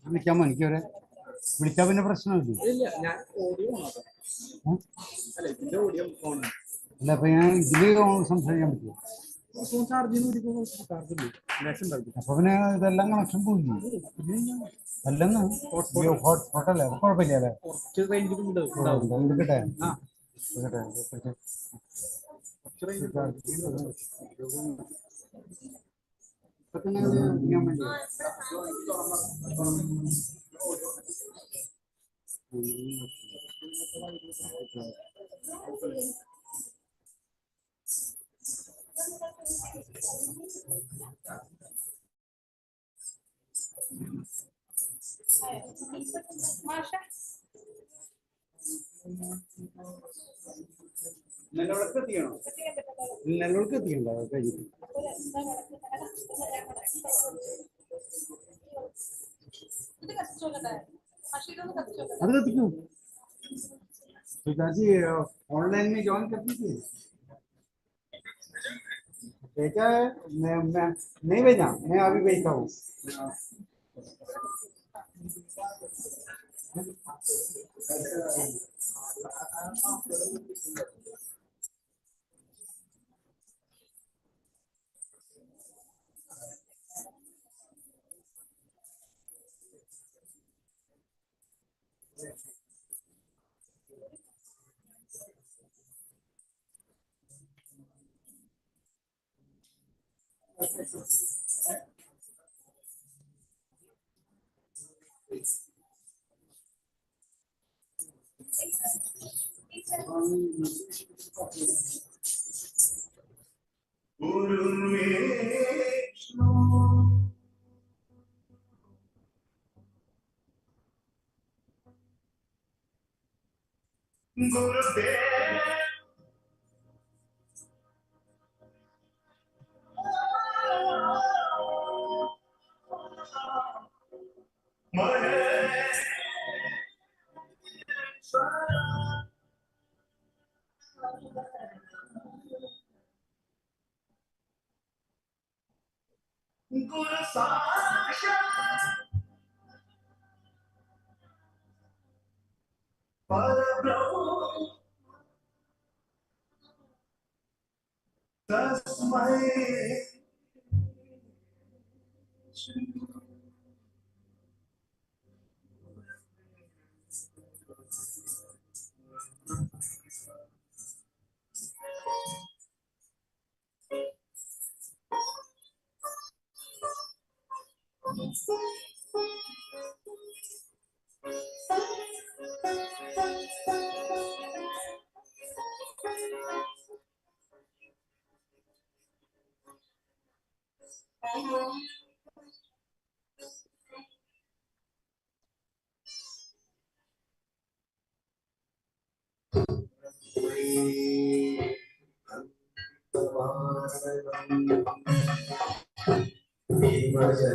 വിളിക്കാൻ എനിക്കവരെ വിളിച്ചാൽ പിന്നെ പ്രശ്നമില്ല. അല്ല അപ്പൊ ഞാൻ ഇതില് സംസാരിക്കാൻ പറ്റുമോ? അപ്പൊ പിന്നെ ഇതെല്ലാം കണക്ഷൻ പോയില്ലേ? അല്ലെന്ന് ഹോട്ടല്ലേ കുഴപ്പമില്ല അല്ലേ? എടുക്കട്ടെ നെല്ലോളക്ക് എത്തിക്കണോ? നെല്ലോളക്ക് എത്തിക്കണ്ടോ? കഴിഞ്ഞു അത് कतिक्यों पिताजी ऑनलाइन में ज्वाइन कर दीजिए। भेजा है मैं नहीं भेजा, मैं अभी भेजता हूँ।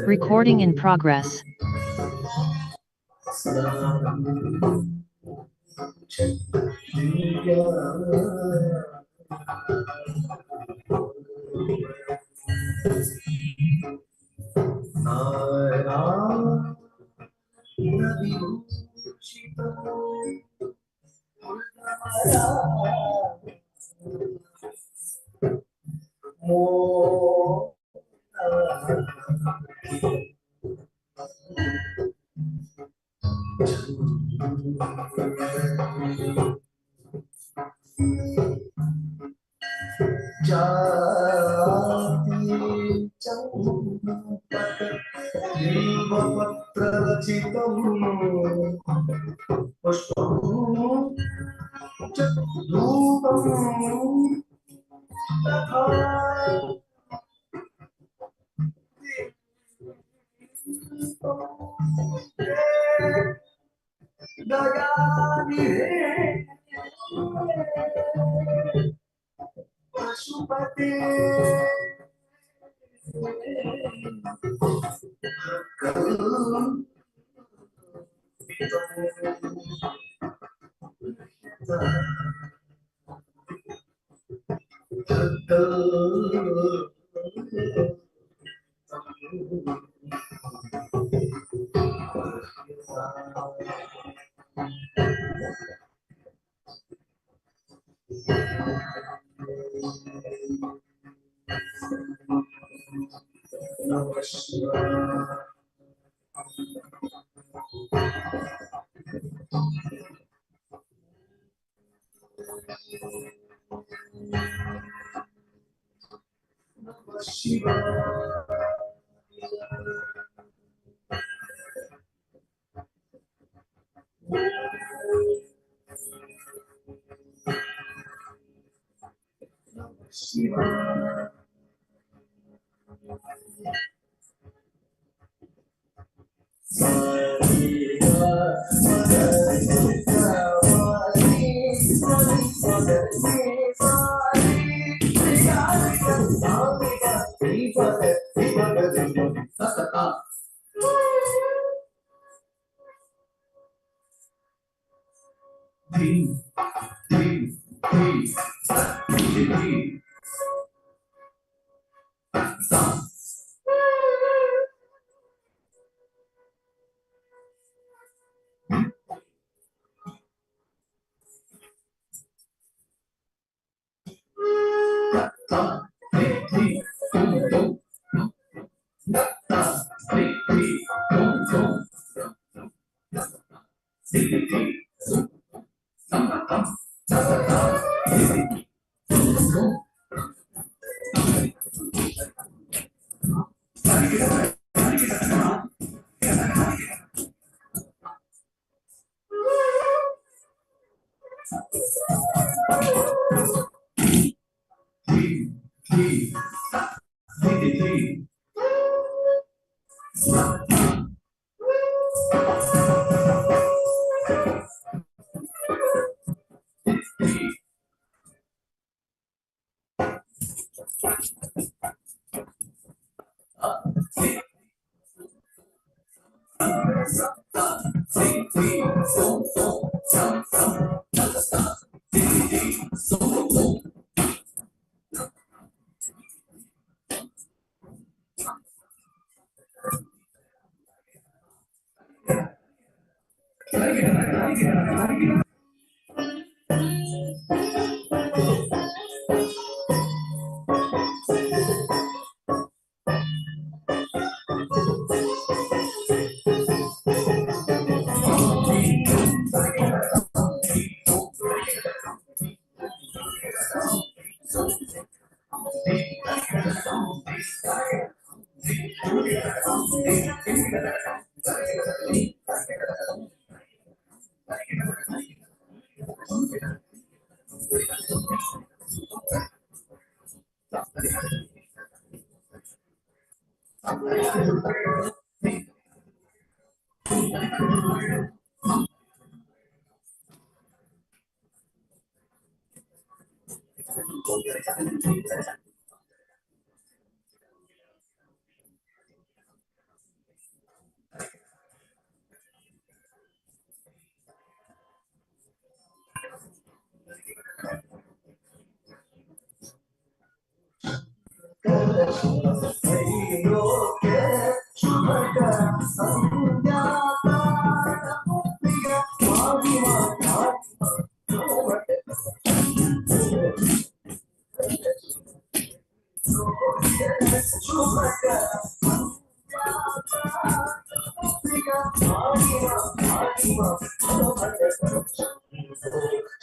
Recording in progress.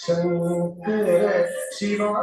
Shankara Shiva.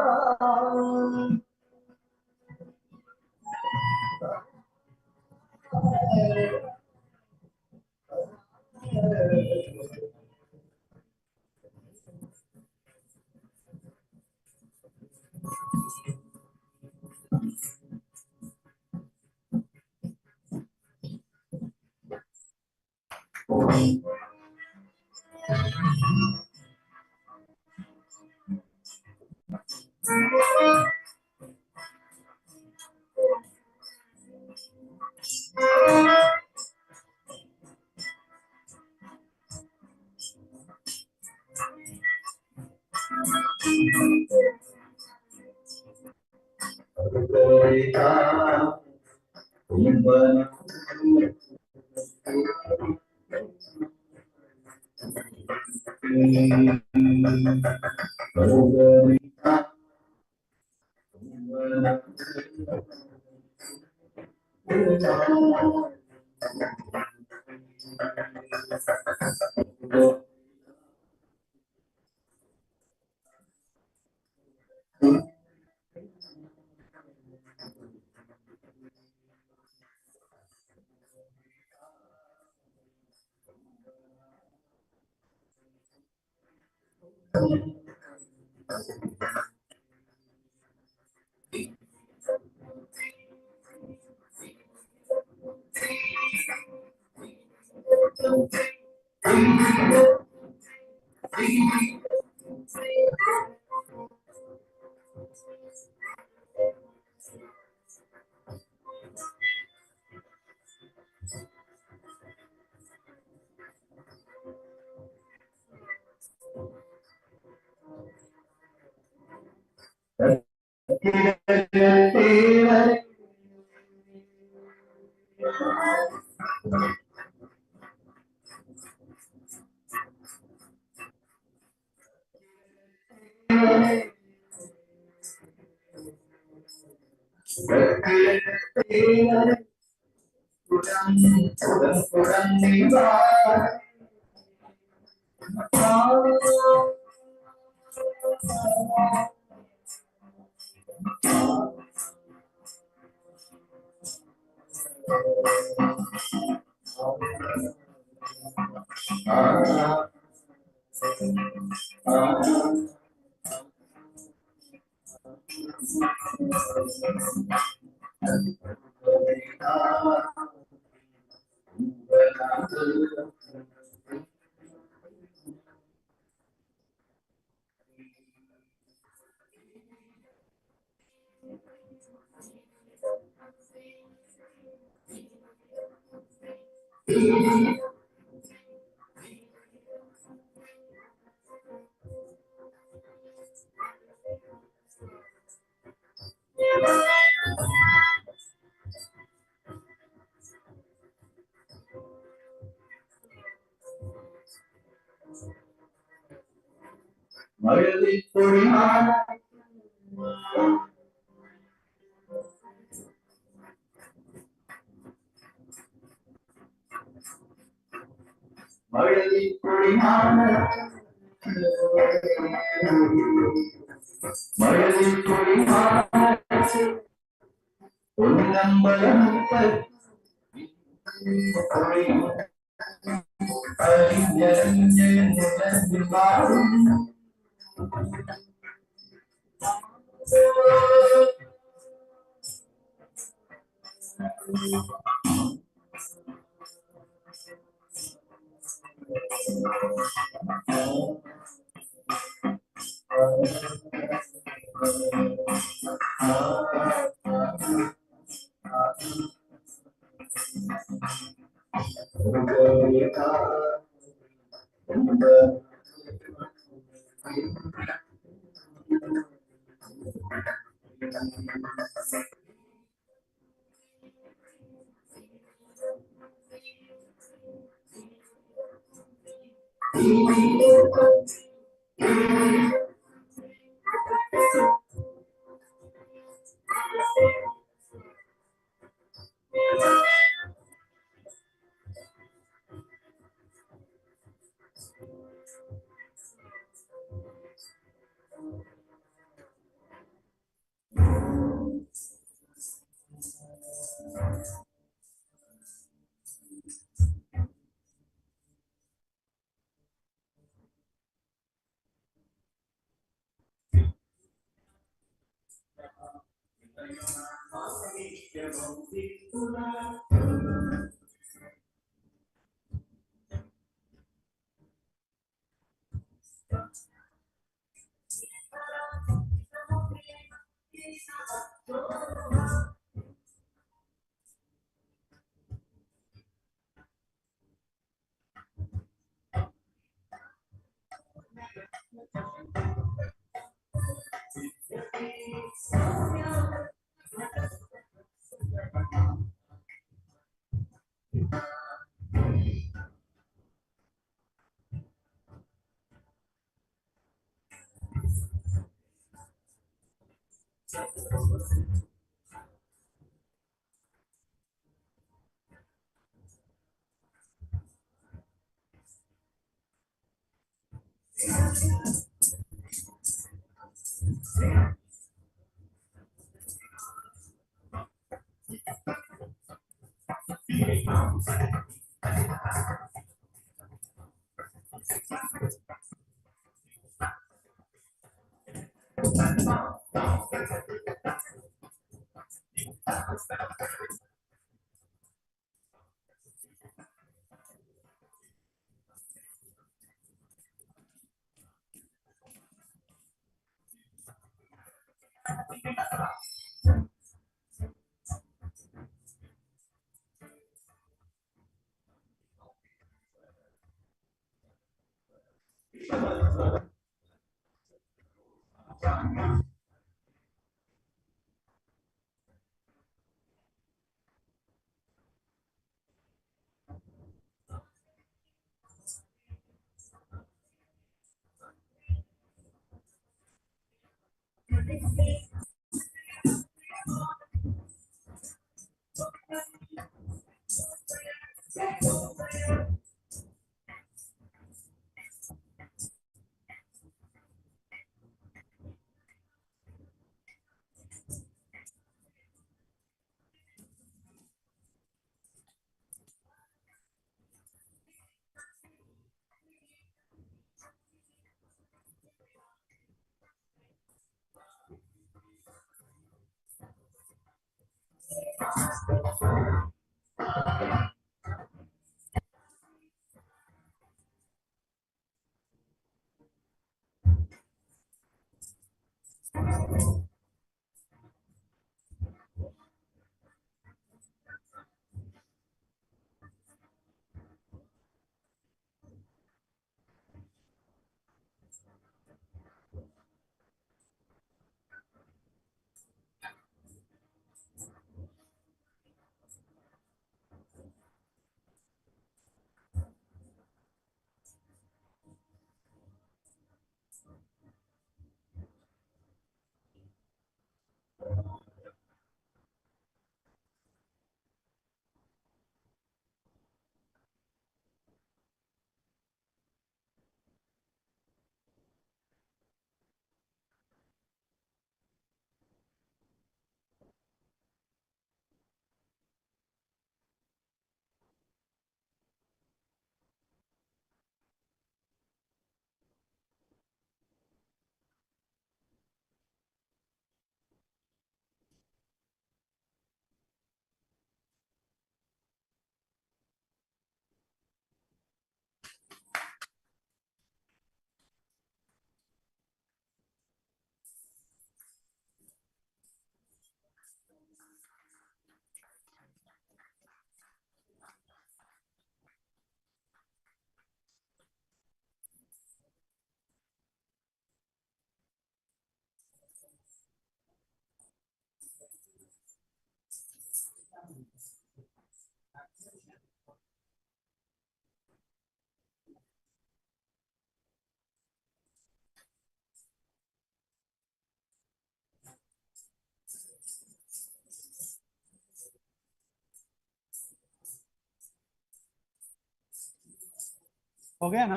हो गया ना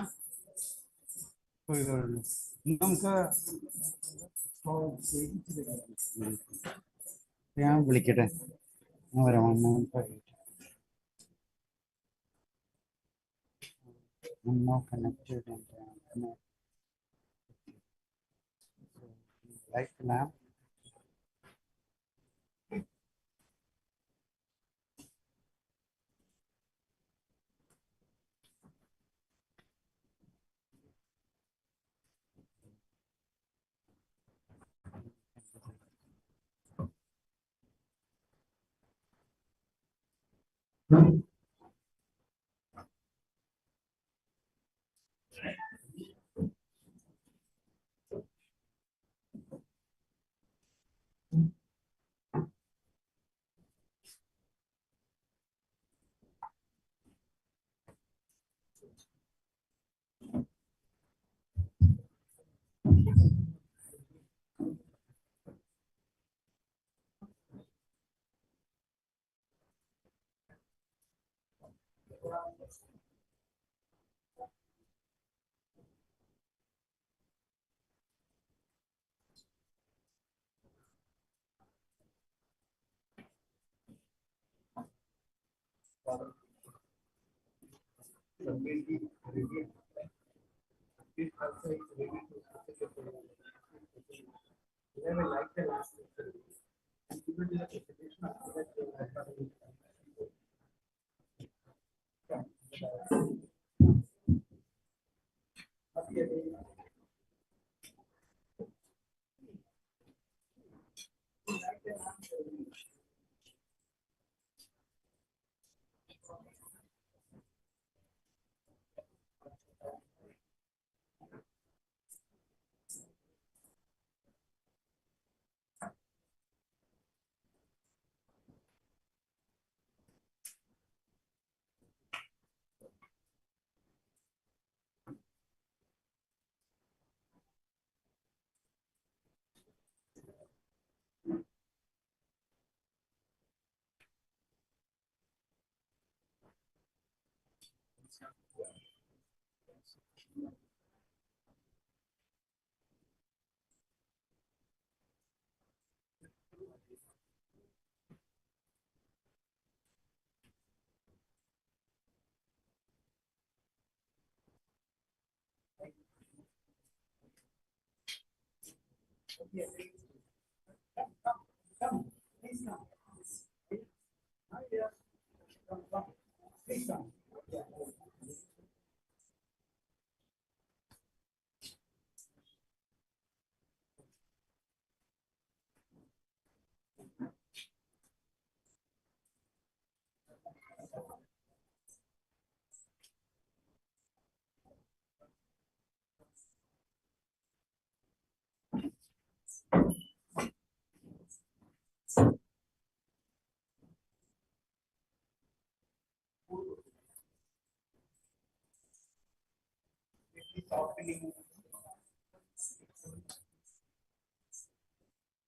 कोई गड़बड़ नहीं നമുക്ക് ഞാൻ വിളിക്കട്ടെ ഞാൻ വരാം connected like lamp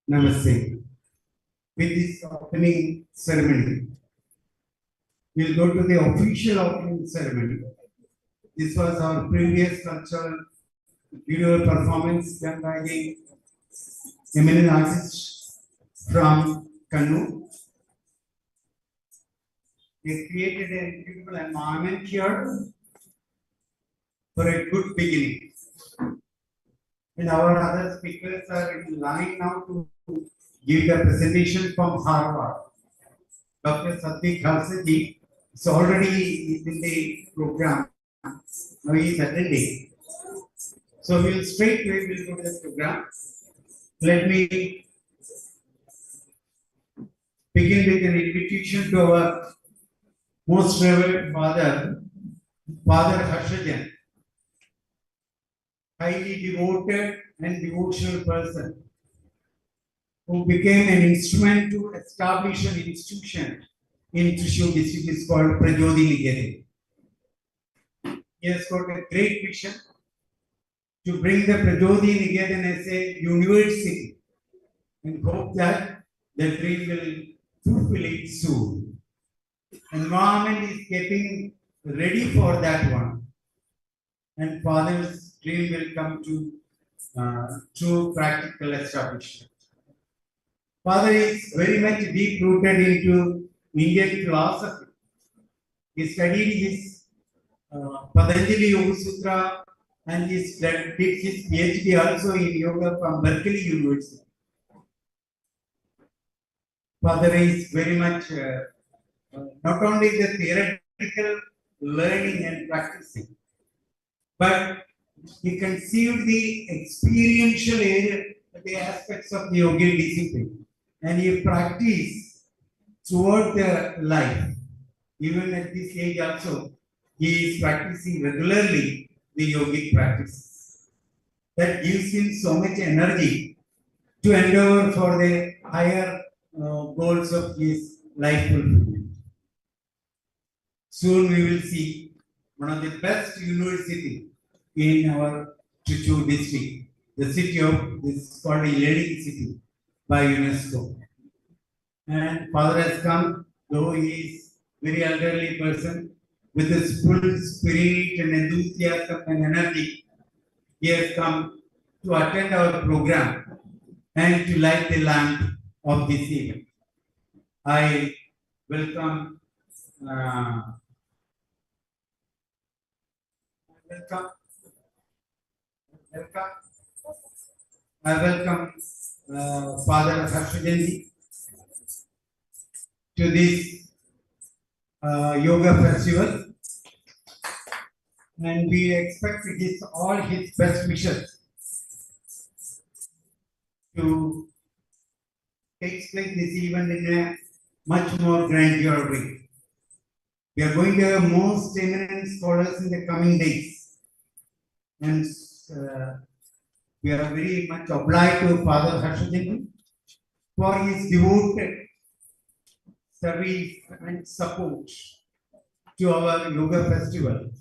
Namaste. With this opening ceremony, we'll go to the official opening ceremony. This was our previous cultural video performance done by the eminent artist from Kannur. They created a beautiful environment here for a good beginning. And our other speakers are in line now to give the presentation from Harvard. Dr. Satvik Khalsaji is already in the program. Now he is attending. So we'll straight away go to the program. Let me begin with an invitation to our most revered father, Father Harshajan, highly devoted and devotional person who became an instrument to establish an institution in Thrissur district is called Prajodi Niketan. He has got a great vision to bring the Prajodi Niketan as a university and hope that the dream will fulfill it soon. Environment is getting ready for that one, and Father's dream will come to true practical establishment. Father is very much deep rooted into Indian philosophy. He studied his Patanjali Yoga Sutra and he did his PhD also in yoga from Berkeley University. Father is very much not only the theoretical learning and practicing, but he conceived the experiential area, the aspects of the yogic discipline, and he practiced throughout their life. Even at this age also, he is practicing regularly the yogic practices. That gives him so much energy to endeavor for the higher goals of his life fulfillment. Soon we will see one of the best university in our Trichy district, the city of this is called a learning city by UNESCO. And father has come, though he is very elderly person, with his full spirit and enthusiasm and energy, he has come to attend our program and to light the lamp of this event. I welcome, welcome, I welcome Father Harshajanji to this yoga festival, and we expect all his best wishes to take place this event in a much more grandeur way. We are going to have most eminent scholars in the coming days, and we are very much obliged to Father Harshajan for his devoted service and support to our yoga festival.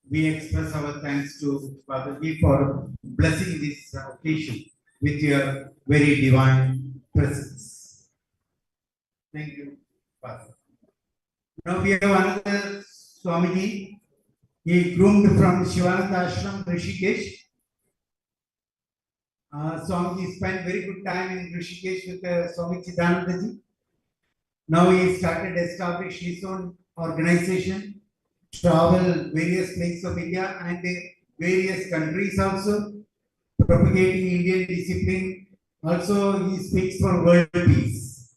We express our thanks to Father Ji for blessing this occasion with your very divine presence. Thank you, Father. Now we have another Swamiji. He groomed from Shivananda Ashram, Rishikesh. Swamiji spent very good time in Rishikesh with Swami Chidananda Ji. Now he started establish his own organization, travel various places of India and various countries also, propagating Indian discipline. Also, he speaks for world peace.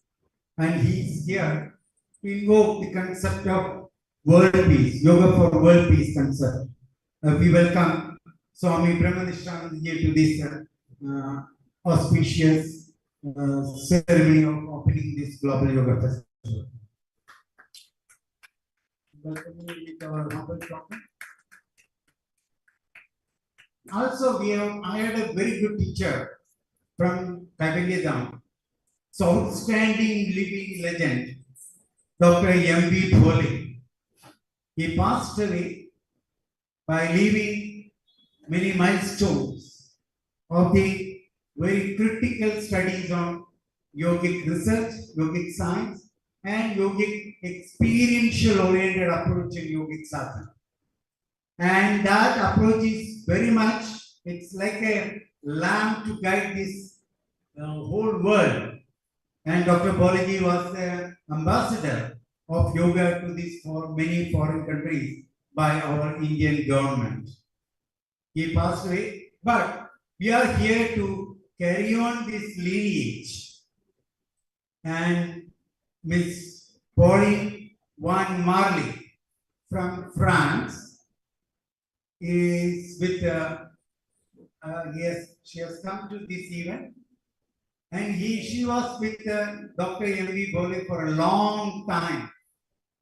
And he is here to invoke the concept of world peace, yoga for world peace concept. We welcome Swami Brahmanishranand ji to this auspicious ceremony of opening this global yoga festival. Welcome with our humble talking. Also, we have hired a very good teacher from Kaivalya Dham, so outstanding living legend, Dr. M.B. Bhole. He passed away by leaving many milestones of the very critical studies on yogic research, yogic science, and yogic experiential oriented approach in yogic sadhana. And that approach is very much, it's like a lamp to guide this whole world. And Dr. Bolaji was the ambassador of yoga to these many foreign countries by our Indian government. He passed away, but we are here to carry on this lineage. And Miss Pauline Van Marley from France is with, yes, she has come to this event. And she was with Dr. M.B. Bhole for a long time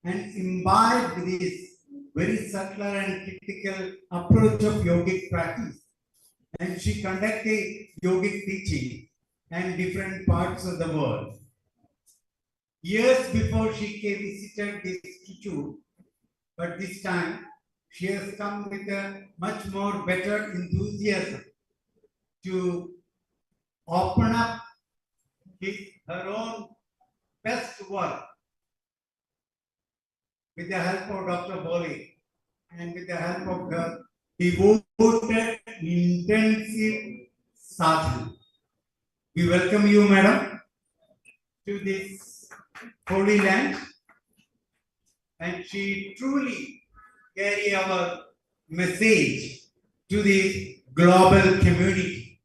and imbibed this very subtle and critical approach of yogic practice. And she conducted yogic teaching in different parts of the world. Years before she visited this institute, but this time she has come with a much more better enthusiasm to open up her own best work with the help of Dr. Bole and with the help of her devoted, intensive sadhana. We welcome you, madam, to this holy land, and she truly carry our message to the global community.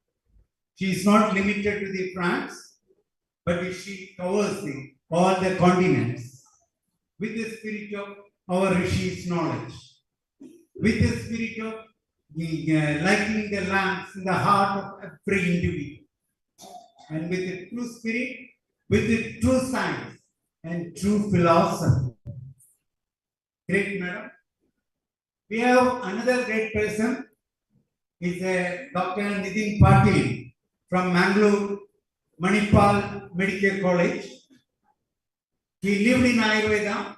She is not limited to the France, but she covers all the continents with the spirit of our Rishi's knowledge, with the spirit of lighting the lamps in the heart of every individual, and with the true spirit, with the true science, and true philosopher. Great, madam. We have another great person. Is a Dr. Nitin Patil from Mangalore Manipal Medical College. He lived in Ayurveda,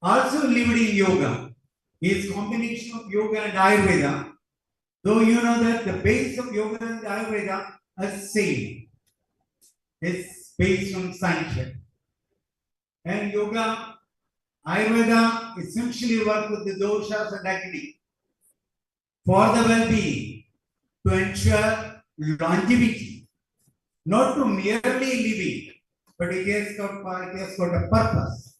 also lived in yoga. His combination of yoga and Ayurveda, though you know that the base of yoga and Ayurveda are same. It's based on Sankhya. And yoga, Ayurveda essentially work with the doshas and Agni for the well-being, to ensure longevity, not to merely living, but it has got a purpose.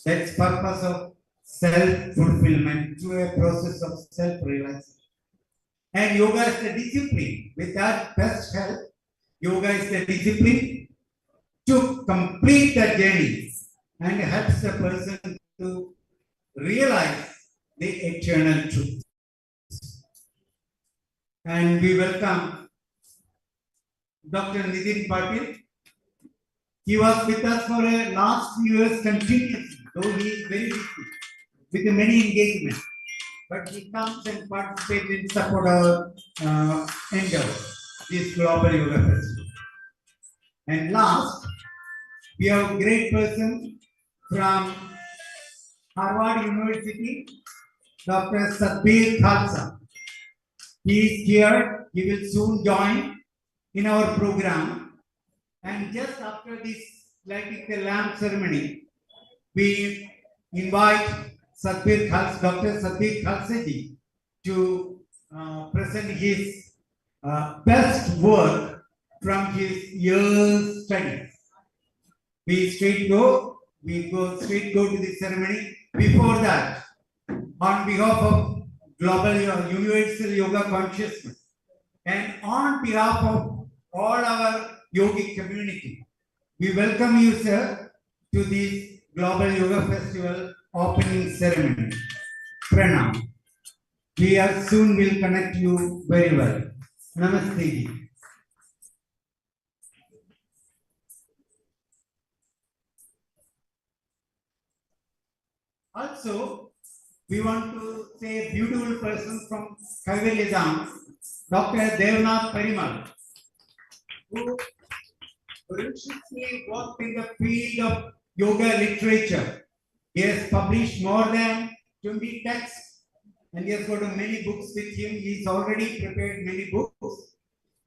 That's purpose of self-fulfillment through a process of self-realization. And yoga is the discipline. With that best help, yoga is the discipline to complete the journey and helps the person to realize the eternal truth. And we welcome Dr. Nitin Patil. He was with us for a last few years continuously, though he is very busy with many engagements. But he comes and participates in support our endeavor, this Global Yoga Festival. And last, we have a great person from Harvard University, Dr. Satbir Khalsa. He is here. He will soon join in our program. And just after this lighting the lamp ceremony, we invite Satbir Khalsa, Dr. Satbir Khalsa ji to present his best work from his year's studies. We go straight to the ceremony. Before that, on behalf of Global Universal Yoga Consciousness and on behalf of all our yogic community, we welcome you, sir, to this Global Yoga Festival opening ceremony. Pranam. We are soon will connect you very well. Namaste ji. Also, we want to say a beautiful person from Kaivalyadam, Dr. Devnath Parimal, who recently worked in the field of yoga literature. He has published more than 20 texts and he has got many books with him. He's already prepared many books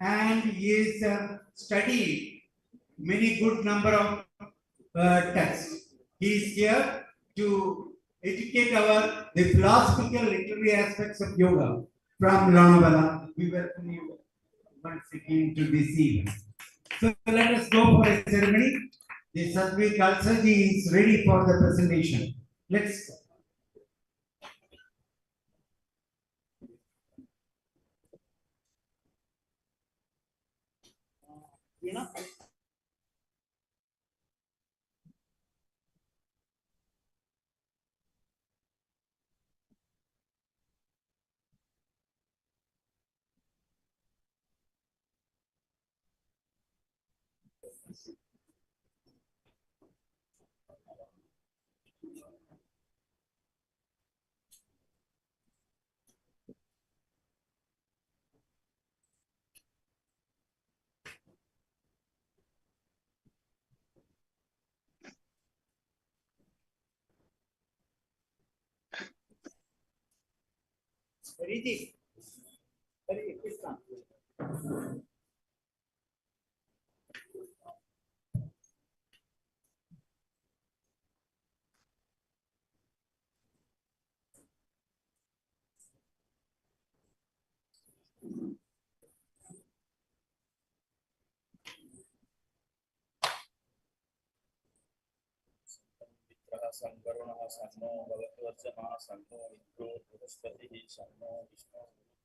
and he has studied many good number of texts. He is here to educate the philosophical literary aspects of yoga from Lonavala. We welcome you once again to this event. So let us go for a ceremony. The Satbir Khalsa ji is ready for the presentation. Let's go. Ready? Ready? Please come. संवरुणः Sanno भवत्वर्चमा Sanno मित्रो बृहस्पतिः सन्नो विष्णु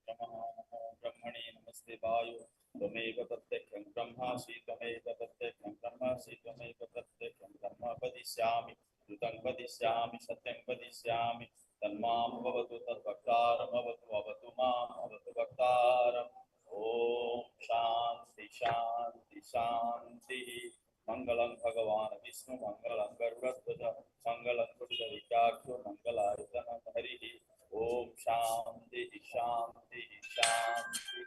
नमः नमो ब्रह्मणे नमस्ते वायु त्वमेव प्रत्यक्षं ब्रह्मासि त्वमेव प्रत्यक्षं ब्रह्मासि त्वमेव प्रत्यक्षं ब्रह्म वदिष्यामि ऋतं वदिष्यामि सत्यं वदिष्यामि तन्मां भवतु तद्वक्तारमवतु अवतु माम् अवतु वक्तारम् ॐ शान्ति शान्ति शान्तिः Mangalam Bhagavan Vishnu Mangalam Garudatvata Mangalam Purusha Vichakshu Mangalayatana Harihi Om Shanti Shanti Shanti.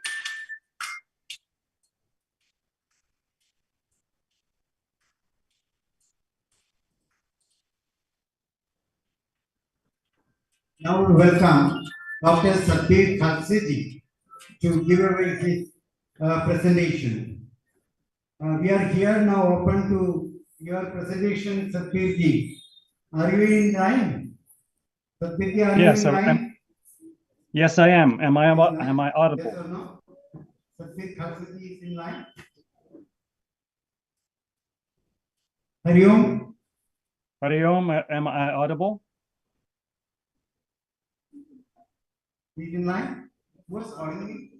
Now we welcome Dr. Satbir Khalsiji to give away his presentation. We are here now open to your presentation, Satbir ji. Are you in line? Satbir ji, are Yes, you in line? yes, I am. Am I Is in am I line? audible? Yes or no? Satbir Khalsiji is in line. Hari Om. Hari Om, am I audible? He's in line. What's calling me?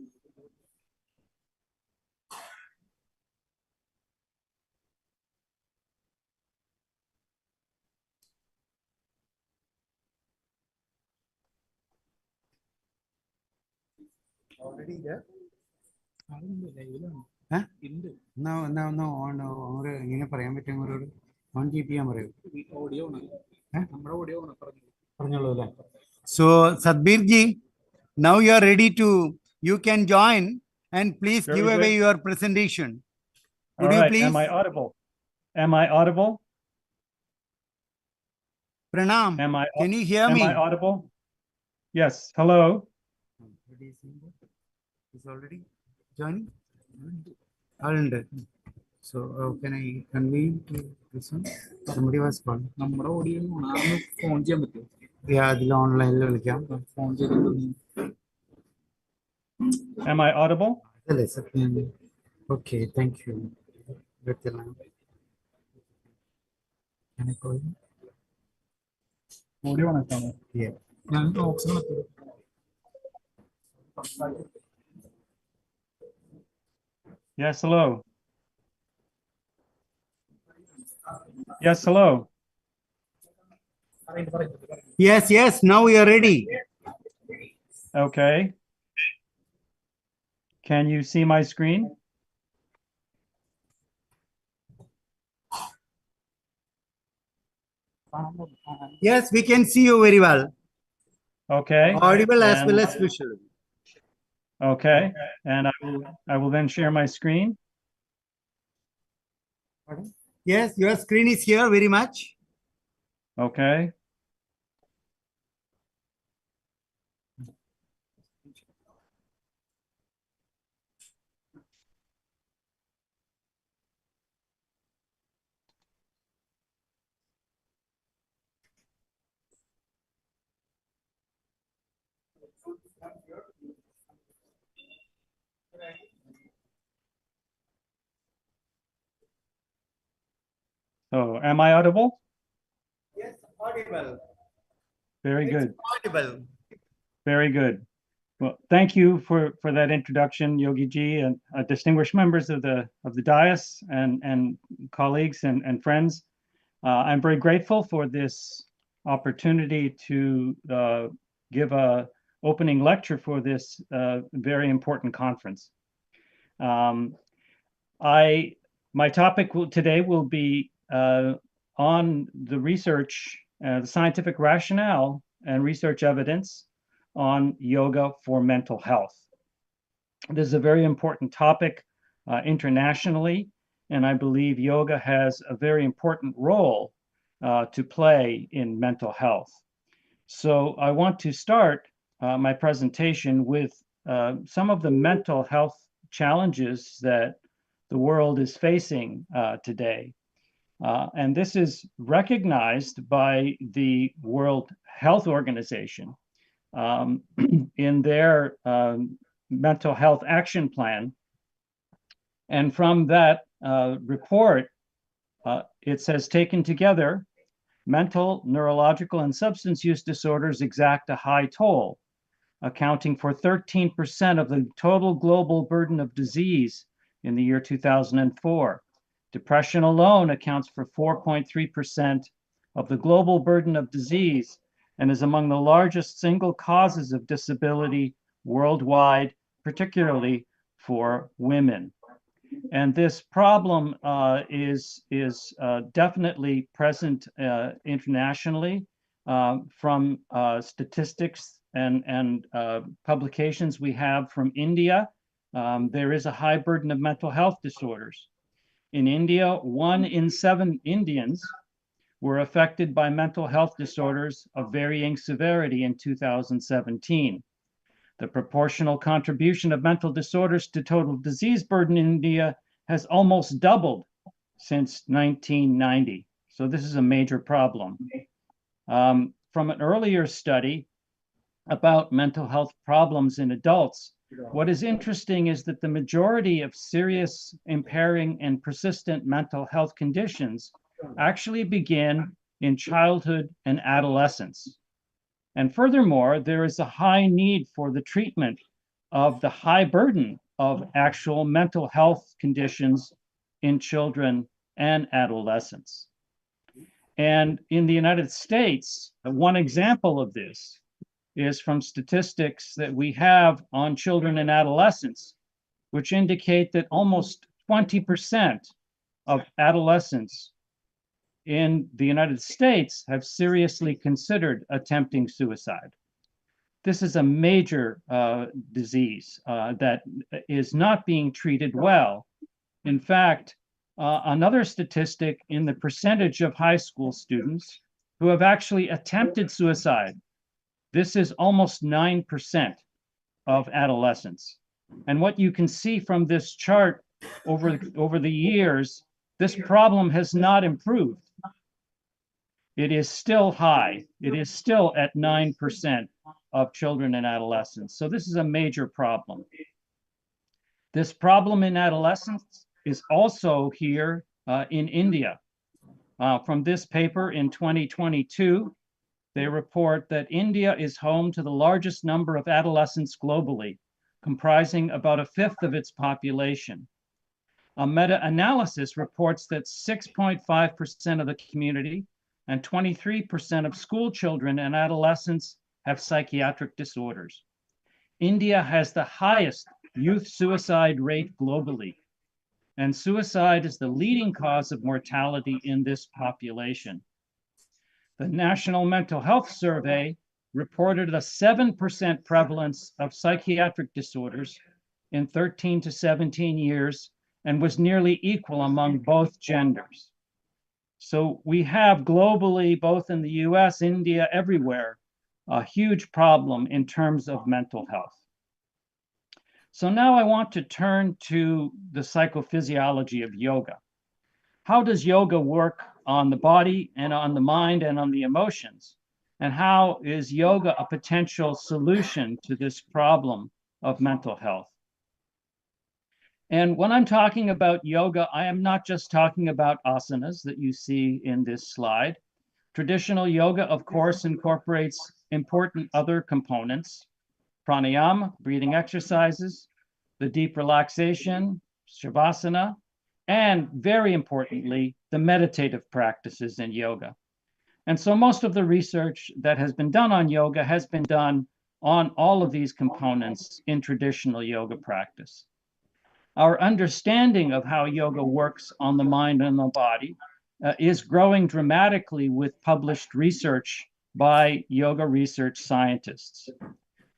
Already there? Huh? No, no, no, no. ഇങ്ങനെ പറയാൻ പറ്റും അവരോട് on keep ചെയ്യാൻ പറയൂ പറഞ്ഞോളൂ അല്ലേ So Sadbir ji, now you are ready to, you can join and please Very give good. away your presentation. All Would you right, please? am I audible? Am I audible? Pranam, Am I can you hear am me? I audible? Yes. Hello. Is already joining? And so can I convey to this one? Somebody was called. നമ്മുടെ audio phone ചെയ്യാൻ പറ്റുമോ? Yeah, അതിൽ ഓൺലൈനിൽ വിളിക്കാം. Phone ചെയ്തിട്ട് Am I audible? അതല്ലേ സത്യം. Okay, thank you. Can I call you? Audio കണക്റ്റാണ്. Yeah. ഞാൻ option Yes, hello. Yes, hello. Yes, yes, now we are ready. Okay. Can you see my screen? Yes, we can see you very well. Okay. Audible as And- well as visual. Okay. And I will then share my screen. Yes, your screen is here very much. Okay. So am I audible? Yes, audible. Very good. Audible. Very good. Well, thank you for that introduction, Yogi Ji, and distinguished members of the dais and colleagues and friends. I'm very grateful for this opportunity to give a opening lecture for this very important conference. My topic today will be on the research, the scientific rationale and research evidence on yoga for mental health. This is a very important topic internationally, and I believe yoga has a very important role to play in mental health. So I want to start my presentation with some of the mental health challenges that the world is facing today. And this is recognized by the World Health Organization in their mental health action plan. And from that report, it says, taken together, mental, neurological, and substance use disorders exact a high toll, accounting for 13% of the total global burden of disease in the year 2004. Depression alone accounts for 4.3% of the global burden of disease and is among the largest single causes of disability worldwide, particularly for women. And this problem is definitely present internationally from statistics and publications we have from India. There is a high burden of mental health disorders. In India, 1 in 7 Indians were affected by mental health disorders of varying severity in 2017. The proportional contribution of mental disorders to total disease burden in India has almost doubled since 1990. So this is a major problem. From an earlier study about mental health problems in adults, what is interesting is that the majority of serious, impairing, and persistent mental health conditions actually begin in childhood and adolescence. And furthermore, there is a high need for the treatment of the high burden of actual mental health conditions in children and adolescents. And in the United States, one example of this is from statistics that we have on children and adolescents, which indicate that almost 20% of adolescents in the United States have seriously considered attempting suicide. This is a major disease that is not being treated well. In fact, another statistic in the percentage of high school students who have actually attempted suicide, this is almost 9% of adolescents. And what you can see from this chart over the years, this problem has not improved. It is still high. It is still at 9% of children and adolescents. So this is a major problem. This problem in adolescents is also here in India. From this paper in 2022, they report that India is home to the largest number of adolescents globally, comprising about 1/5 of its population. A meta-analysis reports that 6.5% of the community and 23% of school children and adolescents have psychiatric disorders. India has the highest youth suicide rate globally, and suicide is the leading cause of mortality in this population. The National Mental Health Survey reported a 7% prevalence of psychiatric disorders in 13 to 17 years and was nearly equal among both genders. So we have globally, both in the US, India, everywhere, a huge problem in terms of mental health. So now I want to turn to the psychophysiology of yoga. How does yoga work on the body and on the mind and on the emotions? And how is yoga a potential solution to this problem of mental health? And when I'm talking about yoga, I am not just talking about asanas that you see in this slide. Traditional yoga, of course, incorporates important other components: pranayama, breathing exercises, the deep relaxation, shavasana, and very importantly, the meditative practices in yoga. And so most of the research that has been done on yoga has been done on all of these components in traditional yoga practice. Our understanding of how yoga works on the mind and the body is growing dramatically with published research by yoga research scientists.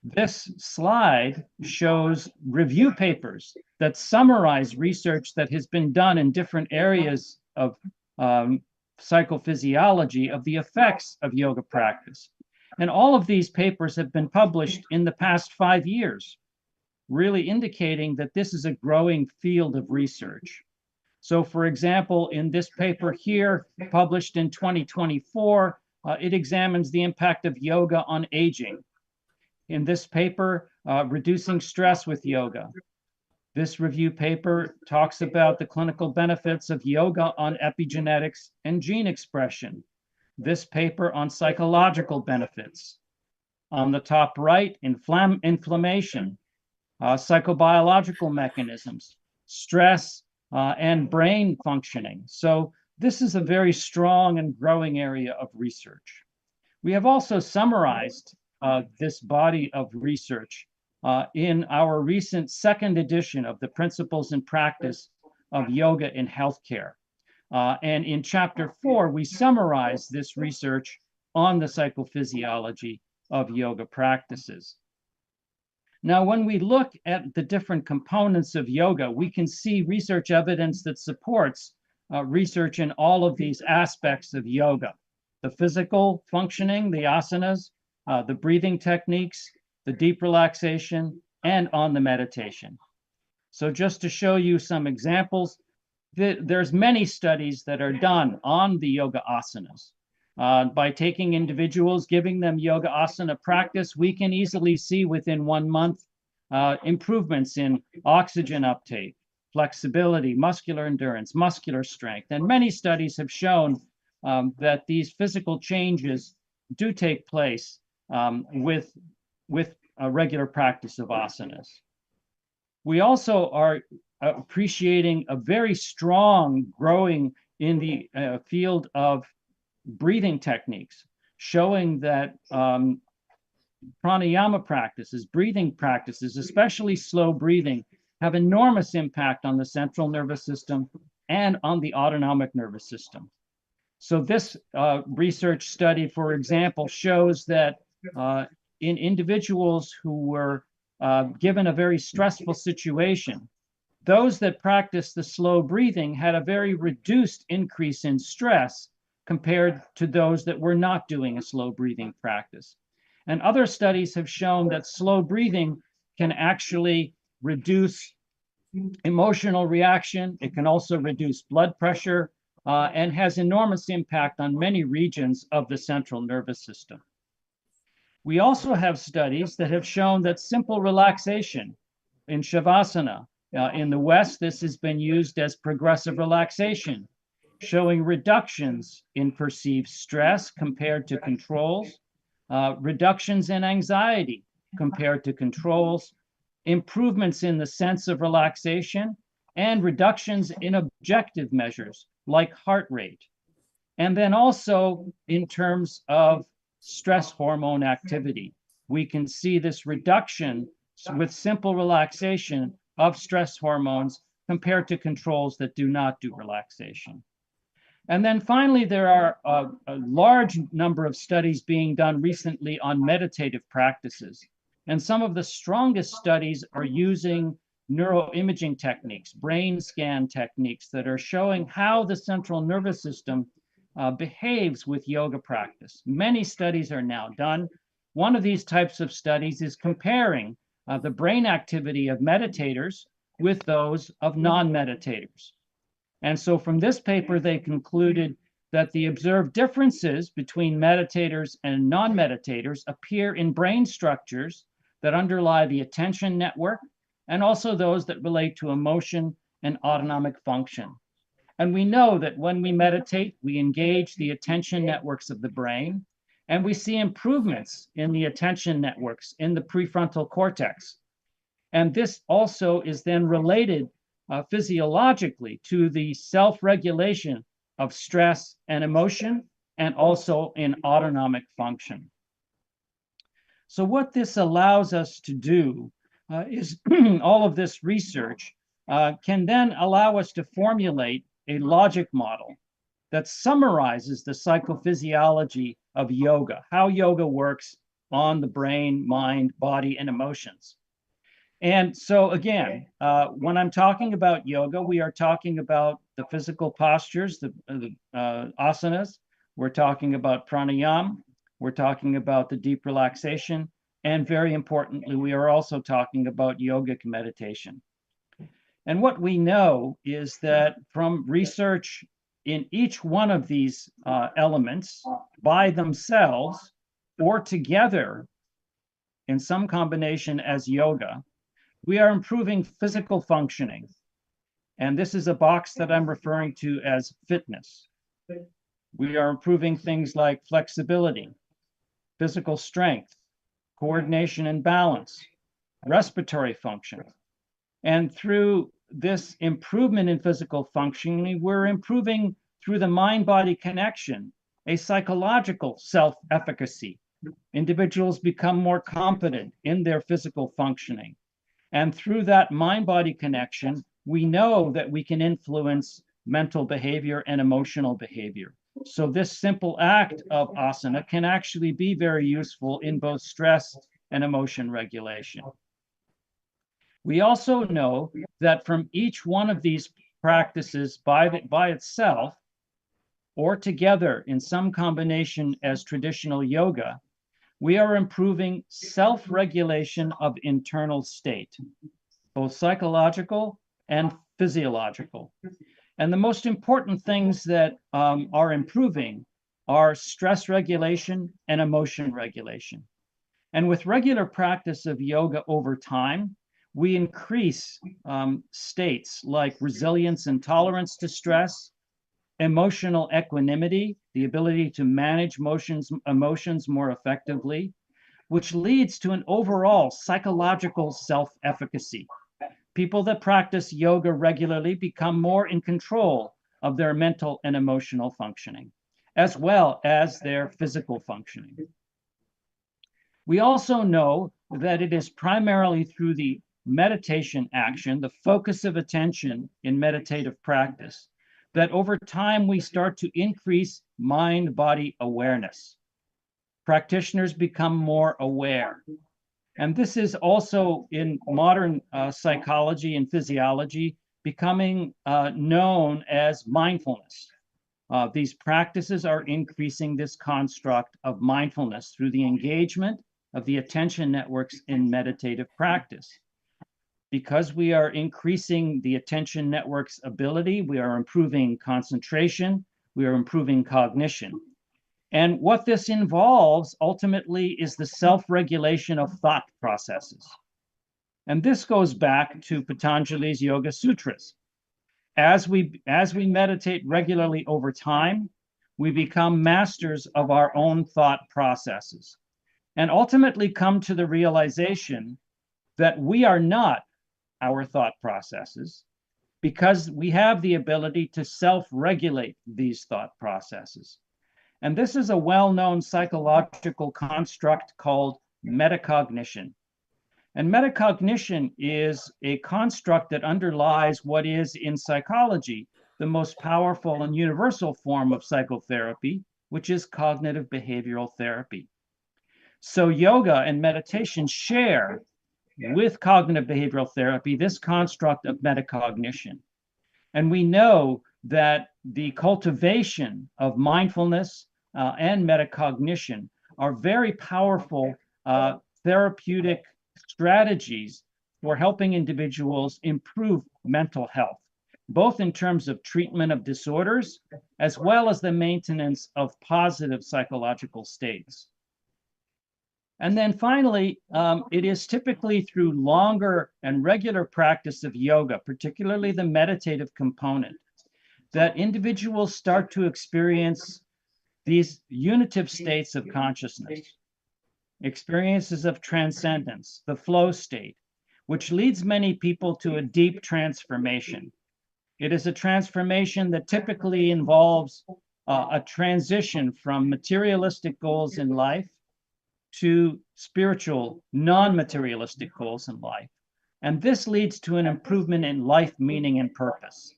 This slide shows review papers that summarize research that has been done in different areas of psychophysiology of the effects of yoga practice. And all of these papers have been published in the past 5 years, really indicating that this is a growing field of research. So for example, in this paper here, published in 2024, it examines the impact of yoga on aging. In this paper, Reducing Stress with Yoga. This review paper talks about the clinical benefits of yoga on epigenetics and gene expression. This paper on psychological benefits. On the top right, inflammation, psychobiological mechanisms, stress, and brain functioning. So this is a very strong and growing area of research. We have also summarized this body of research in our recent second edition of the Principles and Practice of yoga in healthcare. And in chapter 4, we summarize this research on the psychophysiology of yoga practices. Now, when we look at the different components of yoga, we can see research evidence that supports research in all of these aspects of yoga: the physical functioning, the asanas, the breathing techniques, the deep relaxation, and on the meditation. So just to show you some examples, there's many studies that are done on the yoga asanas. By taking individuals, giving them yoga asana practice, we can easily see within 1 month improvements in oxygen uptake, flexibility, muscular endurance, muscular strength. And many studies have shown that these physical changes do take place with a regular practice of asanas. We also are appreciating a very strong growing in the field of breathing techniques, showing that pranayama practices, breathing practices, especially slow breathing, have enormous impact on the central nervous system and on the autonomic nervous system. So this research study, for example, shows that in individuals who were given a very stressful situation, those that practiced the slow breathing had a very reduced increase in stress compared to those that were not doing a slow breathing practice. And other studies have shown that slow breathing can actually reduce emotional reaction. It can also reduce blood pressure and has enormous impact on many regions of the central nervous system. We also have studies that have shown that simple relaxation in Shavasana, in the West, this has been used as progressive relaxation, showing reductions in perceived stress compared to controls, reductions in anxiety compared to controls, improvements in the sense of relaxation, and reductions in objective measures like heart rate. And then also in terms of stress hormone activity, we can see this reduction with simple relaxation of stress hormones compared to controls that do not do relaxation. And then finally, there are a large number of studies being done recently on meditative practices. And some of the strongest studies are using neuroimaging techniques, brain scan techniques that are showing how the central nervous system behaves with yoga practice. Many studies are now done. One of these types of studies is comparing the brain activity of meditators with those of non-meditators. And so from this paper, they concluded that the observed differences between meditators and non-meditators appear in brain structures that underlie the attention network and also those that relate to emotion and autonomic function. And we know that when we meditate, we engage the attention networks of the brain, and we see improvements in the attention networks in the prefrontal cortex. And this also is then related physiologically to the self-regulation of stress and emotion, and also in autonomic function. So what this allows us to do is all of this research can then allow us to formulate a logic model that summarizes the psychophysiology of yoga, how yoga works on the brain, mind, body, and emotions. And so again, when I'm talking about yoga, we are talking about the physical postures, the asanas. We're talking about pranayama. We're talking about the deep relaxation. And very importantly, we are also talking about yogic meditation. And what we know is that from research in each one of these elements by themselves or together in some combination as yoga, we are improving physical functioning. And this is a box that I'm referring to as fitness. We are improving things like flexibility, physical strength, coordination and balance, respiratory function. And through this improvement in physical functioning, we're improving through the mind-body connection, a psychological self-efficacy. Individuals become more confident in their physical functioning. And through that mind-body connection, we know that we can influence mental behavior and emotional behavior. So this simple act of asana can actually be very useful in both stress and emotion regulation. We also know that from each one of these practices by itself or together in some combination as traditional yoga, we are improving self-regulation of internal state, both psychological and physiological. And the most important things that are improving are stress regulation and emotion regulation. And with regular practice of yoga over time, we increase states like resilience and tolerance to stress, emotional equanimity, the ability to manage emotions more effectively, which leads to an overall psychological self-efficacy. People that practice yoga regularly become more in control of their mental and emotional functioning, as well as their physical functioning. We also know that it is primarily through the meditation action, the focus of attention in meditative practice, that over time we start to increase mind-body awareness. Practitioners become more aware. And this is also in modern psychology and physiology becoming known as mindfulness. These practices are increasing this construct of mindfulness through the engagement of the attention networks in meditative practice. Because we are increasing the attention network's ability, we are improving concentration, we are improving cognition. And what this involves ultimately is the self-regulation of thought processes. And this goes back to Patanjali's Yoga Sutras. As we meditate regularly over time, we become masters of our own thought processes and ultimately come to the realization that we are not our thought processes because we have the ability to self-regulate these thought processes. And this is a well-known psychological construct called metacognition. And metacognition is a construct that underlies what is in psychology the most powerful and universal form of psychotherapy, which is cognitive behavioral therapy. So yoga and meditation share with cognitive behavioral therapy this construct of metacognition. And we know that the cultivation of mindfulness and metacognition are very powerful therapeutic strategies for helping individuals improve mental health, both in terms of treatment of disorders, as well as the maintenance of positive psychological states. And then finally, it is typically through longer and regular practice of yoga, particularly the meditative component, that individuals start to experience these unitive states of consciousness, experiences of transcendence, the flow state, which leads many people to a deep transformation. It is a transformation that typically involves a transition from materialistic goals in life to spiritual, non-materialistic goals in life. And this leads to an improvement in life meaning and purpose.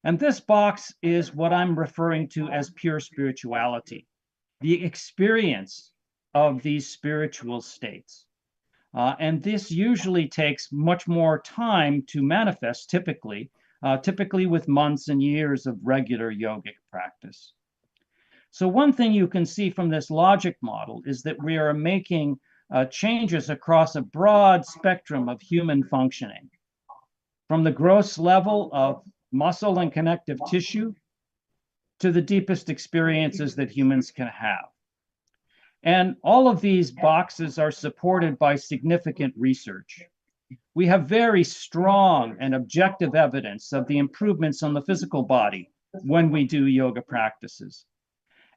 And this box is what I'm referring to as pure spirituality, the experience of these spiritual states. And this usually takes much more time to manifest, typically with months and years of regular yogic practice. So one thing you can see from this logic model is that we are making changes across a broad spectrum of human functioning, from the gross level of muscle and connective tissue to the deepest experiences that humans can have. And all of these boxes are supported by significant research. We have very strong and objective evidence of the improvements on the physical body when we do yoga practices.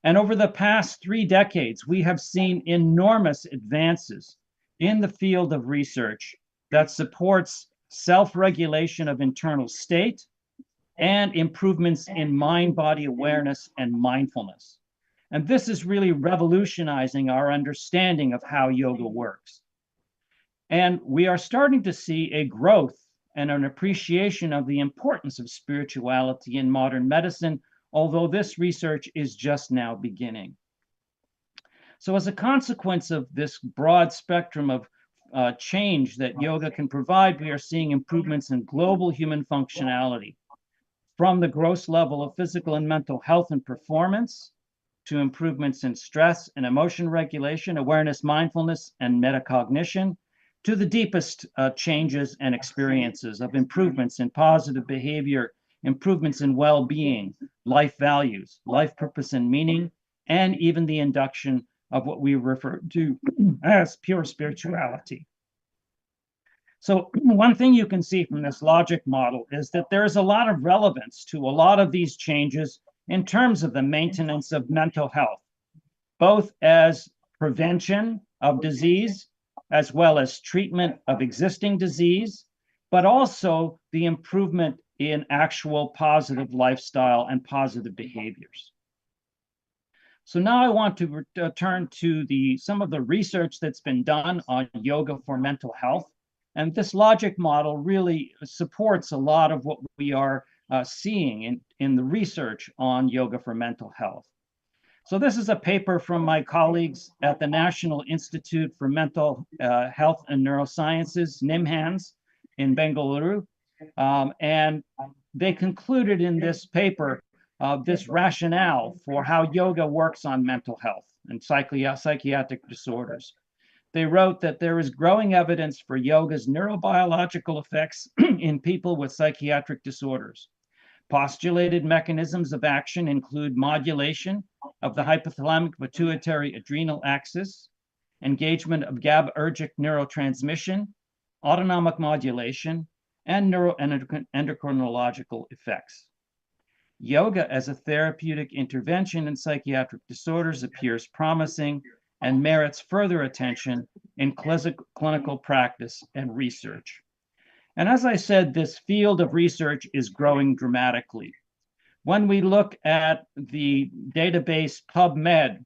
And over the past 3 decades, we have seen enormous advances in the field of research that supports self-regulation of internal state and improvements in mind-body awareness and mindfulness. And this is really revolutionizing our understanding of how yoga works. And we are starting to see a growth and an appreciation of the importance of spirituality in modern medicine, although this research is just now beginning. So as a consequence of this broad spectrum of change that yoga can provide, we are seeing improvements in global human functionality, from the gross level of physical and mental health and performance, to improvements in stress and emotion regulation, awareness, mindfulness, and metacognition, to the deepest changes and experiences of improvements in positive behavior, improvements in well-being, life values, life purpose and meaning, and even the induction of what we refer to as pure spirituality. So one thing you can see from this logic model is that there is a lot of relevance to a lot of these changes in terms of the maintenance of mental health, both as prevention of disease, as well as treatment of existing disease, but also the improvement in actual positive lifestyle and positive behaviors. So now I want to turn to some of the research that's been done on yoga for mental health. And this logic model really supports a lot of what we are seeing in the research on yoga for mental health. So this is a paper from my colleagues at the National Institute for Mental Health and Neurosciences, NIMHANS, in Bengaluru. And they concluded in this paper this rationale for how yoga works on mental health and psychiatric disorders. They wrote that there is growing evidence for yoga's neurobiological effects in people with psychiatric disorders. Postulated mechanisms of action include modulation of the hypothalamic pituitary adrenal axis, engagement of GABAergic neurotransmission, autonomic modulation, and neuroendocrinological effects. Yoga as a therapeutic intervention in psychiatric disorders appears promising and merits further attention in clinical practice and research. And as I said, this field of research is growing dramatically. When we look at the database PubMed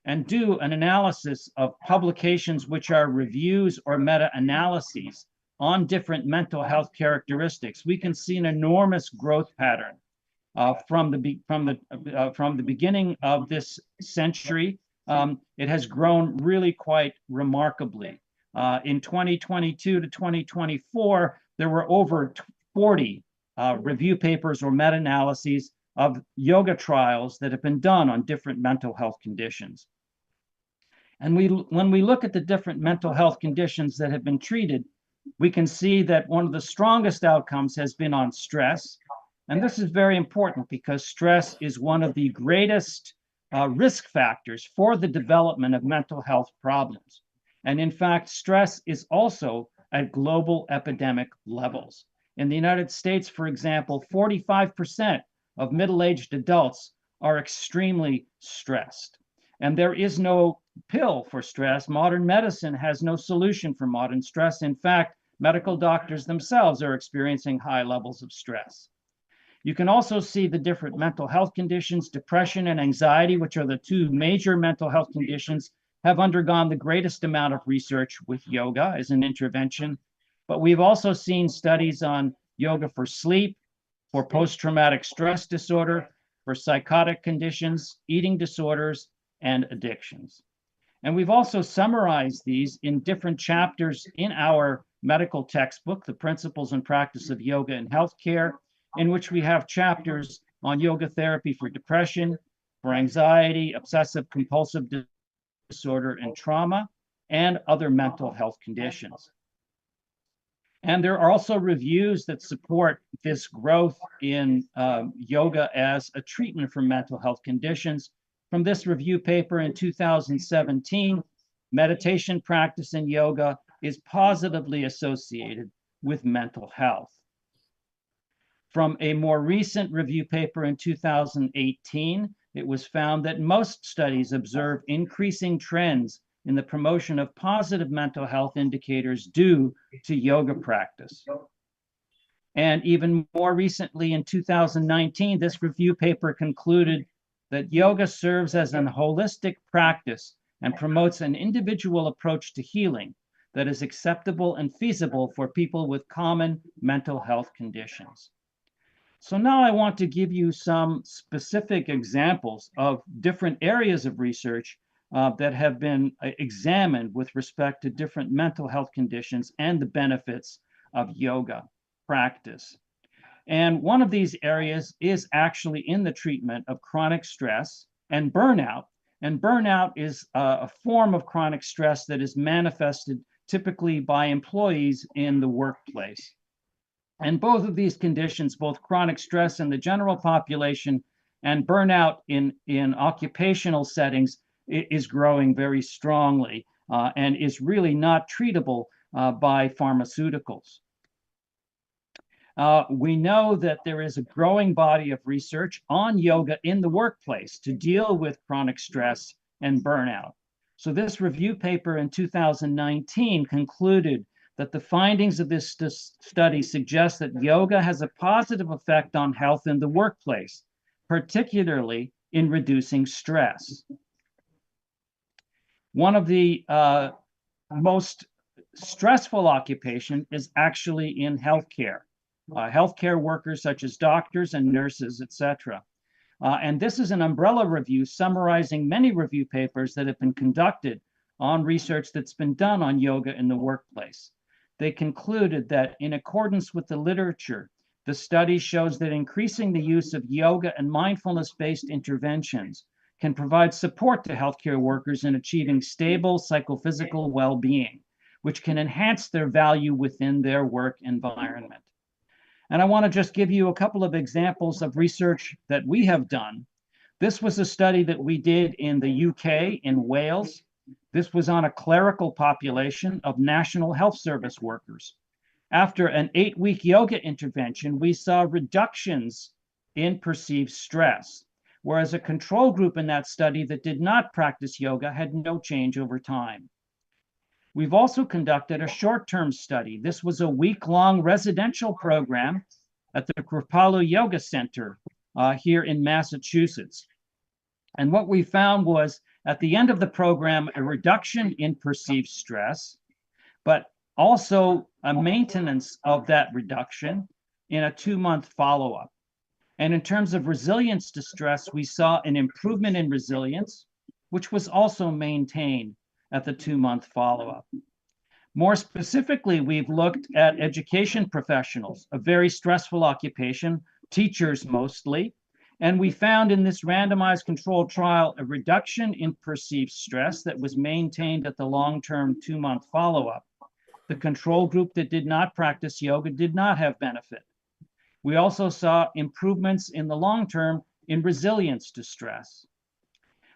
and do an analysis of publications which are reviews or meta-analyses on different mental health characteristics, we can see an enormous growth pattern from the beginning of this century. It has grown really quite remarkably. In 2022 to 2024, there were over 40 review papers or meta-analyses of yoga trials that have been done on different mental health conditions. And when we look at the different mental health conditions that have been treated, we can see that one of the strongest outcomes has been on stress. And this is very important because stress is one of the greatest risk factors for the development of mental health problems. And in fact, stress is also at global epidemic levels. In the United States, for example, 45% of middle-aged adults are extremely stressed. And there is no pill for stress. Modern medicine has no solution for modern stress. In fact, medical doctors themselves are experiencing high levels of stress. You can also see the different mental health conditions. Depression and anxiety, which are the two major mental health conditions, have undergone the greatest amount of research with yoga as an intervention. But we've also seen studies on yoga for sleep, for post-traumatic stress disorder, for psychotic conditions, eating disorders, and addictions. And we've also summarized these in different chapters in our medical textbook, The Principles and Practice of Yoga in Healthcare, in which we have chapters on yoga therapy for depression, for anxiety, obsessive compulsive disorder and trauma, and other mental health conditions. And there are also reviews that support this growth in yoga as a treatment for mental health conditions. From this review paper in 2017, meditation practice in yoga is positively associated with mental health. From a more recent review paper in 2018, it was found that most studies observe increasing trends in the promotion of positive mental health indicators due to yoga practice. And even more recently, in 2019, this review paper concluded that yoga serves as an holistic practice and promotes an individual approach to healing that is acceptable and feasible for people with common mental health conditions. So now I want to give you some specific examples of different areas of research that have been examined with respect to different mental health conditions and the benefits of yoga practice. And one of these areas is actually in the treatment of chronic stress and burnout. And burnout is a form of chronic stress that is manifested typically by employees in the workplace. And both of these conditions, both chronic stress in the general population and burnout in occupational settings, is growing very strongly and is really not treatable by pharmaceuticals. We know that there is a growing body of research on yoga in the workplace to deal with chronic stress and burnout. So this review paper in 2019 concluded that the findings of this study suggest that yoga has a positive effect on health in the workplace, particularly in reducing stress. One of the most stressful occupation is actually in healthcare. Healthcare workers such as doctors and nurses, etc. And this is an umbrella review summarizing many review papers that have been conducted on research that's been done on yoga in the workplace. They concluded that in accordance with the literature, the study shows that increasing the use of yoga and mindfulness-based interventions can provide support to healthcare workers in achieving stable psychophysical well-being, which can enhance their value within their work environment. And I want to just give you a couple of examples of research that we have done. This was a study that we did in the UK, in Wales. This was on a clerical population of National Health Service workers. After an 8-week yoga intervention, we saw reductions in perceived stress, whereas a control group in that study that did not practice yoga had no change over time. We've also conducted a short-term study. This was a week-long residential program at the Kripalu Yoga Center here in Massachusetts. And what we found was, at the end of the program, a reduction in perceived stress, but also a maintenance of that reduction in a 2-month follow-up. And in terms of resilience to stress, we saw an improvement in resilience, which was also maintained at the 2-month follow-up. More specifically, we've looked at education professionals, a very stressful occupation, teachers mostly, and we found in this randomized controlled trial a reduction in perceived stress that was maintained at the long-term 2-month follow-up. The control group that did not practice yoga did not have benefit. We also saw improvements in the long term in resilience to stress.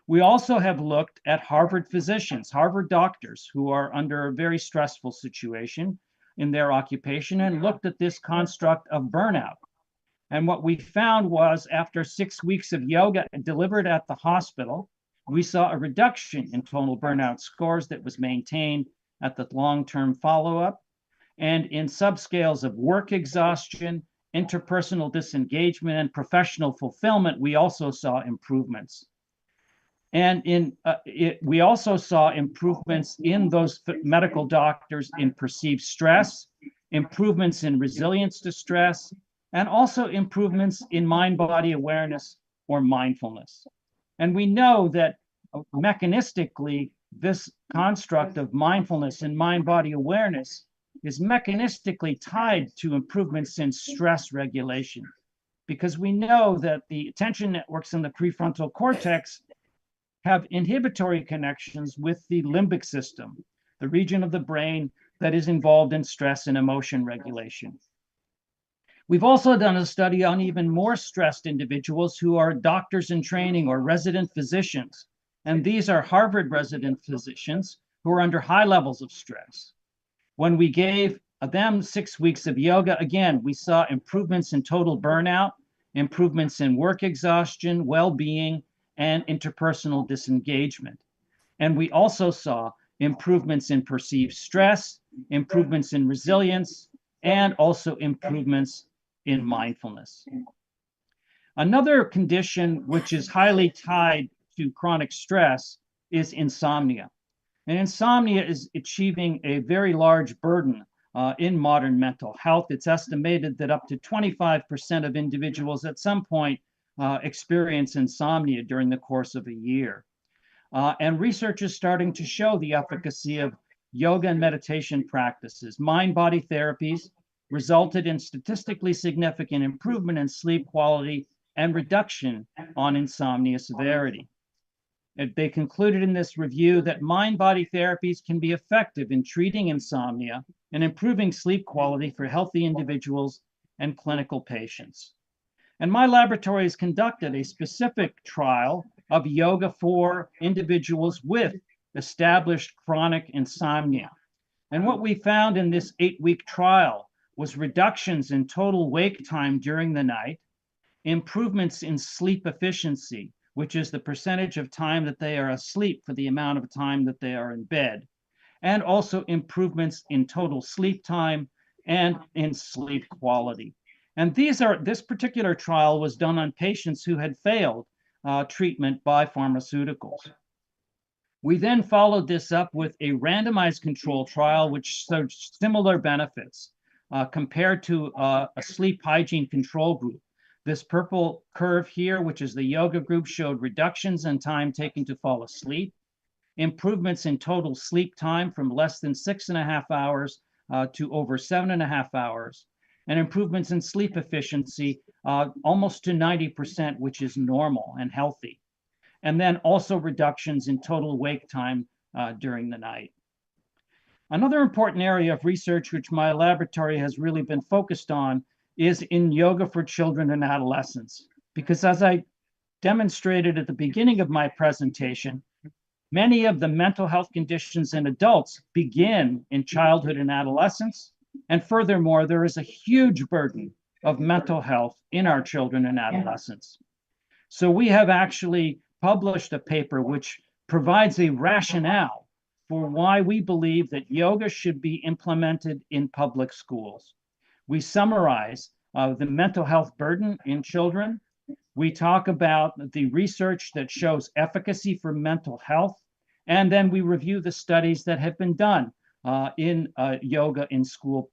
We also have looked at Harvard physicians, Harvard doctors who are under a very stressful situation in their occupation, and looked at this construct of burnout. And what we found was, after 6 weeks of yoga delivered at the hospital, we saw a reduction in total burnout scores that was maintained at the long-term follow-up. And in subscales of work exhaustion, interpersonal disengagement, and professional fulfillment, we also saw improvements. And we also saw improvements in those medical doctors in perceived stress, improvements in resilience to stress, and also improvements in mind-body awareness or mindfulness. And we know that mechanistically, this construct of mindfulness and mind-body awareness is mechanistically tied to improvements in stress regulation, because we know that the attention networks in the prefrontal cortex have inhibitory connections with the limbic system, the region of the brain that is involved in stress and emotion regulation. We've also done a study on even more stressed individuals who are doctors in training or resident physicians. And these are Harvard resident physicians who are under high levels of stress. When we gave them 6 weeks of yoga, again, we saw improvements in total burnout, improvements in work exhaustion, well-being, and interpersonal disengagement. And we also saw improvements in perceived stress, improvements in resilience, and also improvements in mindfulness. Another condition which is highly tied to chronic stress is insomnia. And insomnia is achieving a very large burden in modern mental health. It's estimated that up to 25% of individuals at some point experience insomnia during the course of a year. And research is starting to show the efficacy of yoga and meditation practices. Mind-body therapies resulted in statistically significant improvement in sleep quality and reduction on insomnia severity. They concluded in this review that mind-body therapies can be effective in treating insomnia and improving sleep quality for healthy individuals and clinical patients. And my laboratory has conducted a specific trial of yoga for individuals with established chronic insomnia. And what we found in this 8-week trial was reductions in total wake time during the night, improvements in sleep efficiency, which is the percentage of time that they are asleep for the amount of time that they are in bed, and also improvements in total sleep time and in sleep quality. And this particular trial was done on patients who had failed treatment by pharmaceuticals. We then followed this up with a randomized control trial, which showed similar benefits compared to a sleep hygiene control group. This purple curve here, which is the yoga group, showed reductions in time taken to fall asleep, improvements in total sleep time from less than 6.5 hours to over 7.5 hours, and improvements in sleep efficiency almost to 90%, which is normal and healthy. And then also reductions in total wake time during the night. Another important area of research which my laboratory has really been focused on is in yoga for children and adolescents. Because as I demonstrated at the beginning of my presentation, many of the mental health conditions in adults begin in childhood and adolescence. And furthermore, there is a huge burden of mental health in our children and adolescents. So we have actually published a paper which provides a rationale for why we believe that yoga should be implemented in public schools. We summarize the mental health burden in children. We talk about the research that shows efficacy for mental health. And then we review the studies that have been done in yoga in school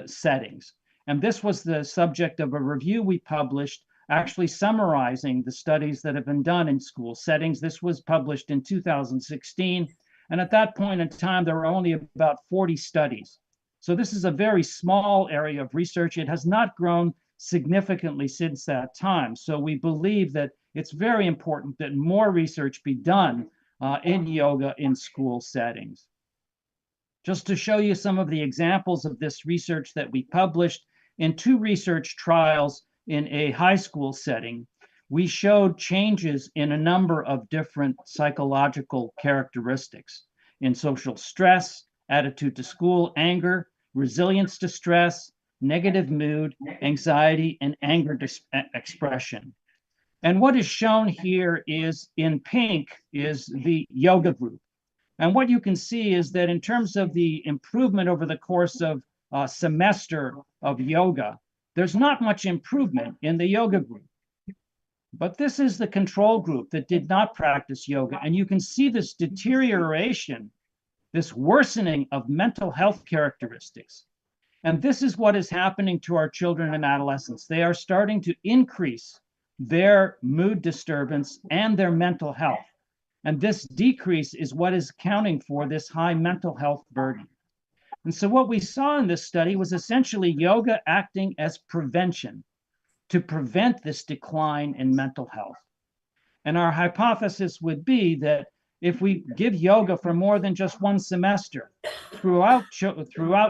settings. And this was the subject of a review we published, actually summarizing the studies that have been done in school settings. This was published in 2016. And at that point in time, there were only about 40 studies. So this is a very small area of research. It has not grown significantly since that time. So we believe that it's very important that more research be done in yoga in school settings. Just to show you some of the examples of this research that we published in 2 research trials in a high school setting, we showed changes in a number of different psychological characteristics in social stress, attitude to school, anger, resilience to stress, negative mood, anxiety, and anger expression. And what is shown here is in pink is the yoga group. And what you can see is that in terms of the improvement over the course of a semester of yoga, there's not much improvement in the yoga group. But this is the control group that did not practice yoga. And you can see this deterioration, this worsening of mental health characteristics. And this is what is happening to our children and adolescents. They are starting to increase their mood disturbance and their mental health. And this decrease is what is accounting for this high mental health burden. And so what we saw in this study was essentially yoga acting as prevention to prevent this decline in mental health. And our hypothesis would be that if we give yoga for more than just one semester throughout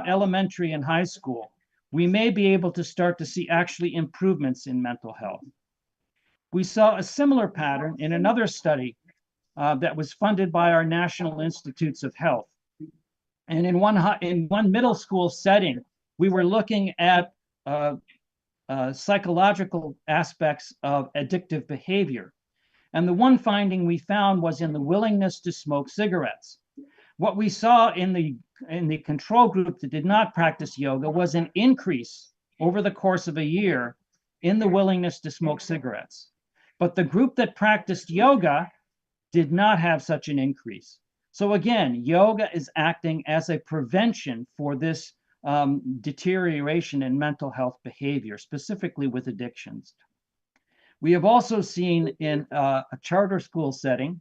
elementary and high school, we may be able to start to see actually improvements in mental health. We saw a similar pattern in another study that was funded by our National Institutes of Health. And in one middle school setting, we were looking at psychological aspects of addictive behavior. And the one finding we found was in the willingness to smoke cigarettes. What we saw in the control group that did not practice yoga was an increase over the course of a year in the willingness to smoke cigarettes. But the group that practiced yoga did not have such an increase. So again, yoga is acting as a prevention for this deterioration in mental health behavior, specifically with addictions. We have also seen in a charter school setting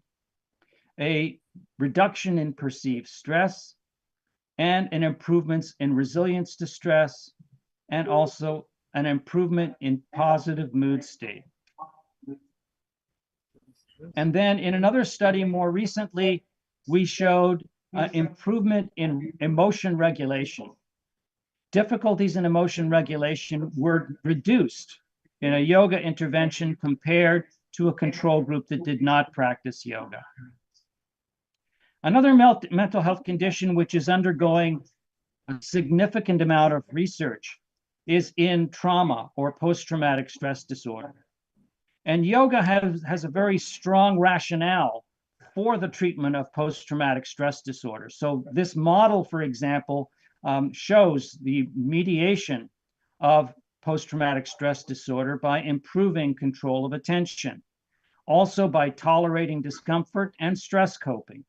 a reduction in perceived stress and an improvements in resilience to stress, and also an improvement in positive mood state. And then in another study more recently, we showed improvement in emotion regulation. Difficulties in emotion regulation were reduced in a yoga intervention compared to a control group that did not practice yoga. Another mental health condition which is undergoing a significant amount of research is in trauma or post-traumatic stress disorder. And yoga has a very strong rationale for the treatment of post-traumatic stress disorder. So this model, for example, shows the mediation of post-traumatic stress disorder by improving control of attention, also by tolerating discomfort and stress coping.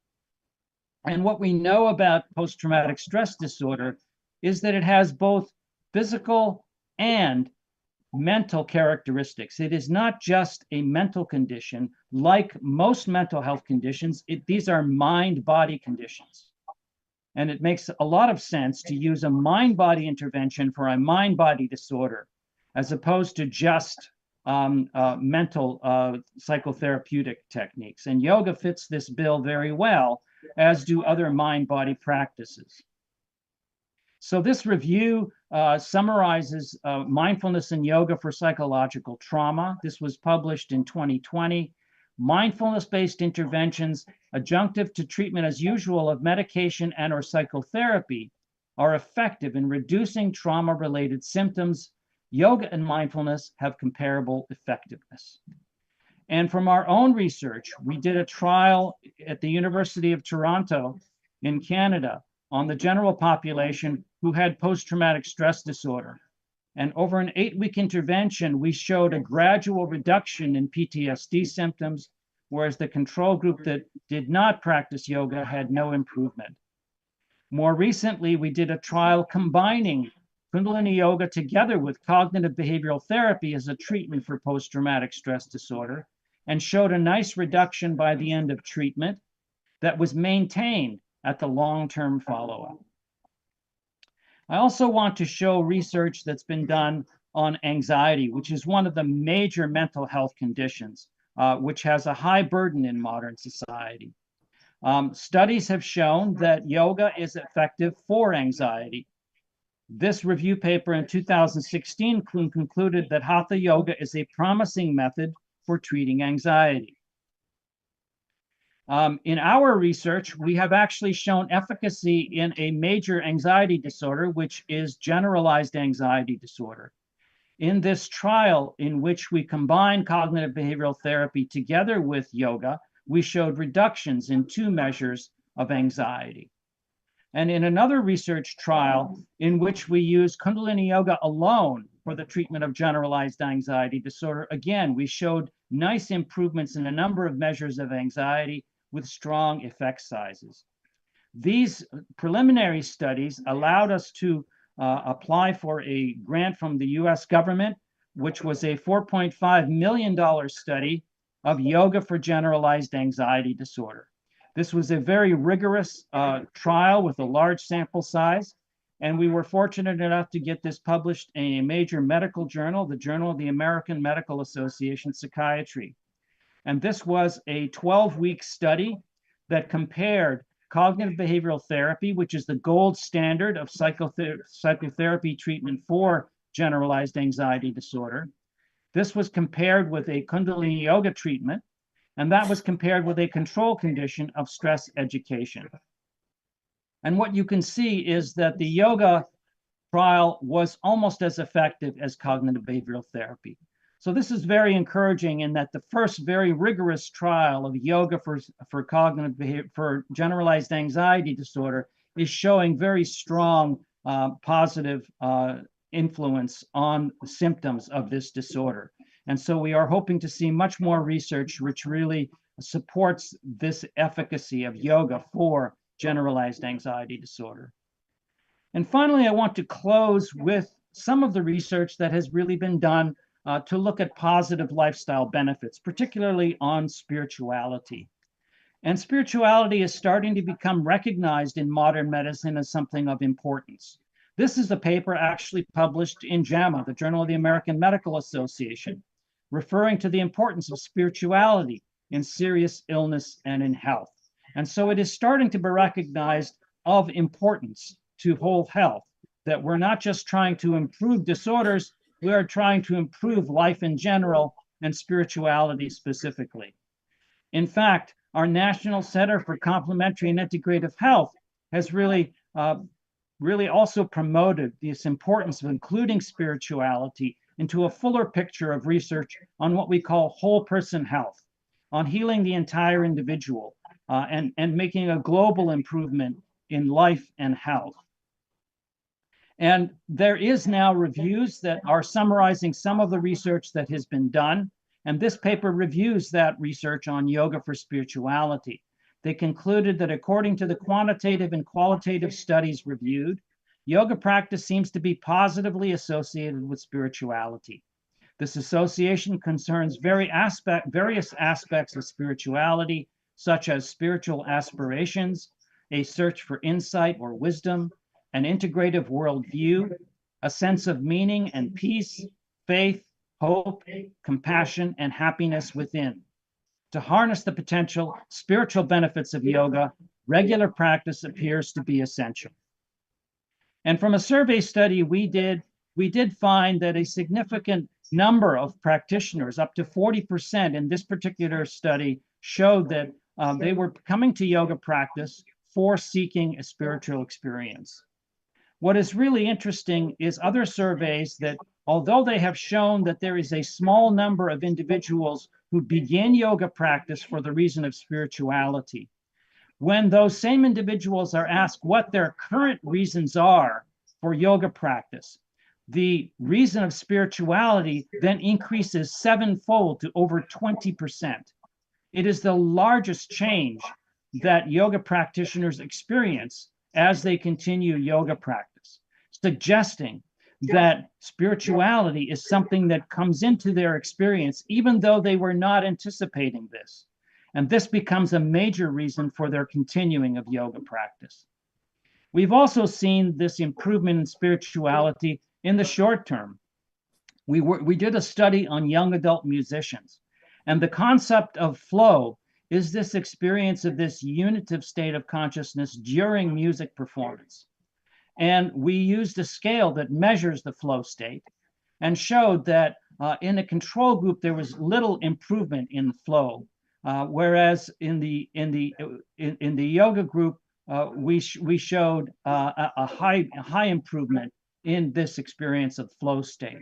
And what we know about post-traumatic stress disorder is that it has both physical and mental characteristics. It is not just a mental condition. Like most mental health conditions, these are mind-body conditions. And it makes a lot of sense to use a mind-body intervention for a mind-body disorder, as opposed to just mental psychotherapeutic techniques. And yoga fits this bill very well, as do other mind-body practices. So this review summarizes mindfulness and yoga for psychological trauma. This was published in 2020. Mindfulness-based interventions, adjunctive to treatment as usual of medication and or psychotherapy, are effective in reducing trauma-related symptoms. Yoga and mindfulness have comparable effectiveness. And from our own research, we did a trial at the University of Toronto in Canada on the general population who had post-traumatic stress disorder. And over an 8-week intervention, we showed a gradual reduction in PTSD symptoms, whereas the control group that did not practice yoga had no improvement. More recently, we did a trial combining Kundalini Yoga together with cognitive behavioral therapy as a treatment for post-traumatic stress disorder, and showed a nice reduction by the end of treatment that was maintained at the long-term follow-up. I also want to show research that's been done on anxiety, which is one of the major mental health conditions, which has a high burden in modern society. Studies have shown that yoga is effective for anxiety. This review paper in 2016 concluded that Hatha Yoga is a promising method for treating anxiety. In our research, we have actually shown efficacy in a major anxiety disorder, which is generalized anxiety disorder. In this trial, in which we combined cognitive behavioral therapy together with yoga, we showed reductions in 2 measures of anxiety. And in another research trial, in which we used Kundalini Yoga alone for the treatment of generalized anxiety disorder, again, we showed nice improvements in a number of measures of anxiety with strong effect sizes. These preliminary studies allowed us to apply for a grant from the US government, which was a $4.5 million study of yoga for generalized anxiety disorder. This was a very rigorous trial with a large sample size, and we were fortunate enough to get this published in a major medical journal, the Journal of the American Medical Association Psychiatry. And this was a 12-week study that compared cognitive behavioral therapy, which is the gold standard of psychotherapy treatment for generalized anxiety disorder. This was compared with a Kundalini Yoga treatment, and that was compared with a control condition of stress education. And what you can see is that the yoga trial was almost as effective as cognitive behavioral therapy. So this is very encouraging in that the first very rigorous trial of yoga for cognitive behavior, for generalized anxiety disorder, is showing very strong positive influence on the symptoms of this disorder. And so we are hoping to see much more research which really supports this efficacy of yoga for generalized anxiety disorder. And finally, I want to close with some of the research that has really been done to look at positive lifestyle benefits, particularly on spirituality. And spirituality is starting to become recognized in modern medicine as something of importance. This is a paper actually published in JAMA, the Journal of the American Medical Association, referring to the importance of spirituality in serious illness and in health. And so it is starting to be recognized of importance to whole health, that we're not just trying to improve disorders, we are trying to improve life in general and spirituality specifically. In fact, our National Center for Complementary and Integrative Health has really also promoted this importance of including spirituality into a fuller picture of research on what we call whole person health, on healing the entire individual and making a global improvement in life and health. And there is now reviews that are summarizing some of the research that has been done. And this paper reviews that research on yoga for spirituality. They concluded that according to the quantitative and qualitative studies reviewed, yoga practice seems to be positively associated with spirituality. This association concerns various aspects of spirituality, such as spiritual aspirations, a search for insight or wisdom, an integrative worldview, a sense of meaning and peace, faith, hope, compassion, and happiness within. To harness the potential spiritual benefits of yoga, regular practice appears to be essential. And from a survey study we did find that a significant number of practitioners, up to 40% in this particular study, showed that they were coming to yoga practice for seeking a spiritual experience. What is really interesting is other surveys that, although they have shown that there is a small number of individuals who begin yoga practice for the reason of spirituality, when those same individuals are asked what their current reasons are for yoga practice, the reason of spirituality then increases sevenfold to over 20%. It is the largest change that yoga practitioners experience as they continue yoga practice, suggesting that spirituality is something that comes into their experience, even though they were not anticipating this. And this becomes a major reason for their continuing of yoga practice. We've also seen this improvement in spirituality in the short term. We did a study on young adult musicians, and the concept of flow is this experience of this unitive state of consciousness during music performance. And we used a scale that measures the flow state and showed that in a control group, there was little improvement in flow. Whereas in the yoga group, we showed a high improvement in this experience of flow state.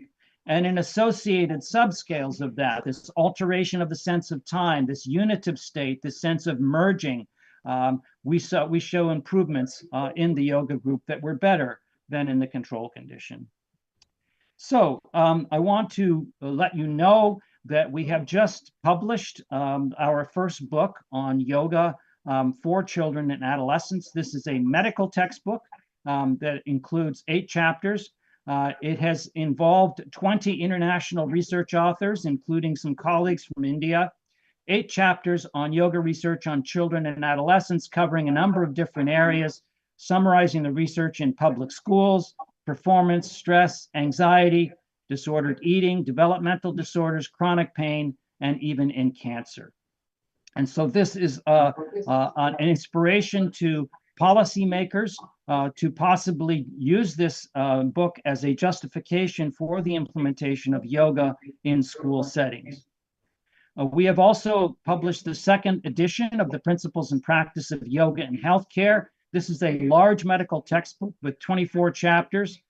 And in associated subscales of that, this alteration of the sense of time, this unitive state, this sense of merging, we show improvements in the yoga group that were better than in the control condition. So I want to let you know that we have just published our first book on yoga for children and adolescents. This is a medical textbook that includes 8 chapters. It has involved 20 international research authors, including some colleagues from India, 8 chapters on yoga research on children and adolescents, covering a number of different areas, summarizing the research in public schools, performance, stress, anxiety, disordered eating, developmental disorders, chronic pain, and even in cancer. And so this is an inspiration to policymakers to possibly use this book as a justification for the implementation of yoga in school settings. We have also published the 2nd edition of the Principles and Practice of Yoga in Healthcare. This is a large medical textbook with 24 chapters.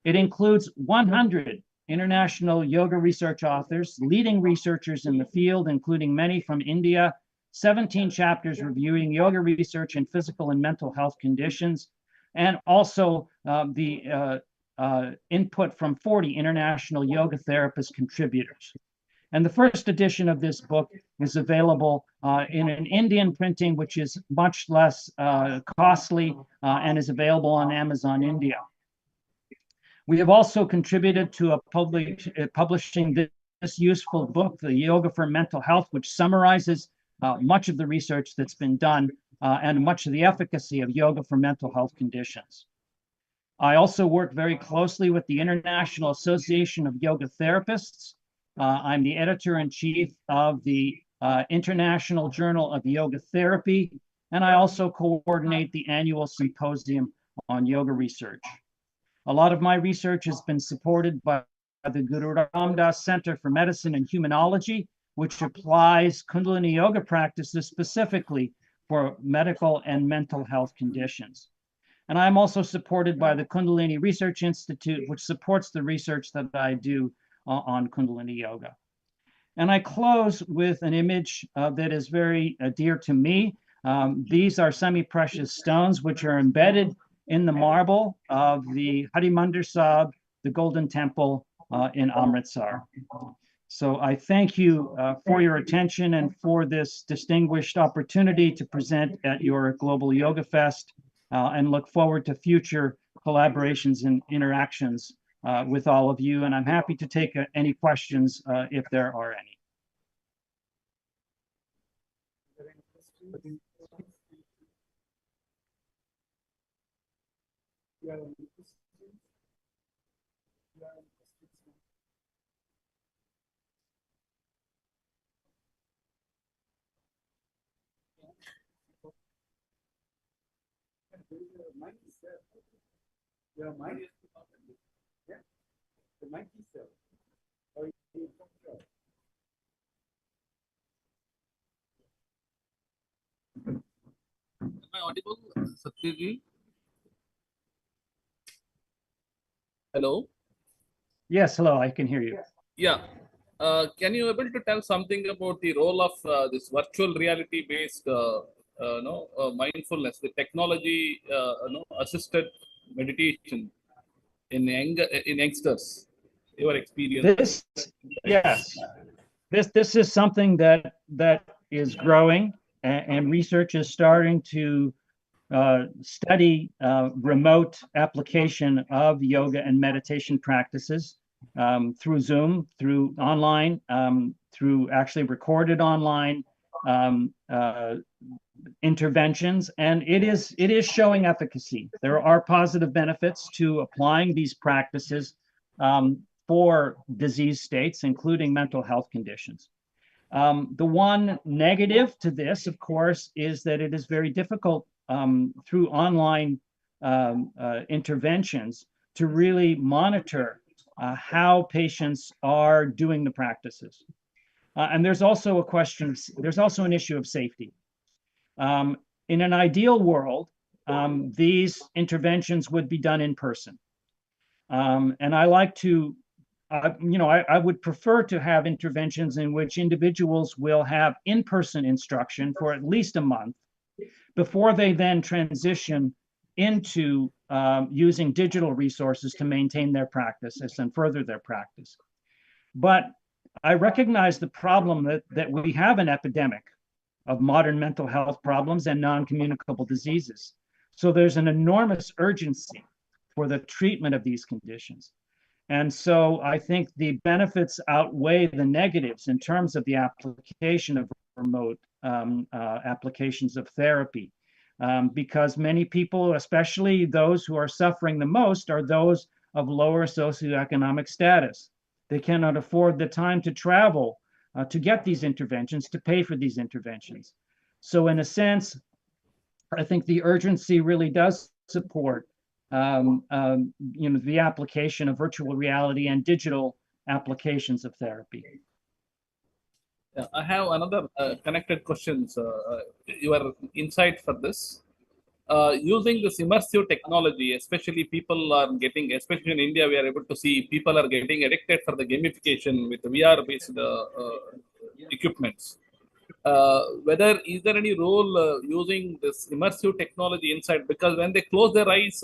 It includes 100 international yoga research authors, leading researchers in the field, including many from India, 17 chapters reviewing yoga research in physical and mental health conditions, and also the input from 40 international yoga therapist contributors. And the first edition of this book is available in an Indian printing, which is much less costly and is available on Amazon India. We have also contributed to publishing this useful book, The Yoga for Mental Health, which summarizes much of the research that's been done and much of the efficacy of yoga for mental health conditions. I also work very closely with the International Association of Yoga Therapists. I'm the editor-in-chief of the International Journal of Yoga Therapy, and I also coordinate the annual symposium on yoga research. A lot of my research has been supported by the Guru Ram Das Center for Medicine and Humanology, which applies Kundalini yoga practices specifically for medical and mental health conditions. And I'm also supported by the Kundalini Research Institute, which supports the research that I do on Kundalini yoga. And I close with an image that is very dear to me. These are semi-precious stones, which are embedded in the marble of the Harimandir Sahib, the Golden Temple in Amritsar. So I thank you for your attention and for this distinguished opportunity to present at your Global Yoga Fest, and look forward to future collaborations and interactions with all of you. And I'm happy to take any questions if there are any. Your mic? Yeah. The mic is there. Or you Am I audible, Satyajit? Hello? Yes, hello, I can hear you. Yeah. Can you able to tell something about the role of this virtual reality based mindfulness, the technology assisted meditation in youngsters? Your experience? This is something that is growing, and research is starting to study remote application of yoga and meditation practices through Zoom, through online, through actually recorded online interventions, and it is showing efficacy. There are positive benefits to applying these practices for disease states, including mental health conditions. The one negative to this, of course, is that it is very difficult through online interventions to really monitor how patients are doing the practices. And there's also an issue of safety. In an ideal world, these interventions would be done in person. And I like to, I would prefer to have interventions in which individuals will have in-person instruction for at least a month before they then transition into using digital resources to maintain their practices and further their practice. But I recognize the problem that we have an epidemic of modern mental health problems and non-communicable diseases. So there's an enormous urgency for the treatment of these conditions. And so I think the benefits outweigh the negatives in terms of the application of remote applications of therapy, because many people, especially those who are suffering the most, are those of lower socioeconomic status. They cannot afford the time to travel to get these interventions, to pay for these interventions. So in a sense, I think the urgency really does support the application of virtual reality and digital applications of therapy. Yeah, I have another connected questions. Your insight for this. Using this immersive technology, especially people are getting, especially in India, we are able to see people are getting addicted for the gamification with VR-based equipments. Whether is there any role using this immersive technology inside? Because when they close their eyes,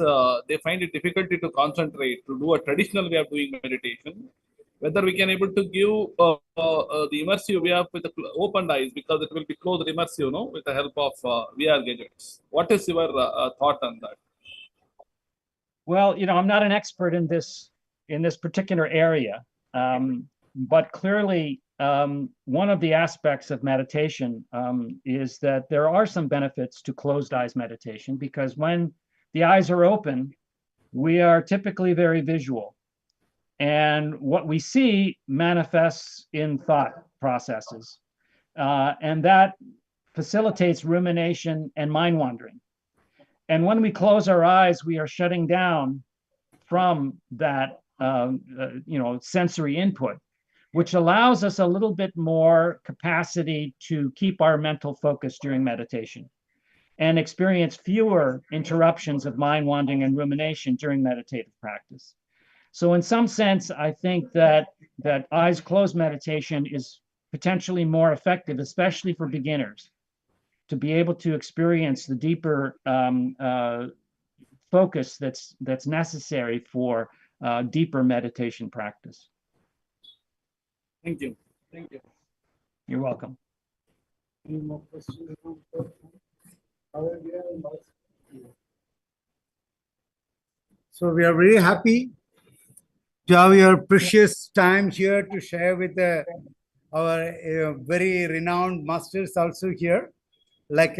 they find it difficult to concentrate, to do a traditional way of doing meditation. whether we can able to give the immersive way of with the opened eyes, because it will be closed immersive, no, with the help of VR gadgets. What is your thought on that? Well, I'm not an expert in this particular area, but clearly one of the aspects of meditation is that there are some benefits to closed eyes meditation, because when the eyes are open, we are typically very visual. And what we see manifests in thought processes. And that facilitates rumination and mind wandering. And when we close our eyes, we are shutting down from that, sensory input, which allows us a little bit more capacity to keep our mental focus during meditation and experience fewer interruptions of mind wandering and rumination during meditative practice. So in some sense, I think that eyes closed meditation is potentially more effective, especially for beginners, to be able to experience the deeper focus that's necessary for deeper meditation practice. Thank you. Thank you. You're welcome. Any more questions? So we are very happy to have your precious time here to share with our very renowned masters also here, like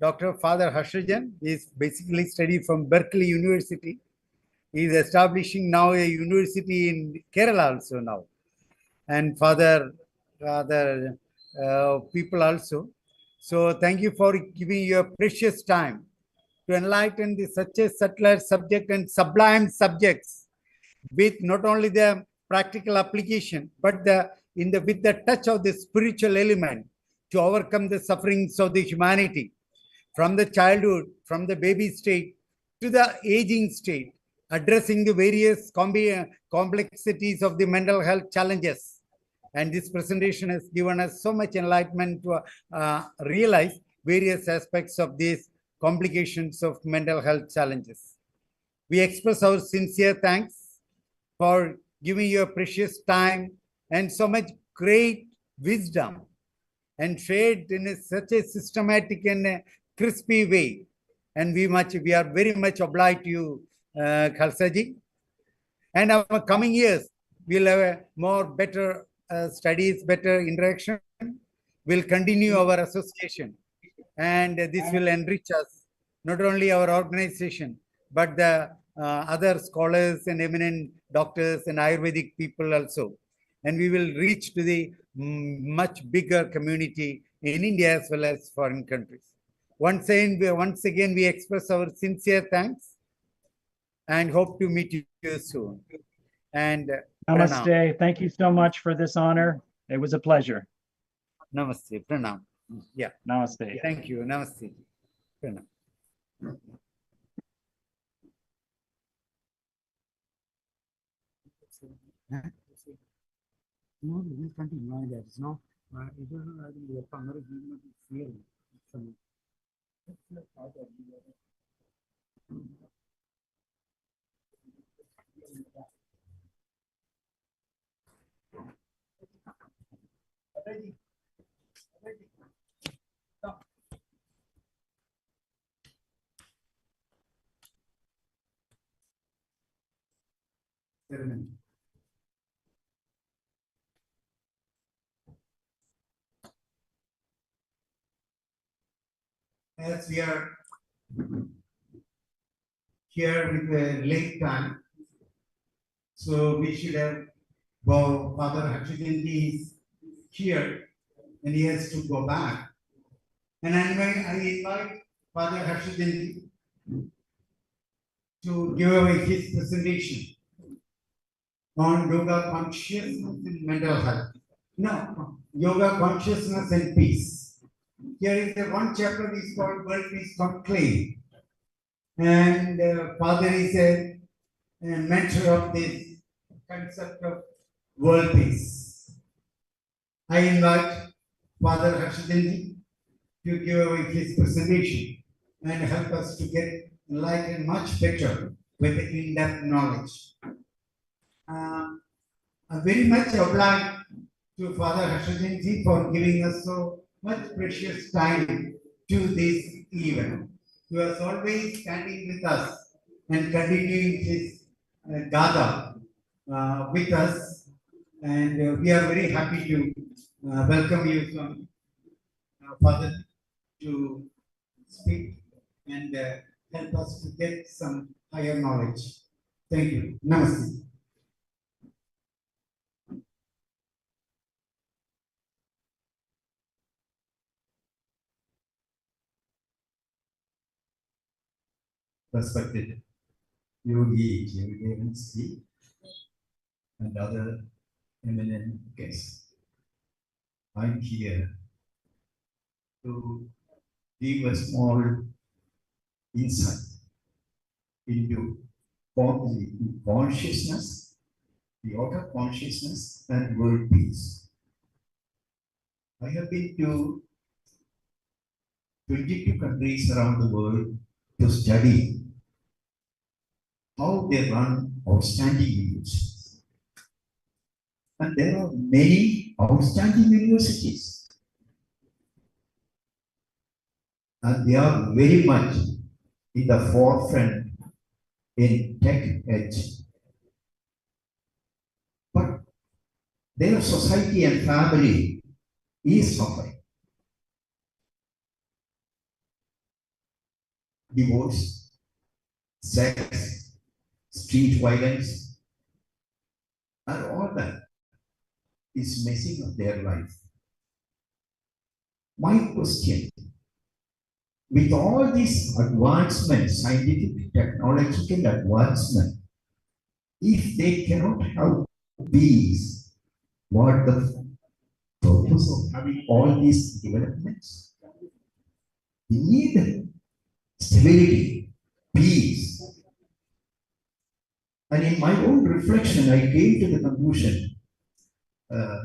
Dr. Father Harshajan. He is basically studied from Berkeley University. He is establishing now a university in Kerala also now, and Father people also. So thank you for giving your precious time to enlighten such a subtler subject and sublime subjects, with not only the practical application, but with the touch of the spiritual element to overcome the sufferings of the humanity, from the childhood, from the baby state to the aging state, addressing the various complexities of the mental health challenges. And this presentation has given us so much enlightenment to realize various aspects of these complications of mental health challenges. We express our sincere thanks for giving your precious time and so much great wisdom, and shared in such a systematic and crispy way. And we are very much obliged to you, Khalsaji. And our coming years, we'll have a more better studies, better interaction. We'll continue our association, and this will enrich us, not only our organization, but the other scholars and eminent doctors and Ayurvedic people also. And we will reach to the much bigger community in India as well as foreign countries. Once again, we express our sincere thanks and hope to meet you soon. And Namaste. pranam. Thank you so much for this honor. It was a pleasure. Namaste. Pranam. Yeah. Namaste. Thank you. Namaste. Pranam. No, we continue. There is no. It doesn't have to be a primary feeling. As we are here with the late time, so we should have Father Harshajanji is here and he has to go back. And I invite Father Harshajanji to give away his presentation on yoga consciousness and mental health. No, yoga consciousness and peace. Here is the one chapter is called World Peace Conclave. And Father is a mentor of this concept of world peace. I invite Father Harshajanji to give away his presentation and help us to get enlightened much better with the in-depth knowledge. I'm very much obliged to Father Harshajanji for giving us so much precious time to this event. He was always standing with us and continuing his gather with us. And we are very happy to welcome you from Father to speak and help us to get some higher knowledge. Thank you. Namaste. Respected Yogi Jivdevansky and other eminent guests. I'm here to give a small insight into consciousness, the outer consciousness, and world peace. I have been to 22 countries around the world to study how they run outstanding universities. And there are many outstanding universities. And they are very much in the forefront in tech edge. But their society and family is suffering. Divorce, sex, street violence, and all that is messing up their life. My question, with all this advancement, scientific, technological advancement, if they cannot have peace, what the purpose of having all these developments? We need stability, peace. And in my own reflection, I came to the conclusion.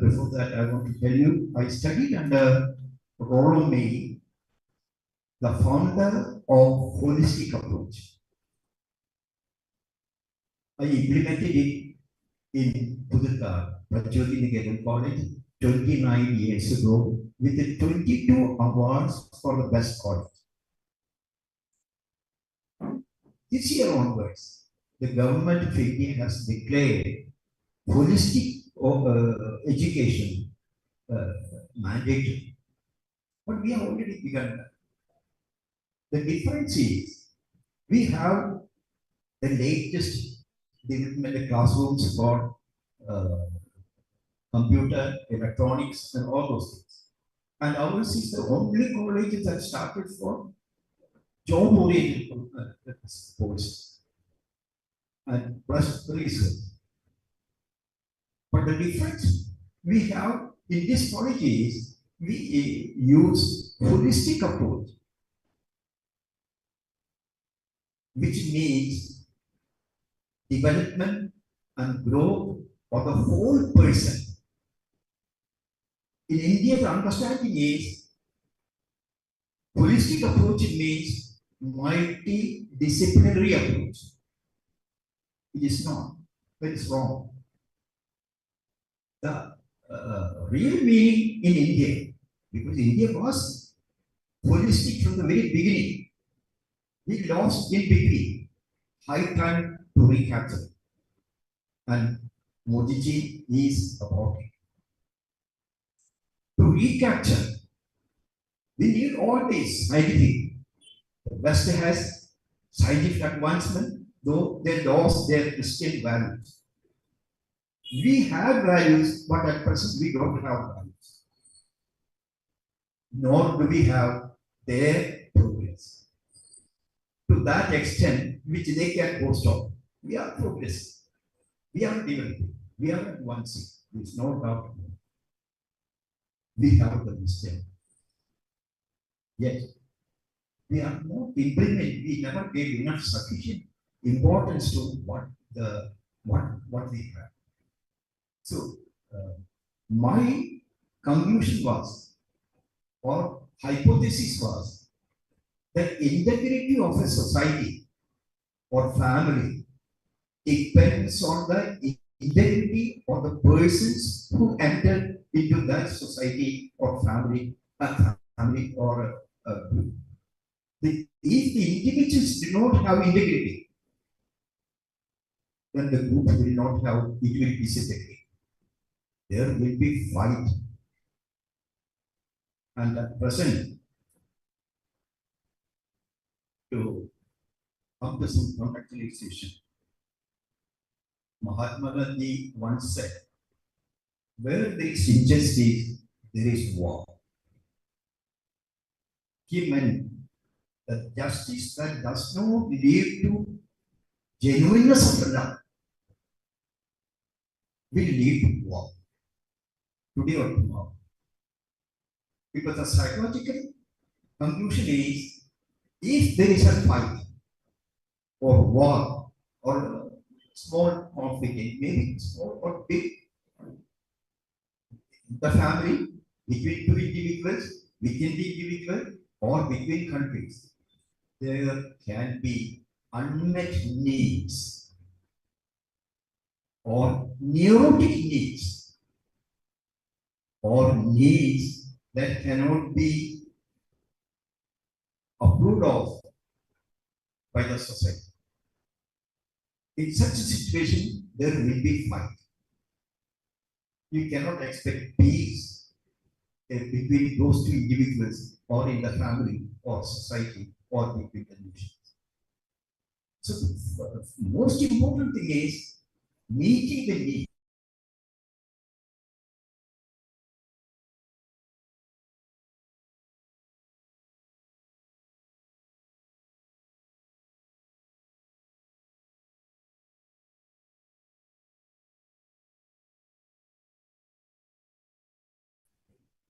Before that, I want to tell you, I studied under Rollo May, the founder of holistic approach. I implemented it in Pudukar, Prachodini College, 29 years ago, with the 22 awards for the best college. This year onwards, the government of India has declared holistic education mandatory. But we have already begun that. The difference is we have the latest development classrooms for computer, electronics, and all those things. And ours is the only college that started for job-oriented courses and plus research. But the difference we have in this college is we use holistic approach, which means development and growth for the whole person. In India, the understanding is holistic approach means multidisciplinary approach. It is not. That is wrong. The real meaning in India, because India was holistic from the very beginning, we lost in between. High time to recapture. And Modi ji is about it. To recapture, we need all this scientific. The West has scientific advancement, though they lost their Christian values. We have values, but at present we don't have values. Nor do we have their progress. To that extent, which they can boast of, we are progressing. We are developing. We are advancing. There is no doubt about it. We have the wisdom. Yet, we are not implementing. We never gave enough sufficient importance to what we have. So, my conclusion was, or hypothesis was, the integrity of a society or family depends on the integrity of the persons who enter into that society or family, or group. If the individuals do not have integrity, then the group will not have, it will disintegrate. There will be fight. And at present, to come to some contextualization, Mahatma Gandhi once said, where there is injustice, there is war. He meant that justice that does not lead to genuineness of love will lead to war, today or tomorrow. Because the psychological conclusion is, if there is a fight or war or a small conflict, maybe small or big, the family, between two individuals, within the individual, or between countries, there can be unmet needs or neurotic needs or needs that cannot be approved of by the society. In such a situation, there will be fight. You cannot expect peace between those two individuals or in the family or society or between the nations. So the most important thing is meeting the need.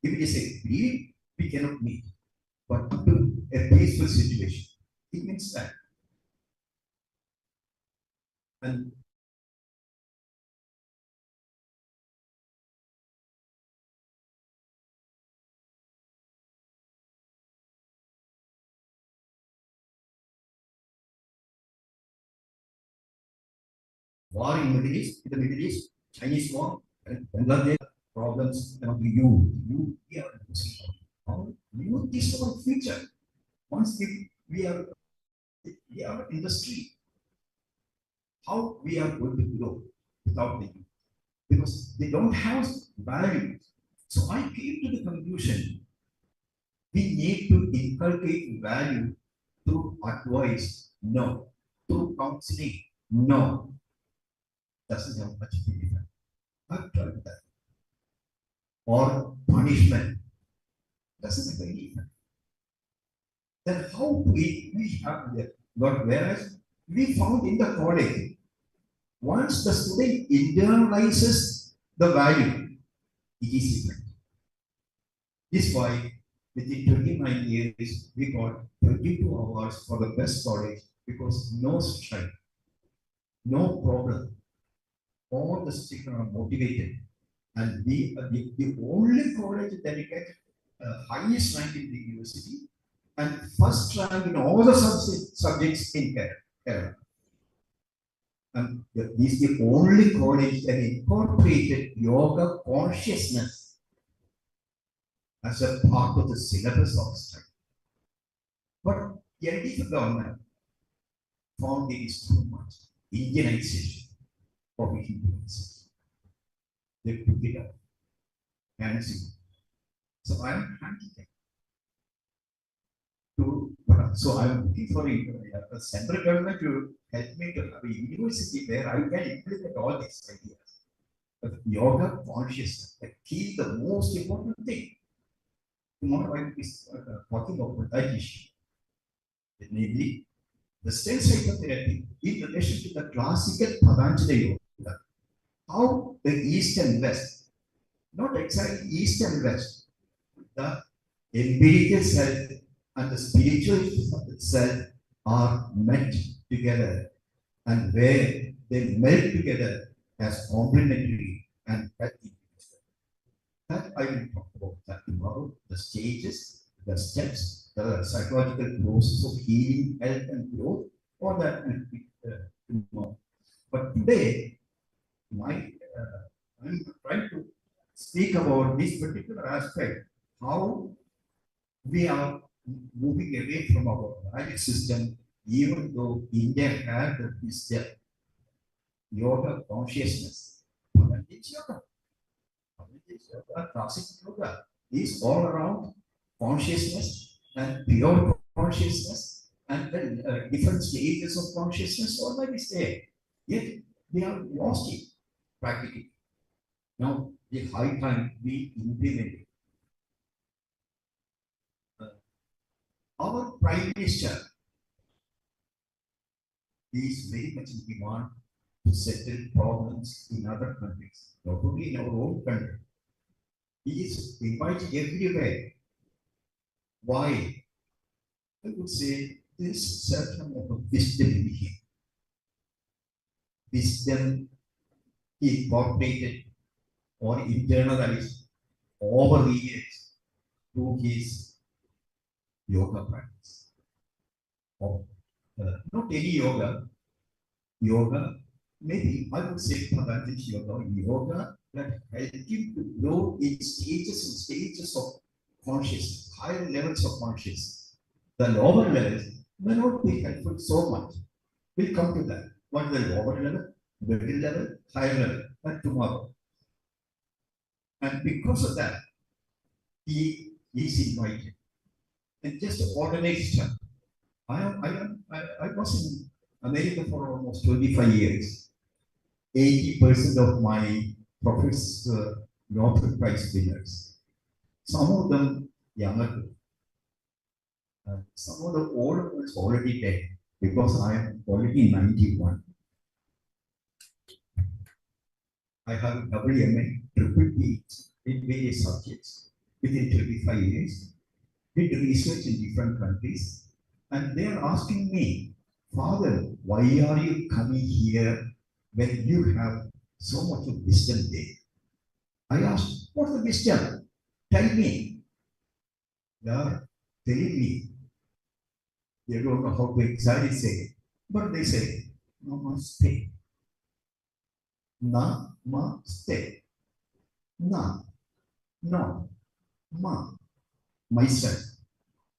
If it is a greed, we cannot meet. But to a peaceful situation, it means that. And war in Middle East, Chinese war, and Bangladesh problems among you, we are you this our future. Once we are in the street, how we are going to grow without the youth? Because they don't have value. So I came to the conclusion, we need to inculcate value through advice, no. Through counseling, no. Doesn't have much benefit. I've tried that. Or punishment doesn't have any effect. Then how we have that? But whereas we found in the college, once the student internalizes the value, it is effective. This is why within 29 years, we got 22 awards for the best college because no strike, no problem. All the students are motivated, and we are the only college that get highest rank in the university and first rank in all the subjects in Kerala. And this is the only college that incorporated yoga consciousness as a part of the syllabus of study. But LDF government found it is too much Indianization of Hinduism. They took it up and see. So I am handicapped. So I am looking for a central government to help me to have a university where I can implement all these ideas. But yoga consciousness, the key, the most important thing. Tomorrow I will be talking about that issue. Namely, the stem psychotherapy in relation to the classical Patanjali yoga. How the East and West, not exactly East and West, the empirical self and the spiritual self are met together, and where they melt together as complementary and healthy. That I will talk about that tomorrow, the stages, the steps, the psychological process of healing, health, and growth, all that will be tomorrow. But today, my speak about this particular aspect, how we are moving away from our value system, even though India had this yoga consciousness. Patanjali's yoga. Patanjali's yoga, classic yoga is all around consciousness and pure consciousness and then different stages of consciousness already there. Yet they are lost it practically. Now the high time we implement it. Our Prime Minister is very much in demand to settle problems in other countries, not only in our own country. He is invited everywhere. Why? I would say there is certain amount of wisdom in him. Wisdom incorporated or internalized over the years to his yoga practice. Or not any yoga, maybe I would say Patanjali's yoga that helped him to grow in stages and stages of consciousness, higher levels of consciousness. The lower levels may not be helpful so much. We'll come to that. What is the lower level, middle level, higher level, and tomorrow. And because of that, he is invited. And just to organize him, I was in America for almost 25 years. 80% of my professors Nobel Prize winners. Some of them younger. Some of the older ones already dead because I am already 91. I have a double MA, triple PhD in various subjects within 25 years. Did research in different countries, and they are asking me, Father, why are you coming here when you have so much of wisdom there? I asked, what's the wisdom? Tell me. They are telling me. They don't know how to exactly say it, but they say, Namaste. Namaste. Na. No. Ma. Myself.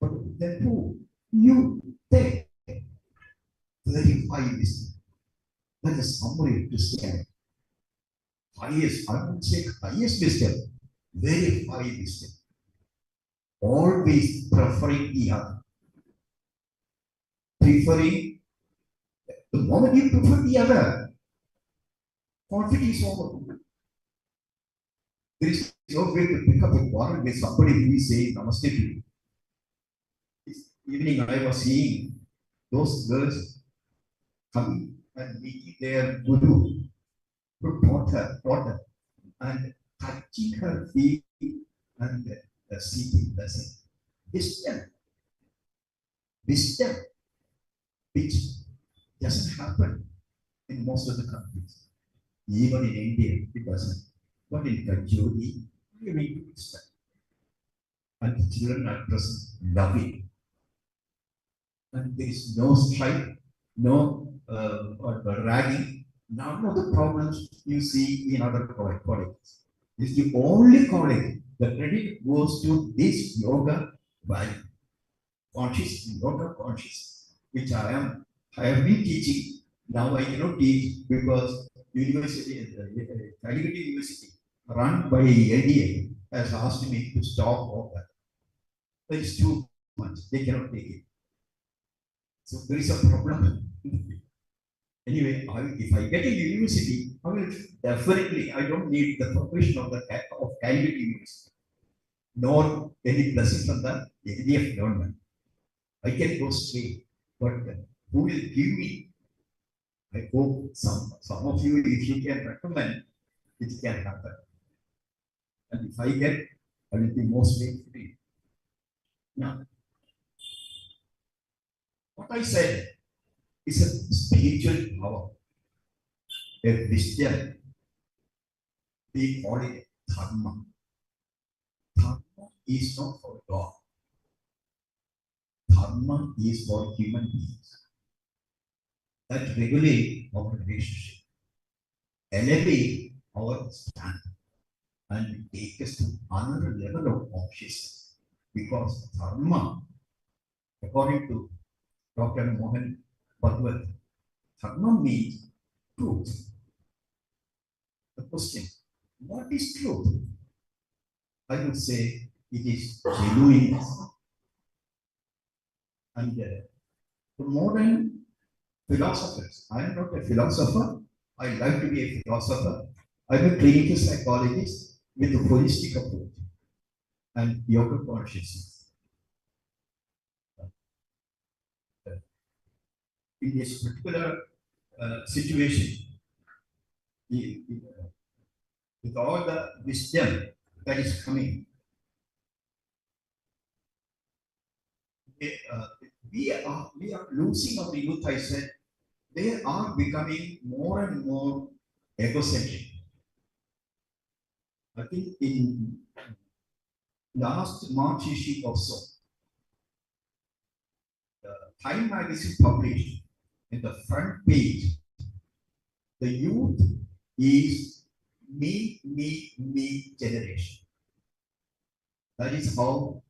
But then who? You. They. Very high wisdom. That is summary to stand. Highest, I would say highest wisdom. Very high wisdom. Always preferring the other. Preferring, the moment you prefer the other, conflict is over. There is no way to pick up a quarrel with somebody who is saying Namaste to you. This evening I was seeing those girls coming and meeting their guru, who taught her, and touching her feet and seeking blessing. Wisdom, which doesn't happen in most of the countries. Even in India, it doesn't. But in Kajori, we need wisdom. And the children are present, love it. And there is no strife, no ragging, none of the problems you see in other colleges. This is the only college. The credit goes to this yoga value, conscious, yoga conscious, which I have been teaching. Now I cannot teach because university, Calicut University, run by LDA, has asked me to stop all that. That is too much. They cannot take it. So there is a problem. Anyway, if I get a university, I will definitely, I don't need the permission of Calicut University, nor any blessing from the LDF government. I can go straight, but who will give me? I hope some of you, if you can recommend, it can happen. And if I get, I will be most grateful. Now, what I said is a spiritual power, a wisdom. We call it dharma. Dharma is not for God. Dharma is for human beings that regulate our relationship, elevate our standard. and take us to another level of consciousness. Because dharma, according to Dr. Mohan Bhagwat, dharma means truth. The question, what is truth? I would say it is genuineness. And the modern philosophers, I am not a philosopher, I like to be a philosopher. I'm a clinical psychologist with a holistic approach and yoga consciousness. In this particular situation, with all the wisdom that is coming, we are losing our youth, I said. They are becoming more and more egocentric. I think in last March issue also, the Time magazine published in the front page, the youth is me generation. That is how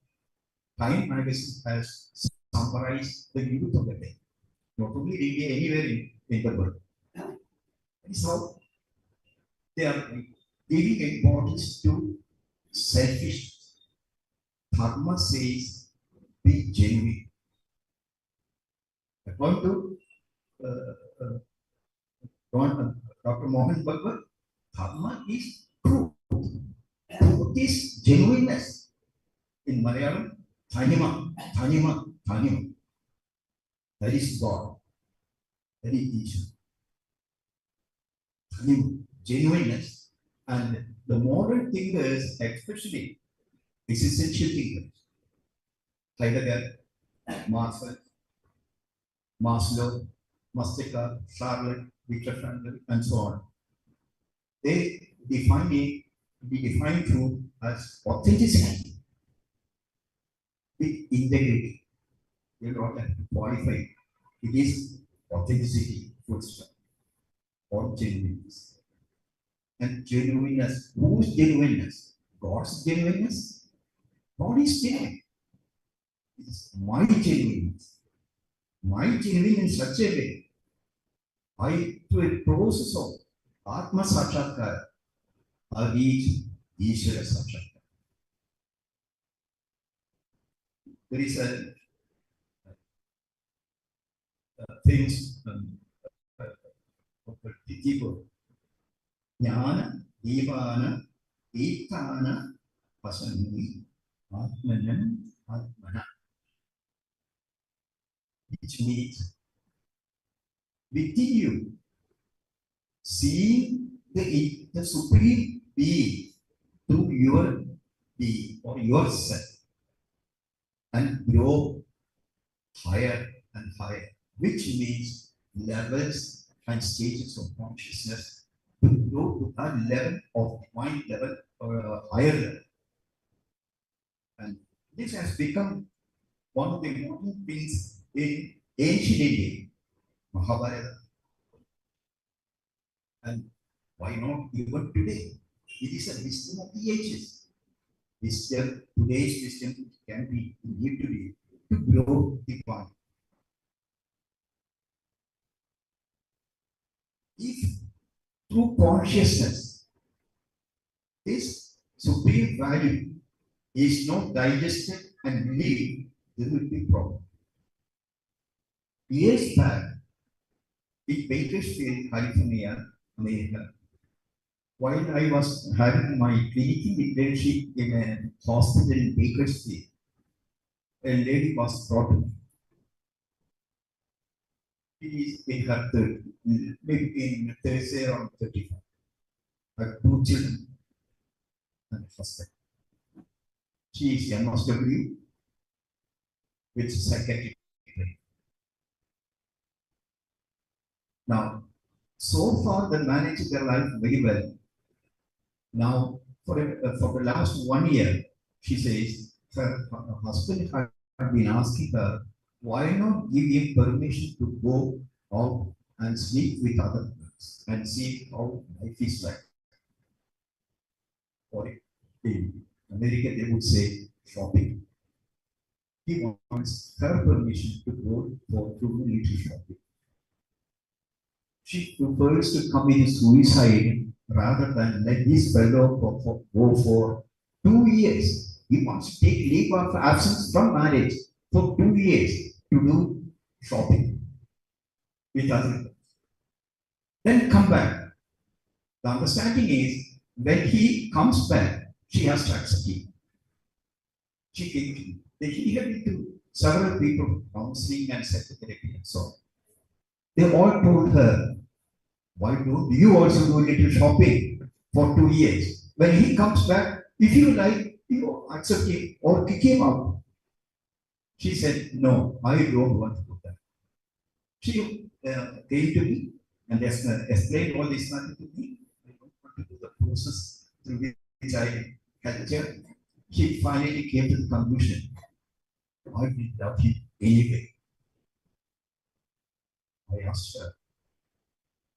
Time magazine has summarized the youth of the day. Not only in India, anywhere in the world. That is how they are giving importance to selfishness. Dharma says, be genuine. According to Dr. Mohan Bhagwat, dharma is truth. Truth is genuineness. In Malayalam, Thanima. That is God. That is Isha. Genuineness. And the modern thinkers, especially existential thinkers, Heidegger, Marx, Maslow, Mastika, Charlotte, Viktor Frankl, and so on. They define truth as authenticity with integrity. You don't have to qualify it. It is authenticity, full stop, or genuineness. And genuineness, whose genuineness? God's genuineness? God is genuine. It is my genuineness. My genuine in such a way, to a process of Atma Sakshatkar, I reach Ishvara Sakshatkar. There is a famous Titipo, Jnana, Devana, Etana, Pasani, Atmanan, Atmana. Which means within you, seeing the supreme being through your being or yourself and grow higher and higher, which means levels and stages of consciousness to go to a level of mind level or a higher level. And this has become one of the important things in ancient India, Mahabharata. And why not even today? It is a wisdom of the ages. Wisdom, today's wisdom can be need to be to grow the mind. If through consciousness, this supreme value is not digested and believed, there will be problem. Years back, in Bakersfield, California, America, while I was having my clinical internship in a hospital in Bakersfield, a lady was brought to me. She is in her 30s, maybe in Thursday around 35. Her 2 children and a husband. She is MSW with psychiatric training. Now, so far they managed their life very well. Now, for the last 1 year, she says her husband had been asking her, why not give him permission to go out and sleep with other girls and see how life is like. or in America they would say shopping. He wants her permission to go for 2 little shopping. She prefers to commit suicide rather than let this fellow go for 2 years. He wants to take leave of absence from marriage for 2 years to do shopping with other people. Then come back. The understanding is when he comes back, she has to accept him. She came to he had been to several people, counseling and psychotherapy and so on. They all told her, why don't you also do a little shopping for 2 years? When he comes back, if you like, you accept him or kick him out. She said, no, I don't want to do that. She came to me and explained all this matter to me. I don't want to do the process through which I helped her. She finally came to the conclusion, I will love him anyway. I asked her,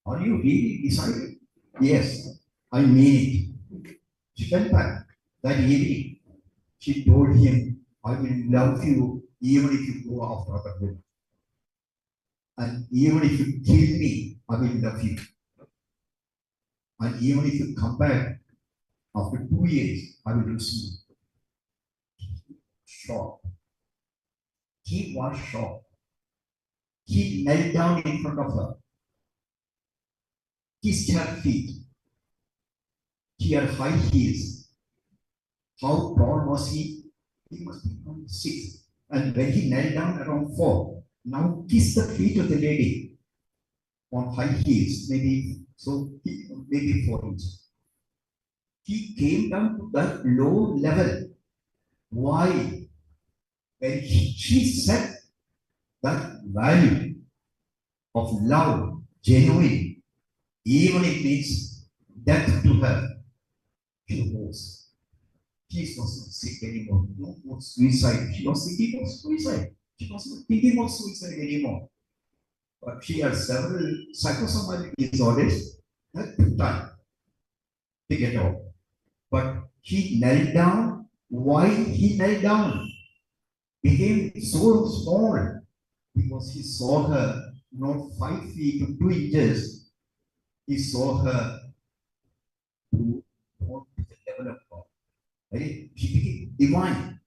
are you really decided? Yes, I mean it. She went back that evening. She told him, I will love you even if you go after other women. And even if you kill me, I will love you. And even if you come back after 2 years, I will lose you. Shocked. He was shocked. He knelt down in front of her, kissed her feet. He had high heels. How tall was he? He must be around 6. And when he knelt down around 4, now kiss the feet of the lady on high heels, maybe 4 inches. He came down to that low level. Why? When she said that value of love, genuine, even if it means death to her, she was. She was not sick anymore. No more suicide. She was thinking of suicide. She was not thinking of suicide anymore. But she had several psychosomatic disorders that took time to get out. But he knelt down. Why he knelt down? Became so small because he saw her not 5 feet to 2 inches. He saw her to the level of God. Right? She became divine.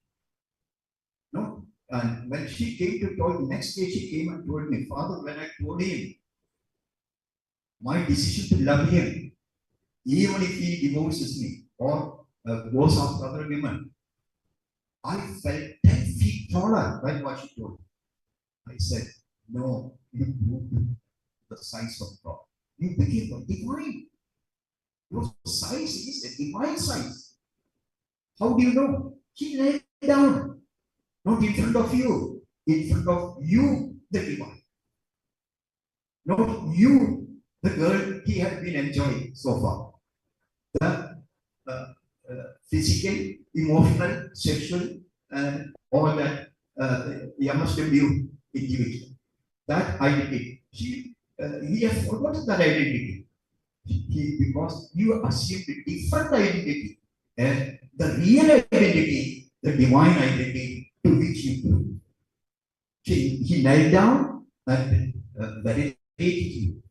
No? And when she came to talk, the next day she came and told me, Father, when I told him my decision to love him, even if he divorces me or goes after other women, I felt 10 feet taller than what she told me. I said, no, you grew to the size of God. You became a divine. Your size is a divine size. How do you know? He laid down, not in front of you, in front of you, the divine. Not you, the girl he had been enjoying so far. The physical, emotional, sexual, and all that MSW individual. That identity. He has forgotten that identity. Because you assumed a different identity. And the real identity, the divine identity to which you grew. He knelt down and validated you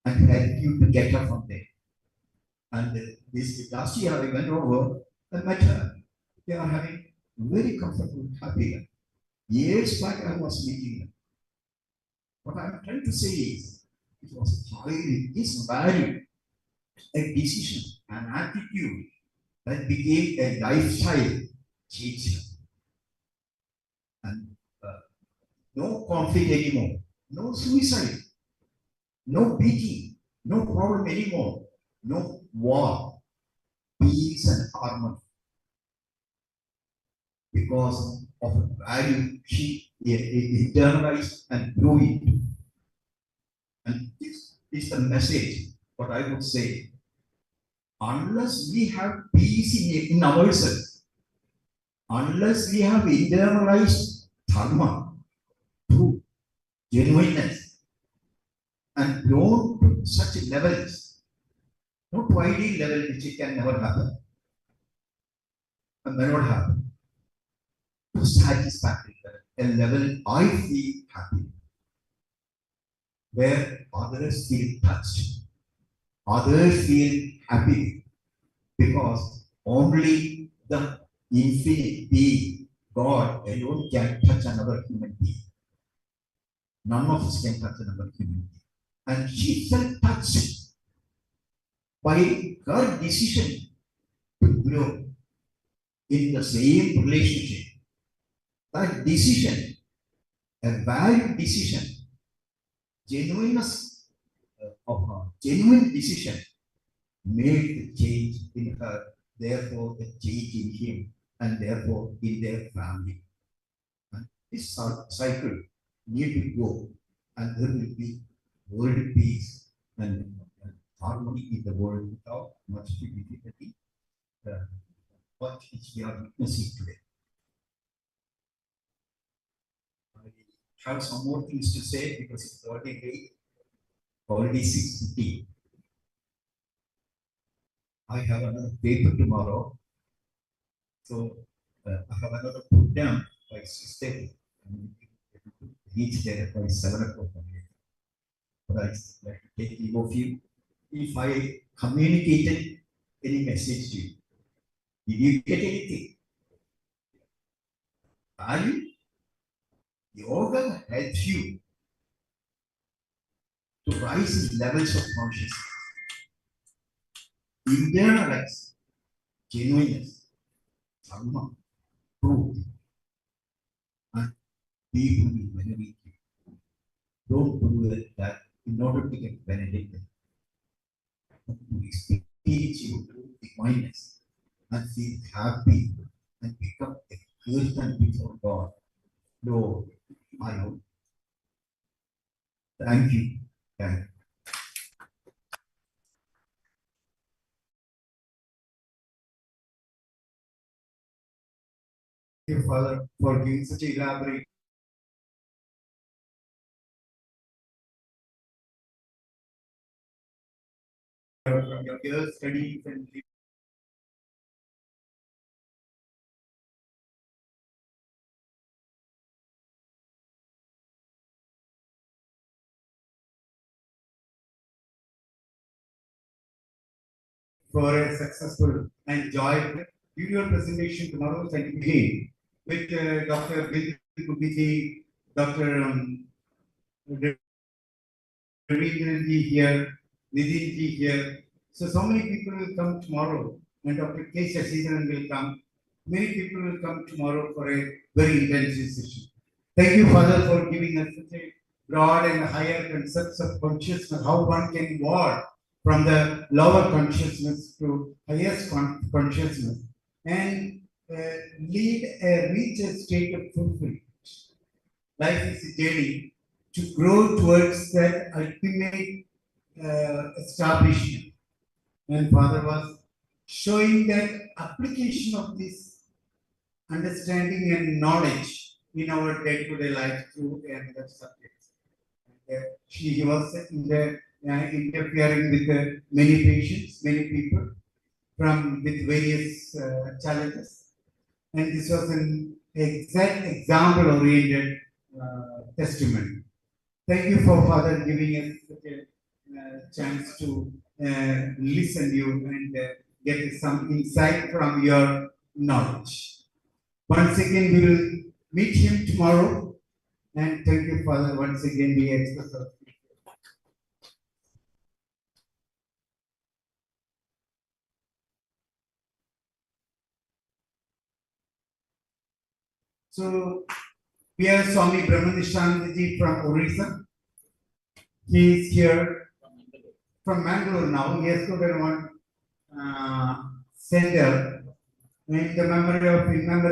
and helped you to get up from there. And this last year I went over and met her. They are having very comfortable, happy life. Years back I was meeting them. What I'm trying to say is, it was highly disvalued, a decision, an attitude that became a lifestyle changer. And no conflict anymore, no suicide, no beating, no problem anymore, no war, peace and harmony. Because of a value she internalized and grew into. And this is the message, what I would say. Unless we have peace in ourselves, unless we have internalized dharma, truth, genuineness, and grown to such levels, not to ideal level which it can never happen, And then what happened? Satisfactory level, a level I feel happy, where others feel touched, others feel happy, because only the infinite being, God alone can touch another human being. None of us can touch another human being. And she felt touched by her decision to grow in the same relationship. That decision, a valid decision, genuineness of her, genuine decision made the change in her, therefore the change in him, and therefore in their family. And this cycle need to go, and there will be world peace and harmony in the world without much difficulty, what which we are witnessing today. I have some more things to say because it's already late, already 6:50. I have another paper tomorrow, so I have another program by 6:30. Reach there by 7 o'clock. But I like to take leave of you. If I communicated any message to you, did you get anything? Value? Yoga helps you to rise in levels of consciousness, internalize genuineness, dharma, truth, and people will venerate you. Don't do that in order to get venerated. To experience your divineness and feel happy and become a kirtan before God. Lord, I hope. Thank you. Thank you. Thank you, Father, for giving such elaborate. From your studies and for a successful and joyful video presentation tomorrow and again with Dr. Bill Kubiji, Dr. Ravindranji here, Nidhinji here. So many people will come tomorrow, and Dr. K. Shashidaran will come. Many people will come tomorrow for a very intensive session. Thank you, Father, for giving us such a broad and higher concepts of consciousness, how one can evolve from the lower consciousness to highest consciousness and reach a state of fulfillment. Life is a journey to grow towards that ultimate establishment. And Father was showing that application of this understanding and knowledge in our day-to-day life through another subject. He was interfering with many patients, many people with various challenges. And this was an exact example-oriented testimony. Thank you for Father giving us such a chance to listen to you and get some insight from your knowledge. Once again, we will meet him tomorrow. And thank you, Father, once again, we express our. So, we have Swami Brahmanishanandaji from Orissa. He is here from Mangalore now. He has got one center in memory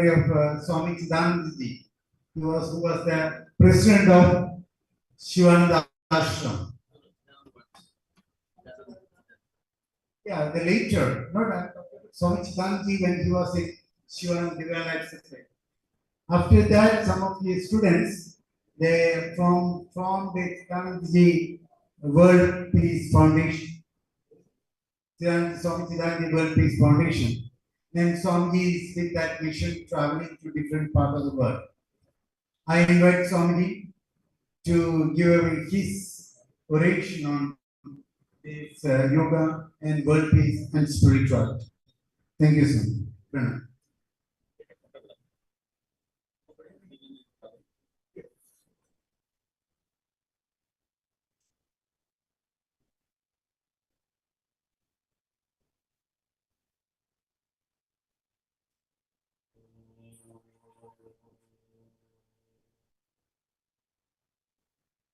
of Swami Chidanandaji, who was the president of Shivananda Ashram. Yeah, the later, not Swami Chidanandaji when he was in Shivananda Divine Life Society. After that, some of his students, they formed the Chidanandaji World Peace Foundation. Swami Chidanandaji World Peace Foundation. Then Swamiji is with that mission traveling to different parts of the world. I invite Swamiji to give his oration on this yoga and world peace and spirituality. Thank you, Swamiji. Pranam.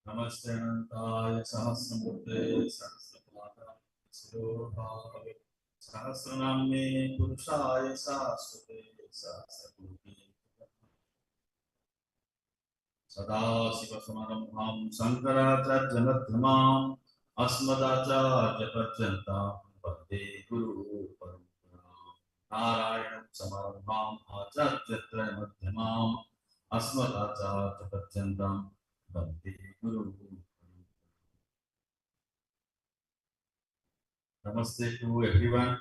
Namaste Anantaya Sahasramurte Sahasrapataya Sirodhave Sahasraname Purushaya Sahasrate Sahasrabuddhi Sadasivasamarambham Shankaracharyamadhyamam Asmadacharyaparyantam Vande Guru Paramparam Narayanam Samarambham Acharyatrayamadhyamam Asmadacharyaparyantam Vande Guru. Namaste to everyone.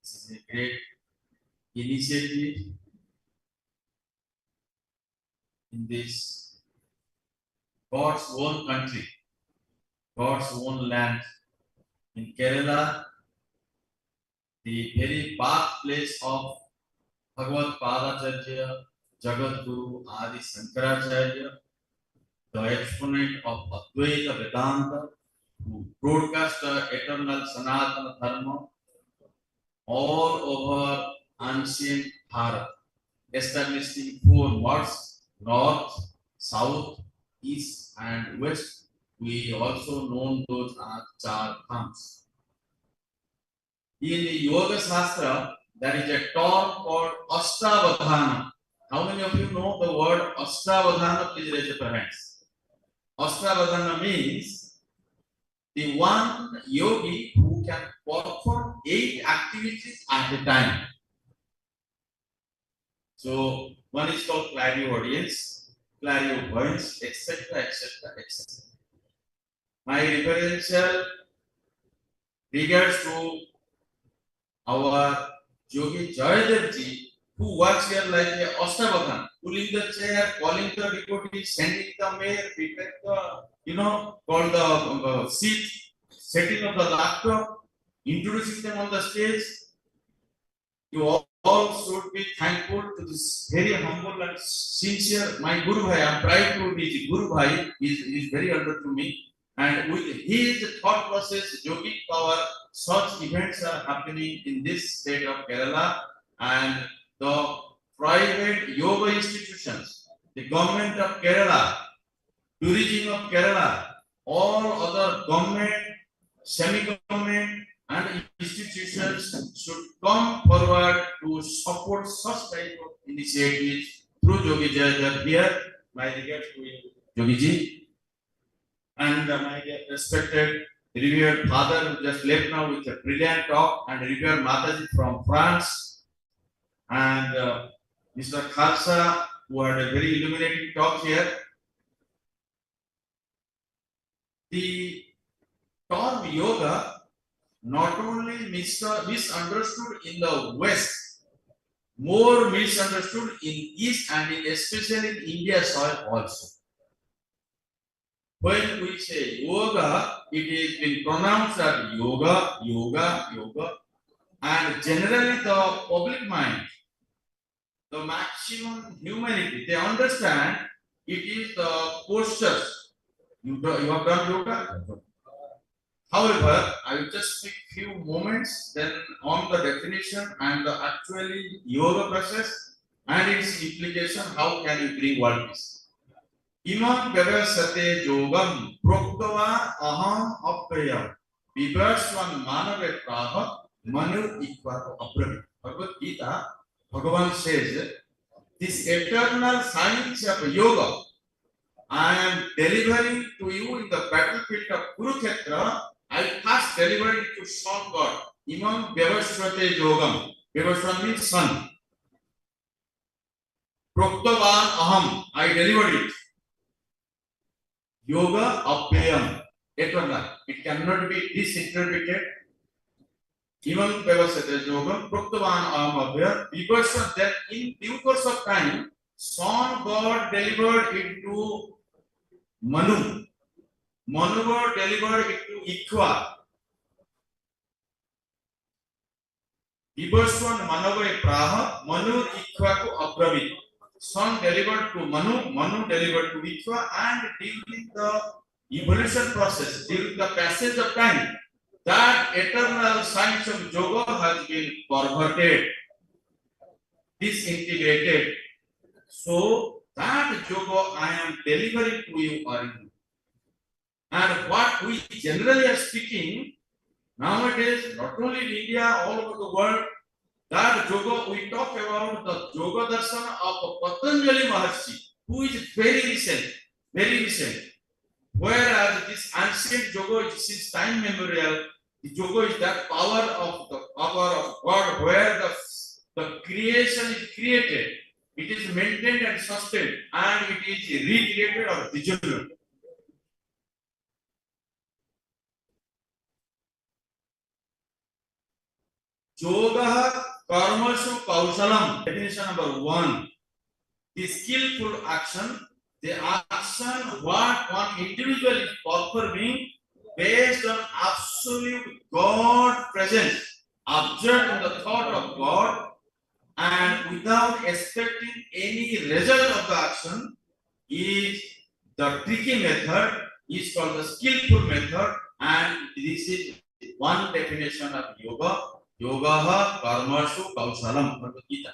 This is a great initiative in this God's own country, God's own land. In Kerala, the very birthplace of Bhagavad Padacharya, Jagat Guru Adi Sankaracharya, the exponent of Advaita Vedanta, who broadcast the eternal Sanatana Dharma all over ancient Bharat, establishing 4 modes: north, south, east, and west. We also know those as Char Dhams. In the Yoga Shastra, there is a term called Ashtavadhana. How many of you know the word Ashtavadhana? Please raise your hands. Ashtavadhana means the one yogi who can perform 8 activities at a time. So one is called clairaudience, clairvoyance, etc., etc., etc. My reverential regards to our Yogi Jayadev ji, who works here like a Ashtavadhana, pulling the chair, calling the devotees, sending the mail, preparing the, called the seat, setting up the laptop, introducing them on the stage. You all should be thankful to this very humble and sincere, my Guru Bhai. I am proud to be Guru Bhai. He is very under to me. And with his thought process, yogic power, such events are happening in this state of Kerala, and the private yoga institutions, the government of Kerala, tourism of Kerala, all other government, semi-government, and institutions should come forward to support such type of initiatives through Yogi Jayadev here. My regards to Yogi ji. And my respected revered father who just left now with a brilliant talk, and revered Mataji from France, and Mr. Khalsa who had a very illuminating talk here. The term yoga not only misunderstood in the West, more misunderstood in East and especially in India soil also. When we say yoga, it is been pronounced as yoga, yoga, yoga, and generally the public mind, the maximum humanity, they understand it is the postures. You have done yoga? However, I will just speak few moments then on the definition and the actually yoga process and its implication. How can you bring world peace? Imam Vyavasate Yogam Proktava Aham Apayam Vivaswan Manave Praha Manu Ikvato Apravi. Bhagavad Gita, Bhagavan says, this eternal science of yoga I am delivering to you in the battlefield of Kurukshetra. I first delivered it to Son God. Imam Vyavasate Yogam. Vyavaswan means son. Proktavan Aham. I delivered it. Yoga Apayam, eternal. It cannot be disinterpreted. Imam Vyavasate Yogam Proktavan Ahamabhya Vibhashan. Then in due course of time, son God delivered it to Manu. Manu God delivered it to Ikshva. Vibhashan Manavai Praha, Manu Ikshva to Abramit. Son delivered to Manu, Manu delivered to Ikshva, and during the evolution process, during the passage of time, that eternal science of yoga has been perverted, disintegrated. So that yoga I am delivering to you, Arjuna. And what we generally are speaking nowadays, not only in India, all over the world, that yoga we talk about the yoga darsana of Patanjali Maharshi, who is very recent, very recent. Whereas this ancient yoga is since time memorial. The yoga is that power of God, where the creation is created, it is maintained and sustained, and it is recreated or regenerated. Yoga karmashu kaushalam. Definition number 1: the skillful action, the action what one individual is performing based on absolute God presence, observed in the thought of God, and without expecting any result of the action, is the tricky method, is called the skillful method, and this is one definition of yoga. Yoga karmashu kaushalam, Bhagavad Gita.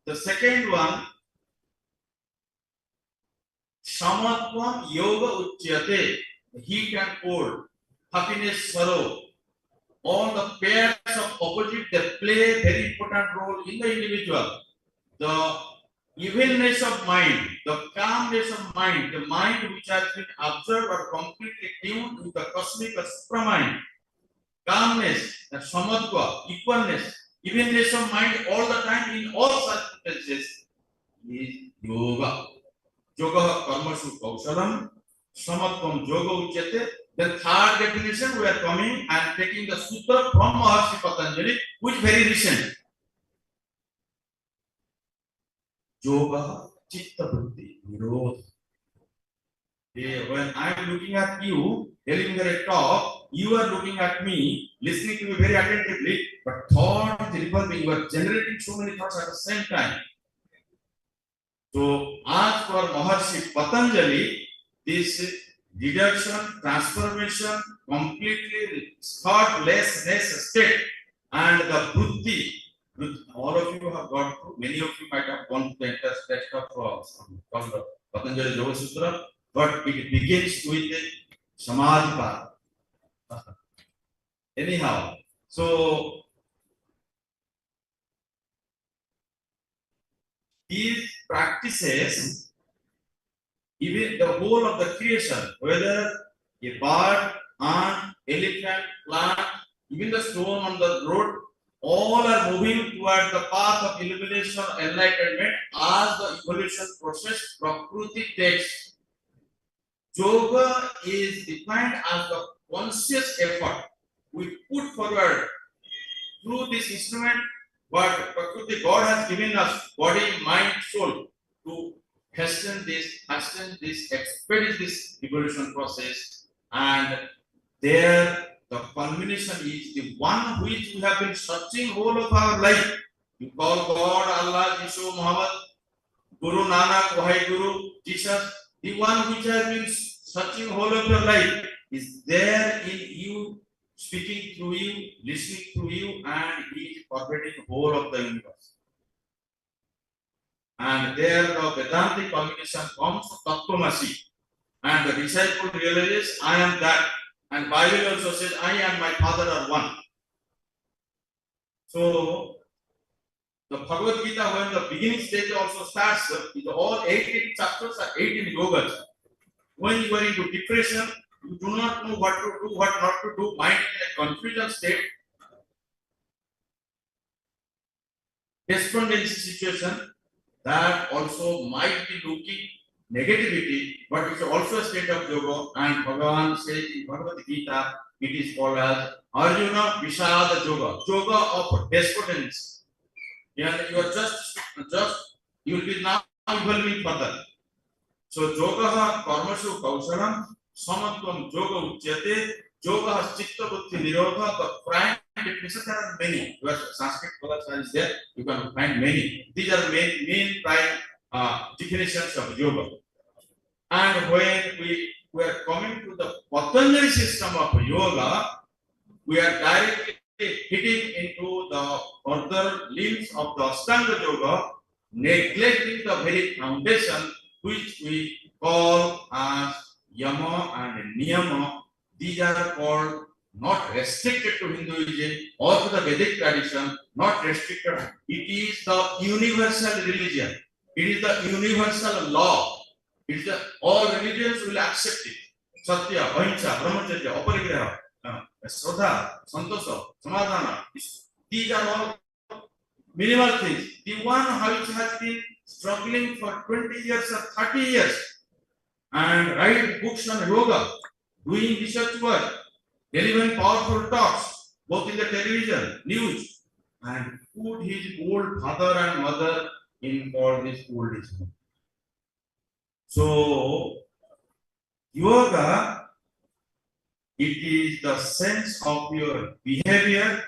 The second one, Samatvam yoga uchyate, heat and cold, happiness, sorrow, all the pairs of opposite that play a very important role in the individual. The evenness of mind, the calmness of mind, the mind which has been observed or completely tuned with the cosmic or supramind, calmness, the samatva, equalness, evenness of mind all the time in all circumstances is yoga. Yoga karmashu kaushalam, samatvam yoga uchyate. The third definition we are coming and taking the sutra from Maharshi Patanjali, which is very recent. Yoga chitta buddhi nirodha. When I am looking at you, telling a talk, you are looking at me, listening to me very attentively, but thought is revolving. You are generating so many thoughts at the same time. So, as for Maharshi Patanjali, this reduction, transformation, completely thoughtlessness state, and the buddhi, all of you have gone through, many of you might have gone through the entire text of called the Patanjali Yoga Sutra, but it begins with the Samadhi. Anyhow, so these practices, even the whole of the creation, whether a bird, ant, elephant, plant, even the stone on the road, all are moving toward the path of illumination, enlightenment, as the evolution process Prakriti takes. Yoga is defined as the conscious effort we put forward through this instrument, what Prakriti God has given us, body, mind, soul, to hasten this, expedite this evolution process, and there the culmination is the one which we have been searching whole of our life. You call God, Allah, Jesus, Muhammad, Guru Nanak, Wahai Guru, Jesus, the one which has been searching whole of your life is there in you, speaking through you, listening through you, and he is pervading whole of the universe. And there the Vedantic culmination comes to Tattvamasi, and the disciple realizes, I am that. And Bible also says, I and my Father are one. So the Bhagavad Gita, when the beginning stage also starts, with all 18 chapters are 18 yogas. When you are into depression, you do not know what to do, what not to do, mind in a confusion state, despondency situation, that also might be looking negativity, but it's also a state of yoga. And Bhagavan says in Bhagavad Gita, it is called as Arjuna Vishada Yoga, yoga of despotence. Yeah, you are just you will be now evolving further. So yoga karmashu kausalam samatvam yoga uchyate yoga chitta buddhi nirodha. The prime definitions are many. Your Sanskrit words are there. You can find many. These are main prime definitions of yoga. And when we are coming to the Patanjali system of yoga, we are directly hitting into the further limbs of the Ashtanga yoga, neglecting the very foundation which we call as Yama and Niyama. These are called not restricted to Hinduism or to the Vedic tradition, not restricted. It is the universal religion. It is the universal law. It is the, all religions will accept it. Satya, Ahimsa, Brahmacharya, Aparigraha, Sraddha, Santosha, Samadhana. These are all minimal things. The one which has been struggling for 20 years or 30 years and write books on yoga, doing research work, delivering powerful talks, both in the television, news, and put his old father and mother in all this old age. So, yoga, it is the sense of your behavior,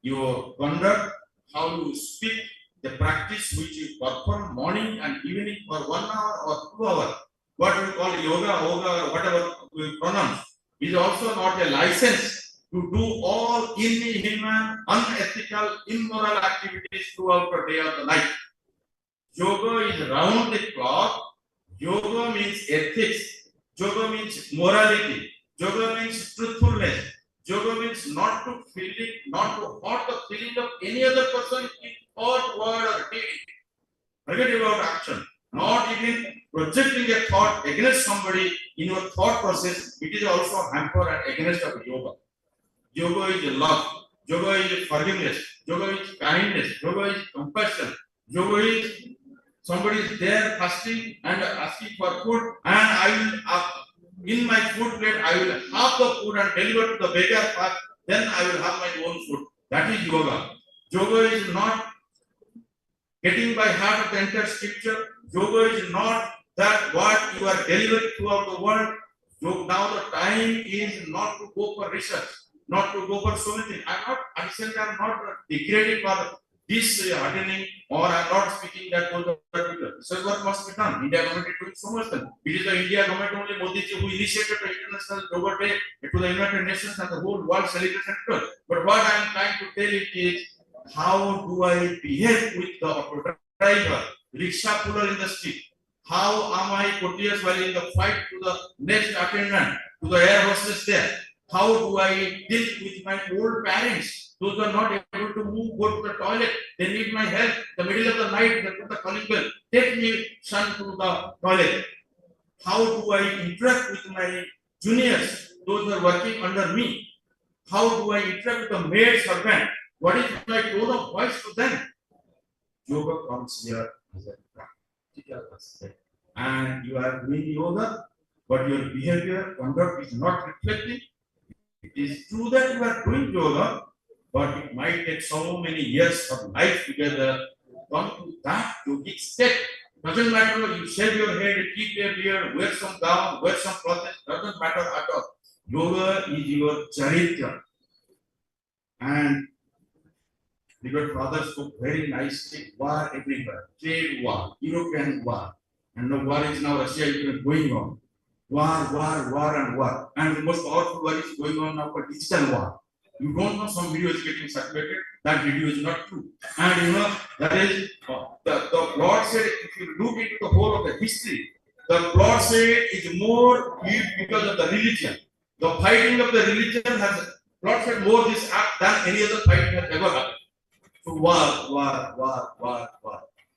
your conduct, how you speak, the practice which you perform morning and evening for 1 hour or 2 hours. What we call yoga, whatever we pronounce, is also not a license to do all inhuman, unethical, immoral activities throughout the day or the night. Yoga is round the clock. Yoga means ethics. Yoga means morality. Yoga means truthfulness. Yoga means not to hurt the feeling of any other person in thought, word, or deed. Forget about action. Not even projecting a thought against somebody in your thought process. It is also hamper and against of yoga. Yoga is love. Yoga is forgiveness. Yoga is kindness. Yoga is compassion. Yoga is somebody is there fasting and asking for food, and I will, in my food plate, I will have the food and deliver to the beggar first, then I will have my own food. That is yoga. Yoga is not getting by heart of the entire scripture. Yoga is not that what you are delivering throughout the world. Now the time is not to go for research, not to go for so many things. I'm not degrading for this attending, or I'm not speaking that those are people. So what must be done? India government is doing so much. Then it is the India government only, Modi ji, who initiated the International Yoga Day to the United Nations and the whole world celebration. But what I am trying to tell it is, how do I behave with the auto driver, rickshaw puller in the street? How am I courteous while in the fight to the next attendant, to the air hostess there? How do I deal with my old parents? Those are not able to move, go to the toilet. They need my help. The middle of the night, they put the calling bell. Take me, son, to the toilet. How do I interact with my juniors, those who are working under me? How do I interact with the maid servant? What is my tone of voice to them? Yoga comes here as a practical aspect. And you are doing yoga, but your behavior, conduct is not reflecting. It is true that you are doing yoga, but it might take so many years of life together to come to that yogic state. Doesn't matter, you shave your head, keep your beard, wear some gown, wear some clothes, doesn't matter at all. Yoga is your charitra. And the good father spoke very nicely, war everywhere, trade war, European war. And the war is now Russia is going on. War. And the most powerful war is going on now for digital war. You don't know, some video is getting circulated, that video is not true. And you know, that is, the Lord said, if you look into the whole of the history, the Lord said is more because of the religion. The fighting of the religion has, Lord said, more this act than any other fighting has ever happened. So war.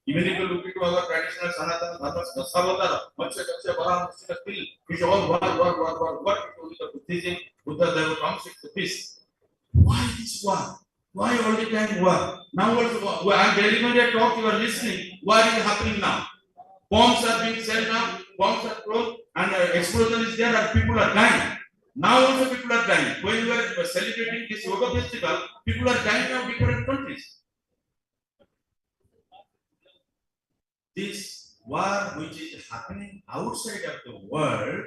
Even if you look into our traditional Sanatana Dharmas, Dasavatara, Matsya, Bara, Still, it's all war. What is only the Buddhism, Buddha never comes with peace. Why this war? Why all the time war? Now also, I'm delivering a talk, you are listening. What is happening now? Bombs are being sent now. bombs are thrown and explosion is there and people are dying. Now also people are dying. When we are celebrating this yoga festival, people are dying in different countries. This war which is happening outside of the world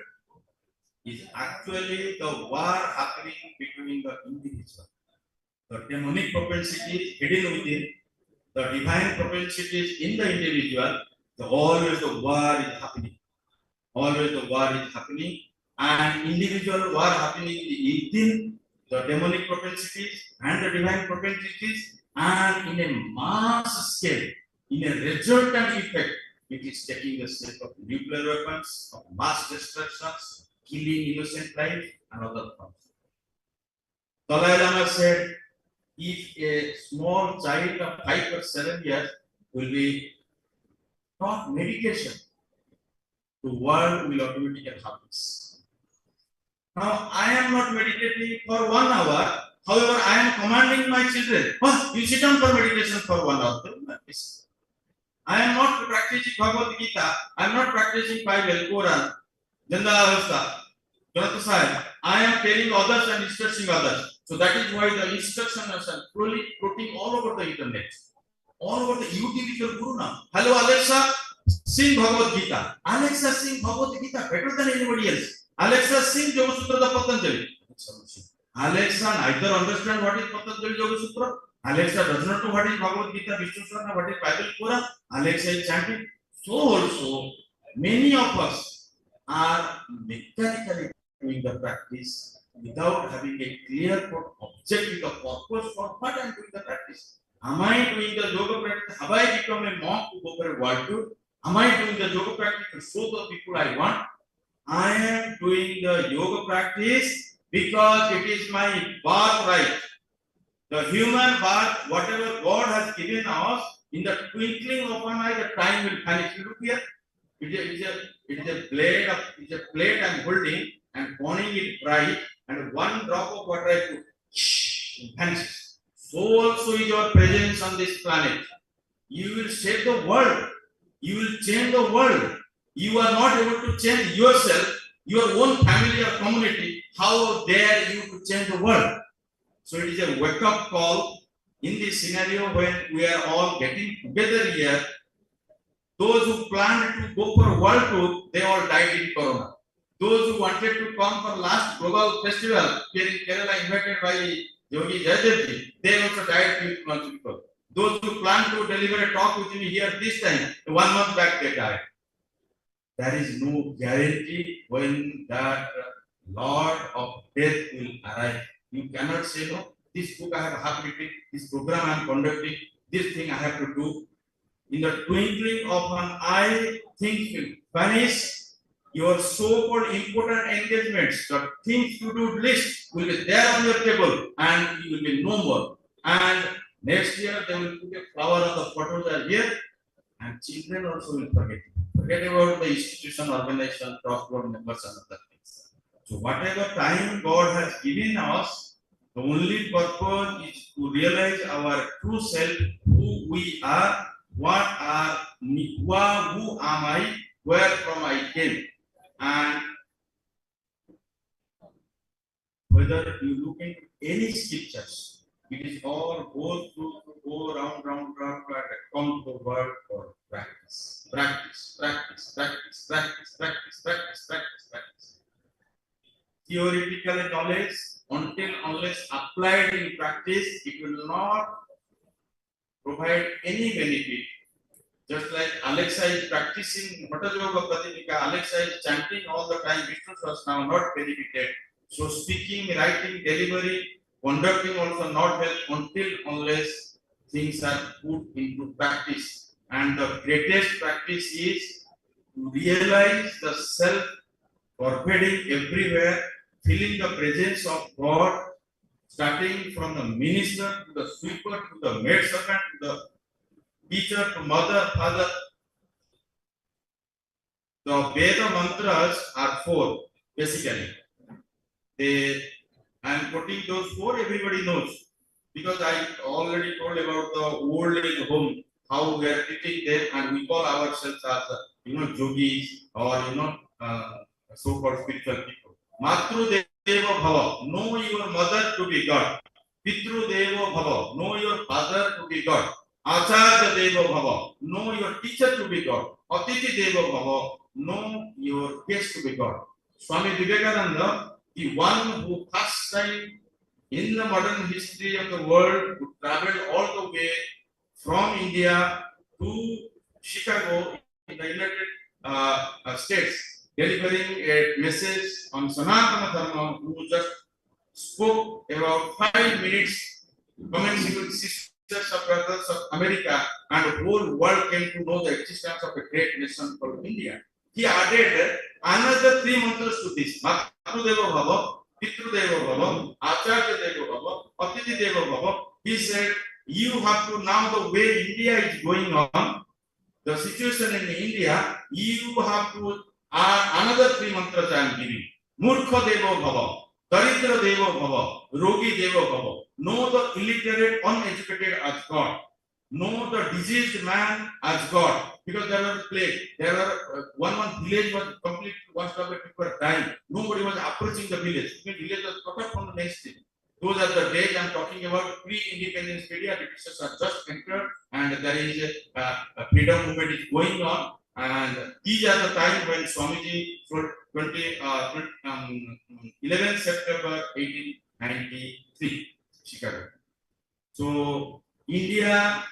is actually the war happening between the individual. The demonic propensity is hidden within, the divine propensities in the individual. Always the war is happening. Always the war is happening, and individual war happening within the demonic propensities and the divine propensities, and in a mass scale, in a resultant effect, it is taking the shape of nuclear weapons, of mass destructions, killing innocent lives, and other forms. Dalai Lama said, if a small child of 5 or 7 years will be taught meditation, the world will automatically happen. Now, I am not meditating for 1 hour. However, I am commanding my children, oh, you sit down for meditation for 1 hour. I am not practicing Bhagavad Gita. I am not practicing Bible, Quran, Jandala Avastha, Jonathan Sahib. I am telling others and instructing others. So that is why the instructions are fully floating all over the internet. All over the YouTube is your guru now. Hello Alexa, sing Bhagavad Gita. Alexa, sing Bhagavad Gita better than anybody else. Alexa, sing Yoga Sutra the Patanjali. Alexa neither understand what is Patanjali Yoga Sutra. Alexa does not know what is Bhagavad Gita, Vishnu Sahasranama, what is Bible, Quran. Alexa is chanting. So also, many of us are mechanically doing the practice without having a clear objective, the purpose for what I am doing the practice. Am I doing the yoga practice? Have I become a monk to go for a world tour? Am I doing the yoga practice to show the people I want? I am doing the yoga practice because it is my birthright. The human birth, whatever God has given us, in the twinkling of an eye, the time will vanish. Look here, it is a blade of, it's a plate I am holding and burning it bright, and one drop of water I put, it vanishes. So also is your presence on this planet. You will save the world. You will change the world. You are not able to change yourself, your own family or community. How dare you to change the world? So it is a wake-up call in this scenario when we are all getting together here. Those who planned to go for a world tour, they all died in Corona. Those who wanted to come for last global festival here in Kerala, invited by Yogi Jayadevji, they also died 2 months before. Those who planned to deliver a talk with me here this time, 1 month back they died. There is no guarantee when that Lord of Death will arrive. You cannot say, no, this book I have written, this program I am conducting, this thing I have to do. In the twinkling of an eye, things will vanish. Your so-called important engagements, the things to do list will be there on your table and you will be no more. And next year they will put a flower on the photos are here, and children also will forget. Forget about the institution, organization, trust board members and other things. So whatever time God has given us, the only purpose is to realize our true self, who we are, what are me, who am I, where from I came. And whether you look into any scriptures, it is all go round, and come to the word for practice. Practice. Theoretical knowledge, unless applied in practice, it will not provide any benefit. Just like Alexa is practicing Hatha Yoga Pratipika, Alexa is chanting all the time, Vishnu Sahasranama, not benefited. So speaking, writing, delivering, conducting also not help unless things are put into practice. And the greatest practice is to realize the self pervading everywhere, feeling the presence of God, starting from the minister to the sweeper to the maid servant to the teacher to mother, father. The Veda mantras are 4 basically. I am putting those 4, everybody knows, because I already told about the old age home, how we are treating them, and we call ourselves as yogis or so-called spiritual people. Matru Deva Bhava, know your mother to be God. Pitru Deva Bhava, know your father to be God. Acharya Deva Bhava, know your teacher to be God. Atiti Deva Bhava, know your guest to be God. Swami Vivekananda, the one who first time in the modern history of the world who traveled all the way from India to Chicago in the United States, delivering a message on Sanatana Dharma, who just spoke about 5 minutes, commencing with Sisters of Brothers of America, and the whole world came to know the existence of a great nation called India. He added another 3 mantras to this: Matru Deva Bhava, Pitru Deva Bhava, Acharya Deva Bhava, Atiti Deva Bhava. He said, you have to, now the way India is going on, the situation in India, you have to add another 3 mantras I am giving. Murkha Deva Bhava, Daridra Deva Bhava, Rogi Deva Bhava. Know the illiterate, uneducated as God. Know the diseased man as God. Because there was plague. There were one village was completely washed away, people were dying. Nobody was approaching the village. The village was cut off from the mainstream. Those are the days I am talking about. Pre-independence India, Britishers are just entered, and there is a freedom movement is going on. And these are the time when Swamiji for 11 September 1893, Chicago. So India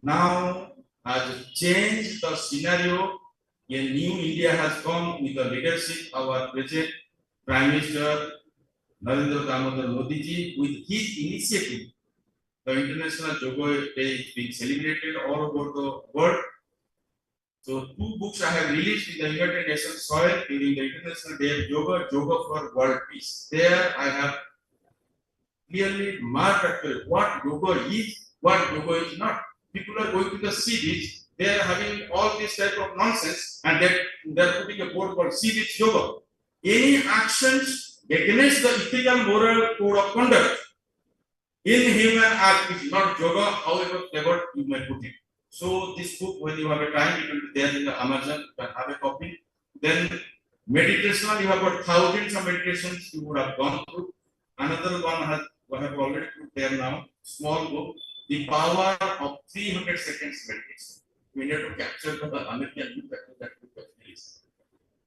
now has changed the scenario. A new India has come with the leadership of our present Prime Minister Narendra Damodar Modi ji. With his initiative, the International Yoga Day is being celebrated all over the world. So 2 books I have released in the United Nations soil during the International Day of Yoga, Yoga for World Peace. There I have clearly marked what yoga is, what yoga is not. People are going to the sea beach, they are having all this type of nonsense, and they are putting a board called sea beach yoga. Any actions against the ethical moral code of conduct in human act is not yoga, however clever you may put it. So this book, when you have a time, it will be there in the Amazon, you can have a copy. Then meditation, you have got thousands of meditations you would have gone through. Another one I have already put there now, small book, The Power of 300 Seconds Meditation. We need to capture the American youth that book is.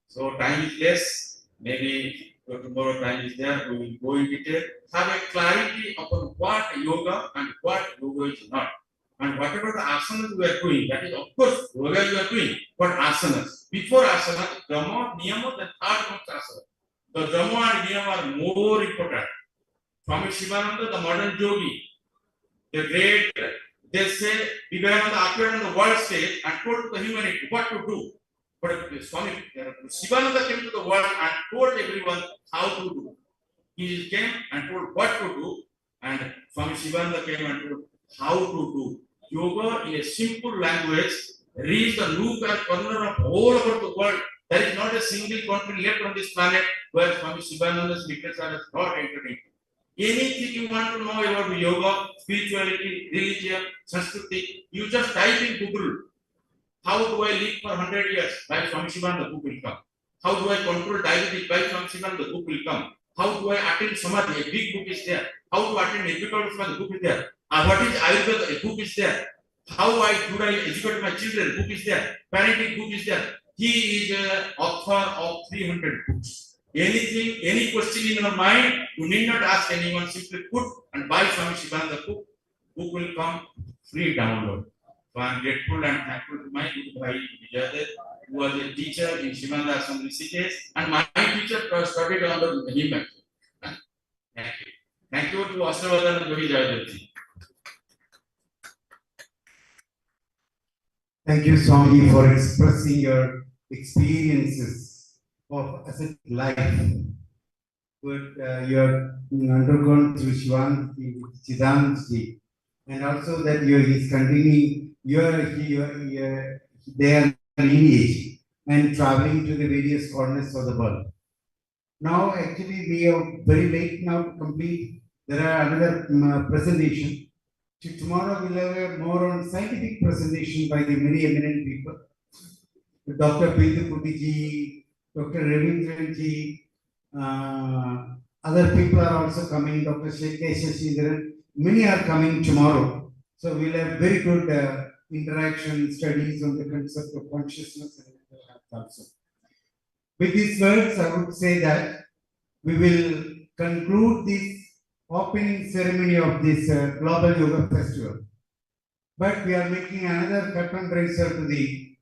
So time is less, maybe tomorrow time is there, we will go in detail, have a clarity upon what yoga and what yoga is not. And whatever the asanas we are doing, that is of course yoga you are doing, but asanas. Before asanas, Dhamma, Niyama, the third month asana. The Dhamma and Niyama are more important. Swami Shivananda, the modern yogi, the great, they say Vivekananda appeared on the world stage and told the humanity what to do. But Swami Shivananda came to the world and told everyone how to do. He came and told what to do, and Swami Shivananda came and told how to do. Yoga in a simple language reached the nook and corner of all over the world. There is not a single country left on this planet where Swami Shivananda's literature has not entered into. Anything you want to know about yoga, spirituality, religion, Sanskriti, you just type in Google. How do I live for 100 years? By Swami Shivananda, the book will come. How do I control diabetes? By Swami Shivananda, the book will come. How do I attain Samadhi? A big book is there. How to attain Epicurus? The book is there. What is Ayurveda? A book is there. How do I educate my children? Book is there. Parenting book is there. He is an author of 300 books. Anything, any question in your mind, you need not ask anyone. Simply put and buy Swami Shivananda book. Book will come free download. So I am grateful and thankful to my good Bhai Vijayadev, who was a teacher in Shivananda Assembly Rishikesh, and my teacher studied under him. Thank you. Thank you to Asravardhan Yogi Jayadev ji. Thank you, Swami, for expressing your experiences of ascetic life. What you have undergone through Siddhantaji, and also that you is continuing their lineage and traveling to the various corners of the world. Now, actually, we are very late now to complete. There are another presentation. Tomorrow we'll have a more on scientific presentation by the many eminent people. Dr. Pintu Putiji, Dr. Ravindran ji, other people are also coming, Dr. Shashidharan, many are coming tomorrow. So we'll have very good interaction studies on the concept of consciousness and mental health also. With these words, I would say that we will conclude this opening ceremony of this Global Yoga Festival. But we are making another curtain raiser to the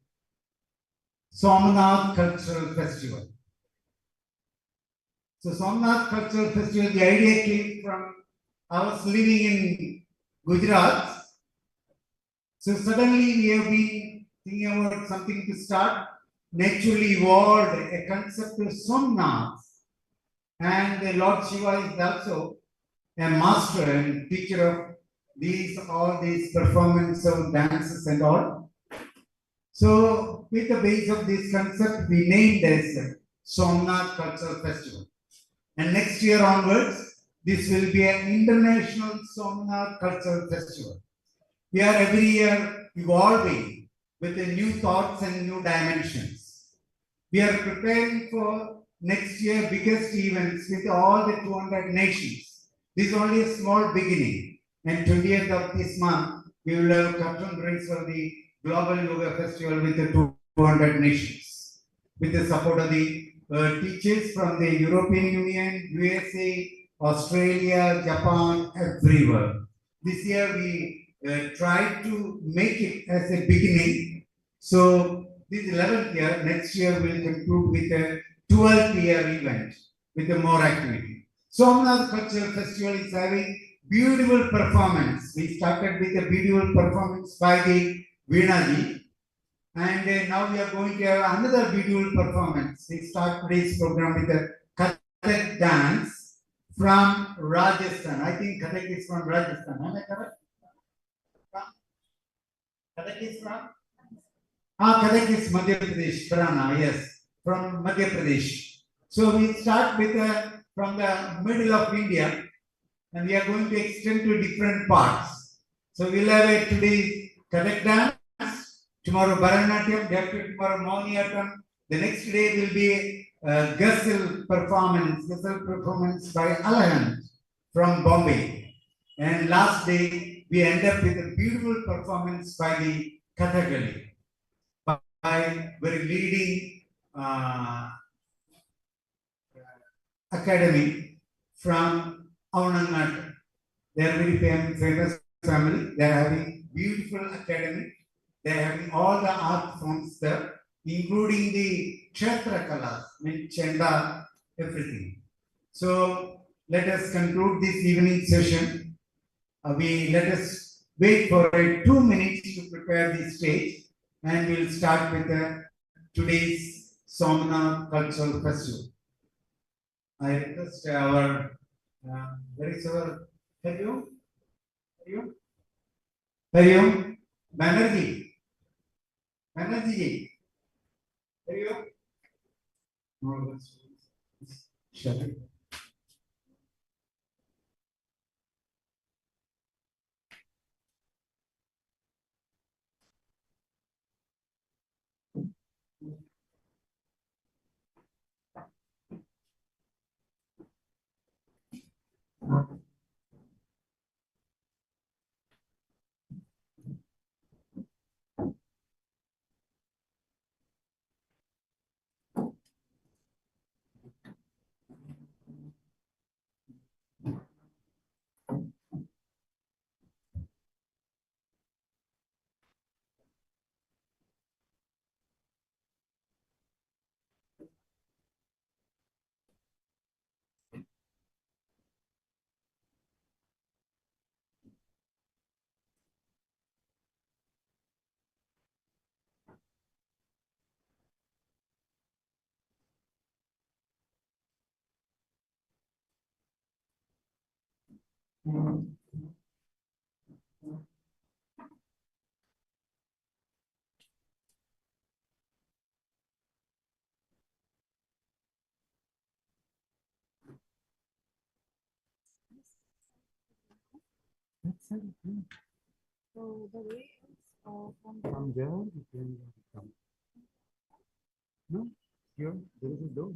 Somnath Cultural Festival. So Somnath Cultural Festival, the idea came from, I was living in Gujarat. So suddenly we have been thinking about something to start, naturally evolved a concept of Somnath. And the Lord Shiva is also a master and teacher of all these performance of dances and all. So with the base of this concept, we named as Somnath Cultural Festival. And next year onwards, this will be an international Somnath Cultural Festival. We are every year evolving with the new thoughts and new dimensions. We are preparing for next year biggest events with all the 200 nations. This is only a small beginning. And 20th of this month, we will have curtain raise for the Global Yoga Festival with the 200 nations. With the support of the teachers from the European Union, USA, Australia, Japan, everywhere. This year we tried to make it as a beginning. So this 11th year, next year we'll conclude with a 12th year event with a more activity. Somnath Cultural Festival is having beautiful performance. We started with a beautiful performance by the Veena ji. And now we are going to have another beautiful performance. We start today's program with a Kathak dance from Rajasthan. I think Kathak is from Rajasthan. Am I correct? Kathak is from? Kathak is Madhya Pradesh, Prana, yes, from Madhya Pradesh. So we start with from the middle of India, and we are going to extend to different parts. So we'll have a today Kathak dance, tomorrow Bharatanatyam, day after tomorrow Mohiniyattam. The next day will be Ghazal performance by Alahan from Bombay. And last day we end up with a beautiful performance by the Kathakali, by very leading academy from Avanangad. They are very famous family. They are having beautiful academy. They are having all the art forms there, including the Kshetra Kalas, means Chenda, everything. So let us conclude this evening session. Let us wait for 2 minutes to prepare the stage, and we'll start with today's Somnath Cultural Festival. I request our where is our Hariom? Hariom? Banerjee? Banerjee ji? Hariom? No, shall we? So the way is from there you can come. No, here there is a door.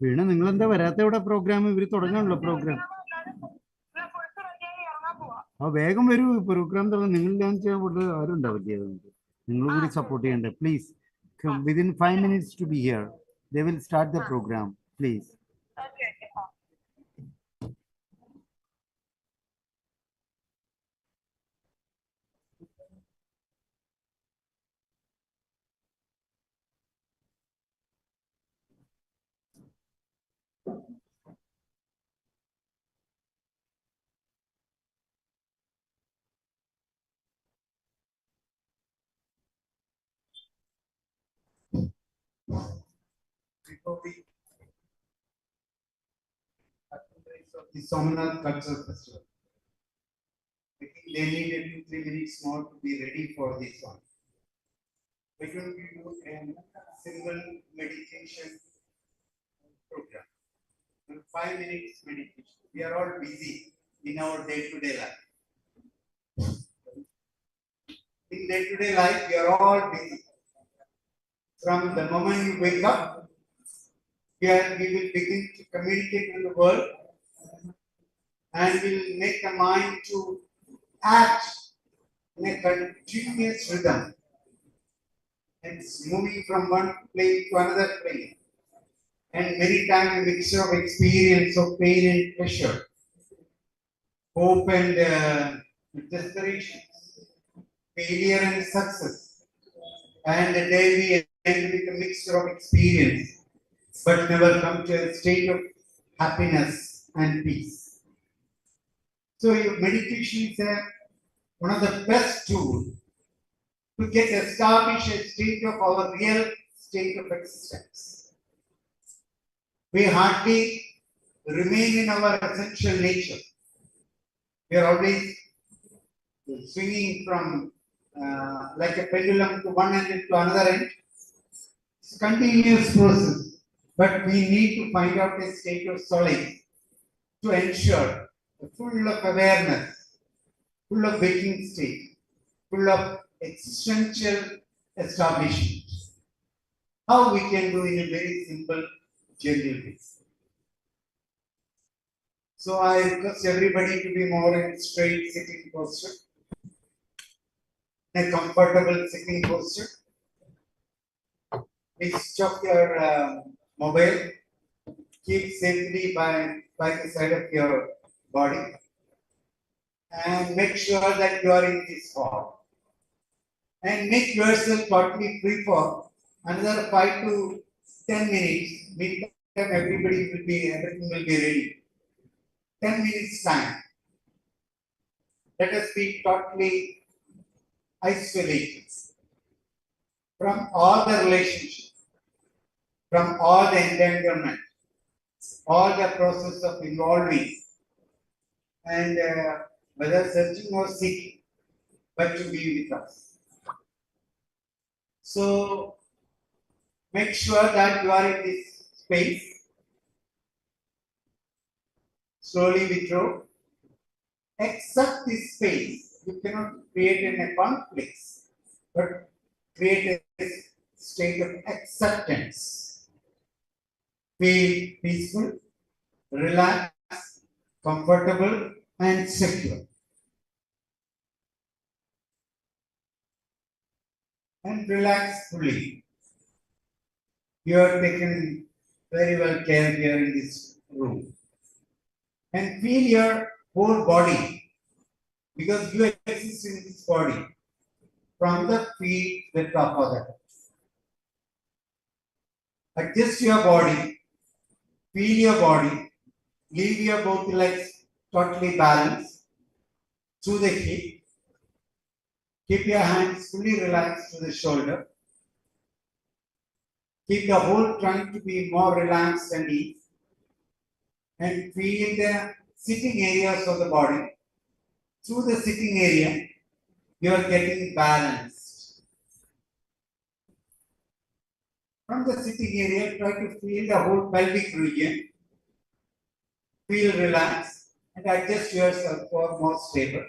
വീണ നിങ്ങൾ എന്താ വരാത്ത ഇവിടെ programme ഇവര് തുടങ്ങാണല്ലോ programme ആ വേഗം വരൂ programme തുടങ്ങും നിങ്ങൾ ഞാൻ ചെയ്യാൻ കൂടുതൽ ആരും ഉണ്ടാവില്ല നിങ്ങൾ കൂടി സപ്പോർട്ട് ചെയ്യണ്ടേ please within 5 minutes to be here they will start the program please. Before we of the Somnath Cultural Festival, I think they needed 2-3 minutes more to be ready for this one. We're going to do a single meditation program. 5 minutes meditation. We are all busy in our day-to-day life. In day-to-day life, we are all busy. From the moment you wake up, we will begin to communicate with the world and we will make the mind to act in a continuous rhythm. It's moving from one plane to another plane. And many times a mixture of experience of pain and pleasure, hope and desperation, failure and success. And the day we end with a mixture of experience, but never come to a state of happiness and peace. So your meditation is one of the best tools to get established a state of our real state of existence. We hardly remain in our essential nature. We are always swinging from like a pendulum to one end to another end. It's a continuous process, but we need to find out a state of solace to ensure full of awareness, full of waking state, full of existential establishment. How we can do in a very simple, gentle way. So I request everybody to be more in straight sitting posture, in a comfortable sitting posture. Please switch off your mobile. Keep safely by the side of your body. And make sure that you are in this hall. And make yourself totally free for another 5 to 10 minutes. Meantime, everything will be ready. 10 minutes time. Let us be totally isolated from all the relationships, from all the entanglement, all the process of involving, and whether searching or seeking, but to be with us. So make sure that you are in this space. Slowly withdraw. Accept this space. You cannot create a conflict, but create a state of acceptance. Feel peaceful, relaxed, comfortable, and secure. And relax fully. You are taken very well care here in this room. And feel your whole body, because you exist in this body, from the feet to the top of the head. Adjust your body, feel your body, leave your both legs totally balanced through the hip. Keep your hands fully relaxed to the shoulder. Keep the whole trunk to be more relaxed and easy. And feel the sitting areas of the body. Through the sitting area, you are getting balanced. From the sitting area, try to feel the whole pelvic region. Feel relaxed and adjust yourself for more stable.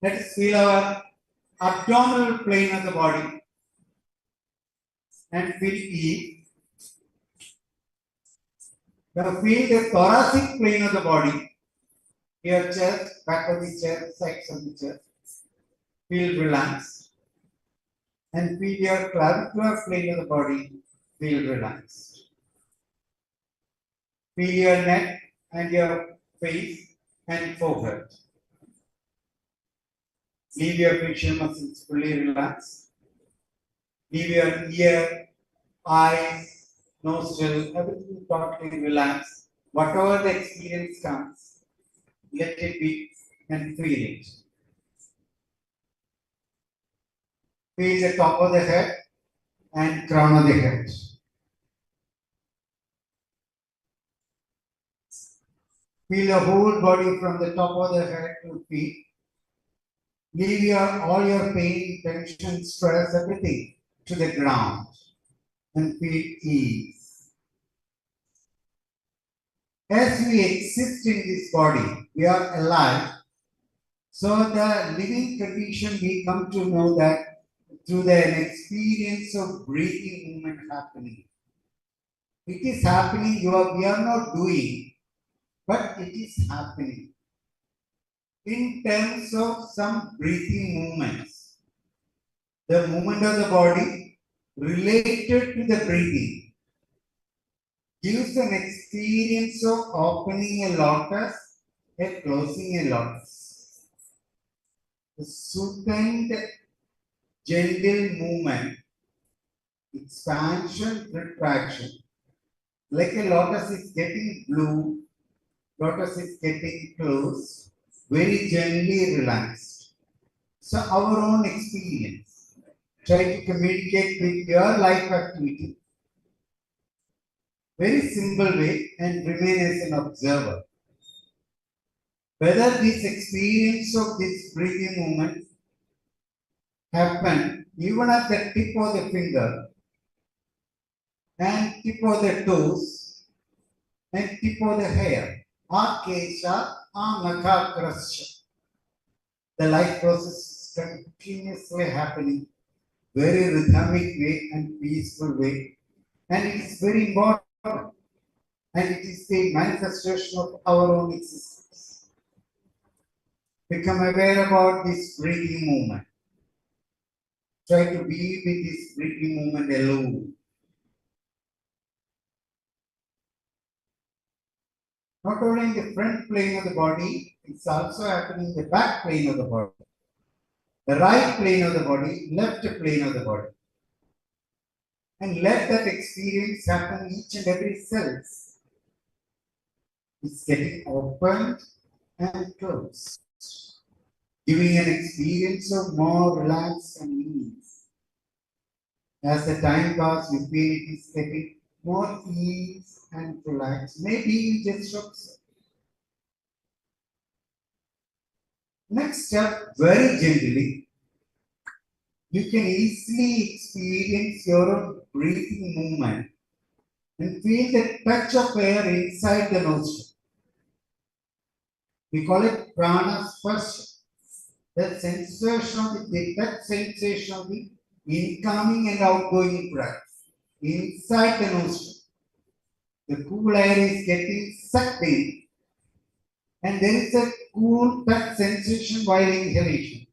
Let us feel our abdominal plane of the body and feel ease. Now feel the thoracic plane of the body, your chest, back of the chest, sides of the chest. Feel relaxed. And feel your clavicular plane of the body, feel relaxed. Feel your neck and your face and forehead. Leave your facial muscles fully relaxed. Leave your ear, eyes, nostril, everything totally relaxed. Whatever the experience comes, let it be and feel it. Feel the top of the head and crown of the head. Feel the whole body from the top of the head to feet. Leave all your pain, tension, stress, everything to the ground and feel ease. As we exist in this body, we are alive. So the living condition, we come to know that through the experience of breathing movement happening. It is happening, we are not doing, but it is happening. In terms of some breathing movements, the movement of the body related to the breathing gives an experience of opening a lotus and closing a lotus. The soothing, gentle movement, expansion, retraction. Like a lotus is getting blue, lotus is getting closed, very gently relaxed. So our own experience, try to communicate with your life activity, very simple way, and remain as an observer. Whether this experience of this breathing movement happen even at the tip of the finger and tip of the toes and tip of the hair. Akesha Amakakrasya. The life process is continuously happening, very rhythmic way and peaceful way. And it is very important. And it is the manifestation of our own existence. Become aware about this breathing movement. Try to be with this breathing movement alone. Not only in the front plane of the body, it's also happening in the back plane of the body. The right plane of the body, left plane of the body. And let that experience happen each and every cell. It's getting opened and closed, giving an experience of more relax and ease. As the time passes, you feel it is getting more ease and relaxed. Maybe you just observe. Next step, very gently, you can easily experience your own breathing movement and feel the touch of air inside the nostril. We call it prana sparsha. That sensation of the touch sensation of the incoming and outgoing breath inside the nostril. The cool air is getting sucked in, and there is a cool touch sensation while inhalation.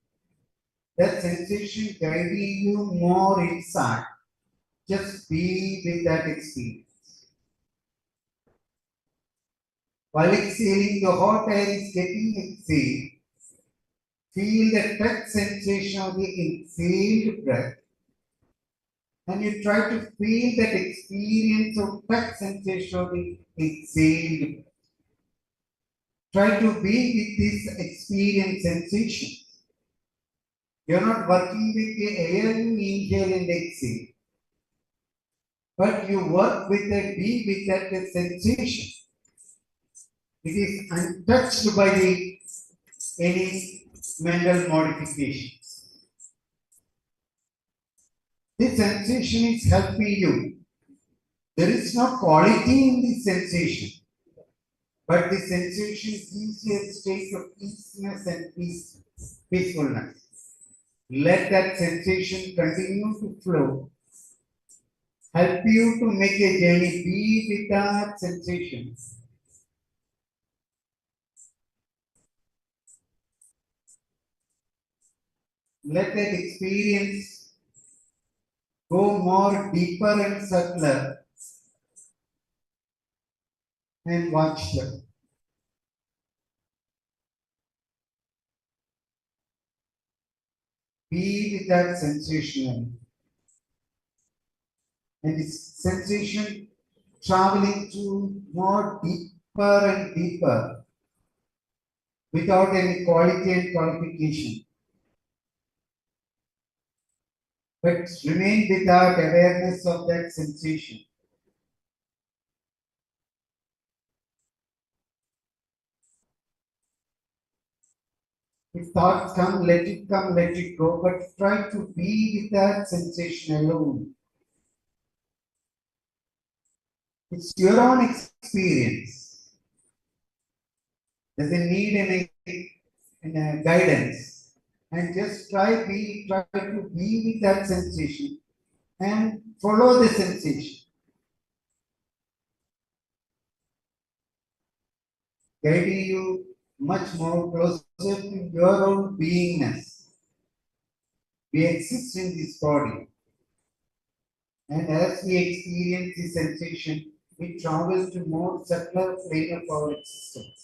That sensation guiding you more inside Just be with that experience. While exhaling, the hot air is getting exhaled. Feel the touch sensation of the exhaled breath. And you try to feel that experience of touch sensation of the exhaled breath. Try to be with this experience sensation. You're not working with the air you inhale and exhale, but you work with the be with that sensation. It is untouched by any mental modifications. This sensation is helping you. There is no quality in this sensation, but the sensation gives you a state of peacefulness and peacefulness. Let that sensation continue to flow. Help you to make a journey, be with that sensation. Let that experience go more deeper and subtler and watch them. Be with that sensation and this sensation traveling to more deeper and deeper without any quality and qualification. But remain without awareness of that sensation. If thoughts come, let it go, but try to be with that sensation alone. It's your own experience. Doesn't need any guidance. And just try to be with that sensation and follow the sensation. Guiding you much more closer to your own beingness. We exist in this body. And as we experience the sensation, we travel to more subtler plane of our existence.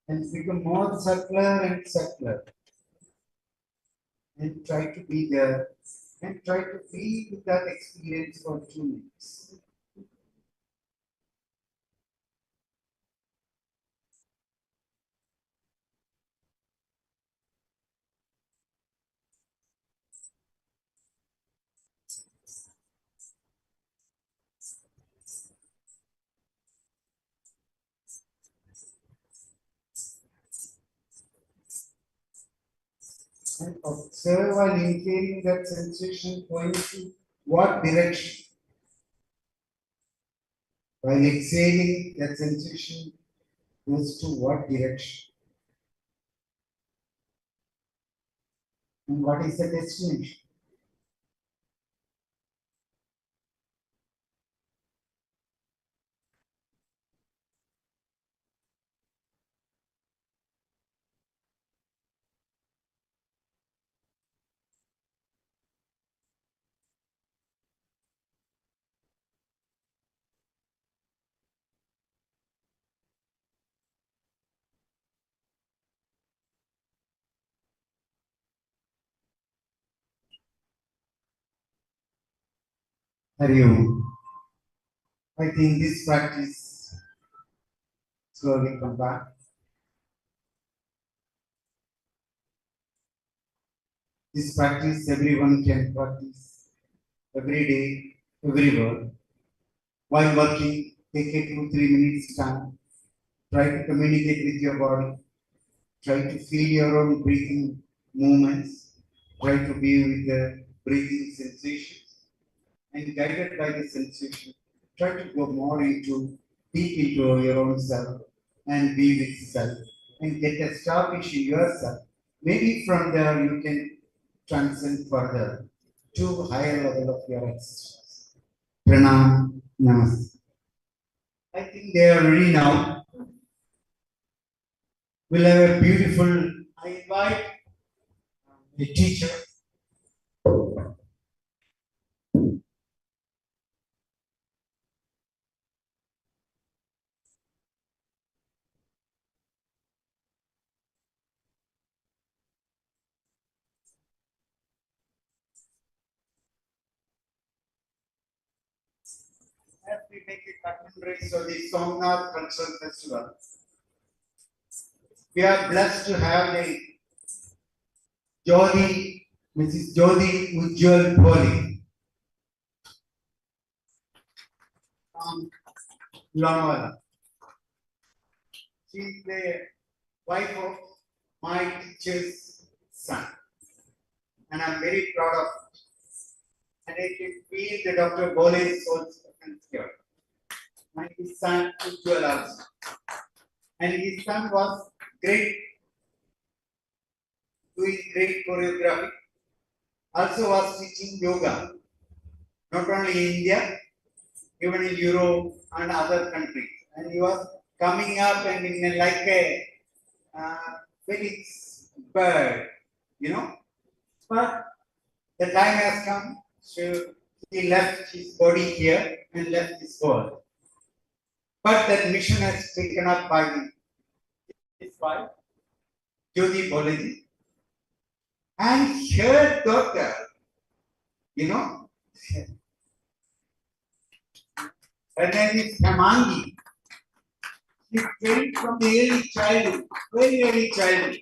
And become more subtler and subtler. And try to be there. And try to be with that experience for 2 minutes. And observe while inhaling that sensation going to what direction. While exhaling, that sensation goes to what direction. And what is the destination? Hari Om. I think this practice slowly come back. This practice everyone can practice every day, everywhere. While working, take a 2-3 minutes time. Try to communicate with your body. Try to feel your own breathing movements. Try to be with the breathing sensations. And guided by the sensation, try to go more deep into your own self and be with self and get established in yourself. Maybe from there you can transcend further to higher level of your existence. Pranam, namaste. I think they are ready now. We'll have a beautiful, I invite a teacher make a curtain raise of the Somnath Cultural Festival. We are blessed to have the Mrs. Jyoti Ujjwal Bholi from Lonavala. She is the wife of my teacher's son, and I'm very proud of it. And I can feel the Dr. Bhole's soul's presence here. And his son Ujjwal also. And his son was great, doing great choreography. Also was teaching yoga, not only in India, even in Europe and other countries. And he was coming up and in like a phoenix bird, you know. But the time has come, so he left his body here and left this world. But that mission has taken up by his wife, Jyoti Bolaji, and her daughter, you know, her name is Hemangi. She trained from the early childhood, very early childhood,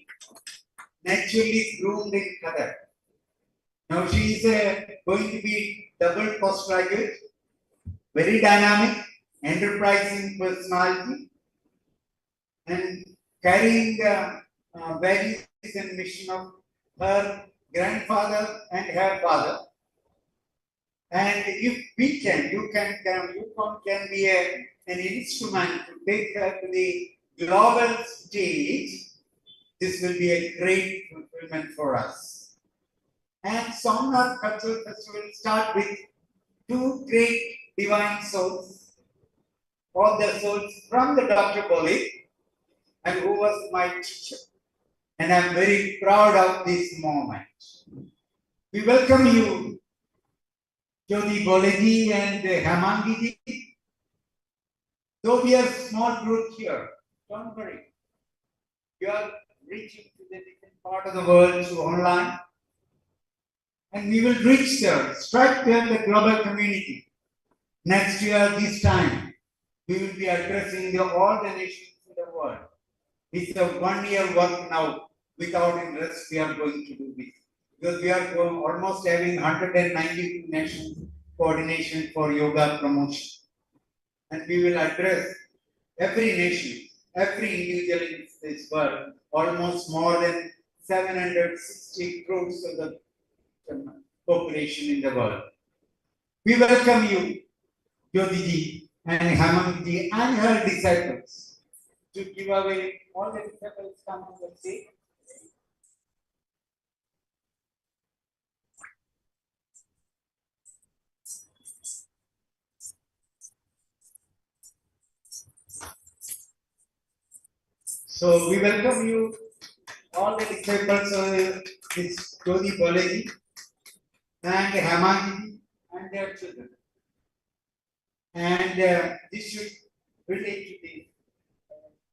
naturally groomed in Qatar. Now she is going to be double postgraduate, very dynamic, enterprising personality, and carrying the values and mission of her grandfather and her father. And if we can, you can be an instrument to take her to the global stage. This will be a great fulfillment for us. And Somnath Cultural Festival will start with two great divine souls, all the souls from the Dr. Bole, and who was my teacher. And I'm very proud of this moment. We welcome you, Jyoti Boleji and Hemangi ji. Though we are a small group here, don't worry. You are reaching to the different part of the world through online. And we will reach there, strike there the global community. Next year, this time, we will be addressing all the nations in the world. It's a 1 year work now. Without interest, we are going to do this. Because we are almost having 192 nations coordination for yoga promotion. And we will address every nation, every individual in this world, almost more than 760 crores of the population in the world. We welcome you, Jyoti ji and Hemangi ji and her disciples to give away all the disciples come on the stage. So we welcome you, all the disciples of this Jyoti Boleji and Hemangi and their children. And this should relate to the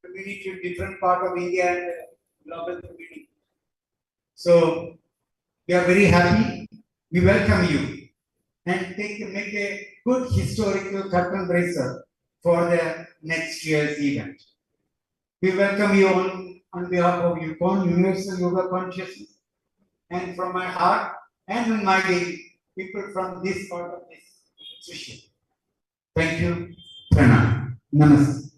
community, different part of India and global community. So we are very happy. We welcome you and make a good historical curtain raiser for the next year's event. We welcome you on behalf of UConn, Universal Yoga Consciousness, and from my heart and in my day, people from this part of this institution. Thank you. Pranam. Namaste.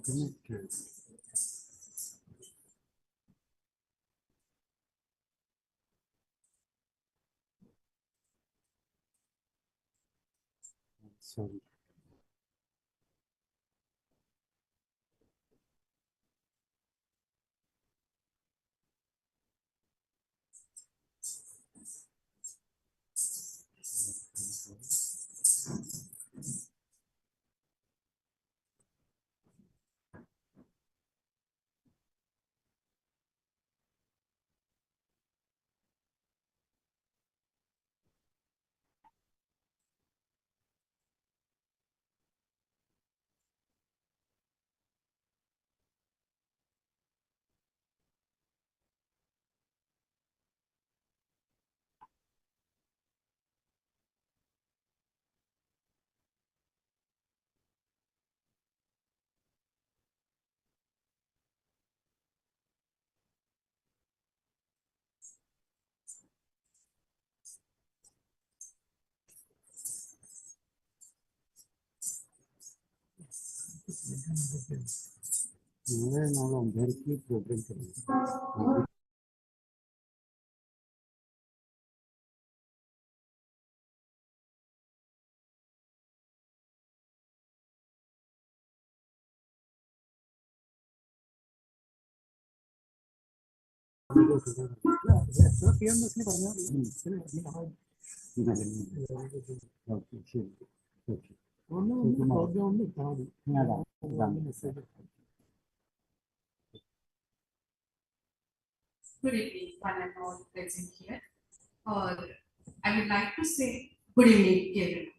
Connected. Sorry. ನಾವು ಅಂಧೇರಿಕೆ program ಕरेंगे Good evening, one and all present here. Or I would like to say good evening, everyone.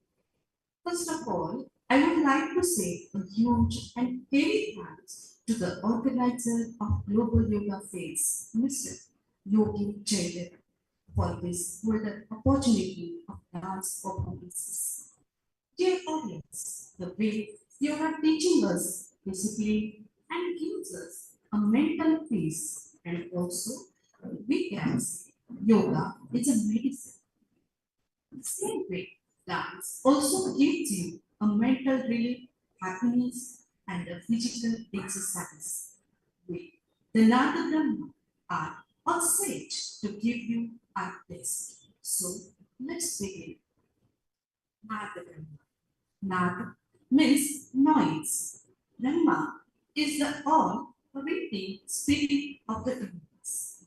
First of all, I would like to say a huge and heavy thanks to the organizer of Global Yoga Fairs, Mr. Yogi Jaydev, for this golden opportunity of dance performances. Dear audience, the way you are teaching us discipline and gives us a mental peace, and also we can say yoga is a medicine. The same way, dance also gives you a mental relief, happiness, and a physical exercise. We, the Nada Brahma, are on stage to give you our best. So let's begin. Nada Brahma. Nada means noise. Brahma is the all-pervading spirit of the universe.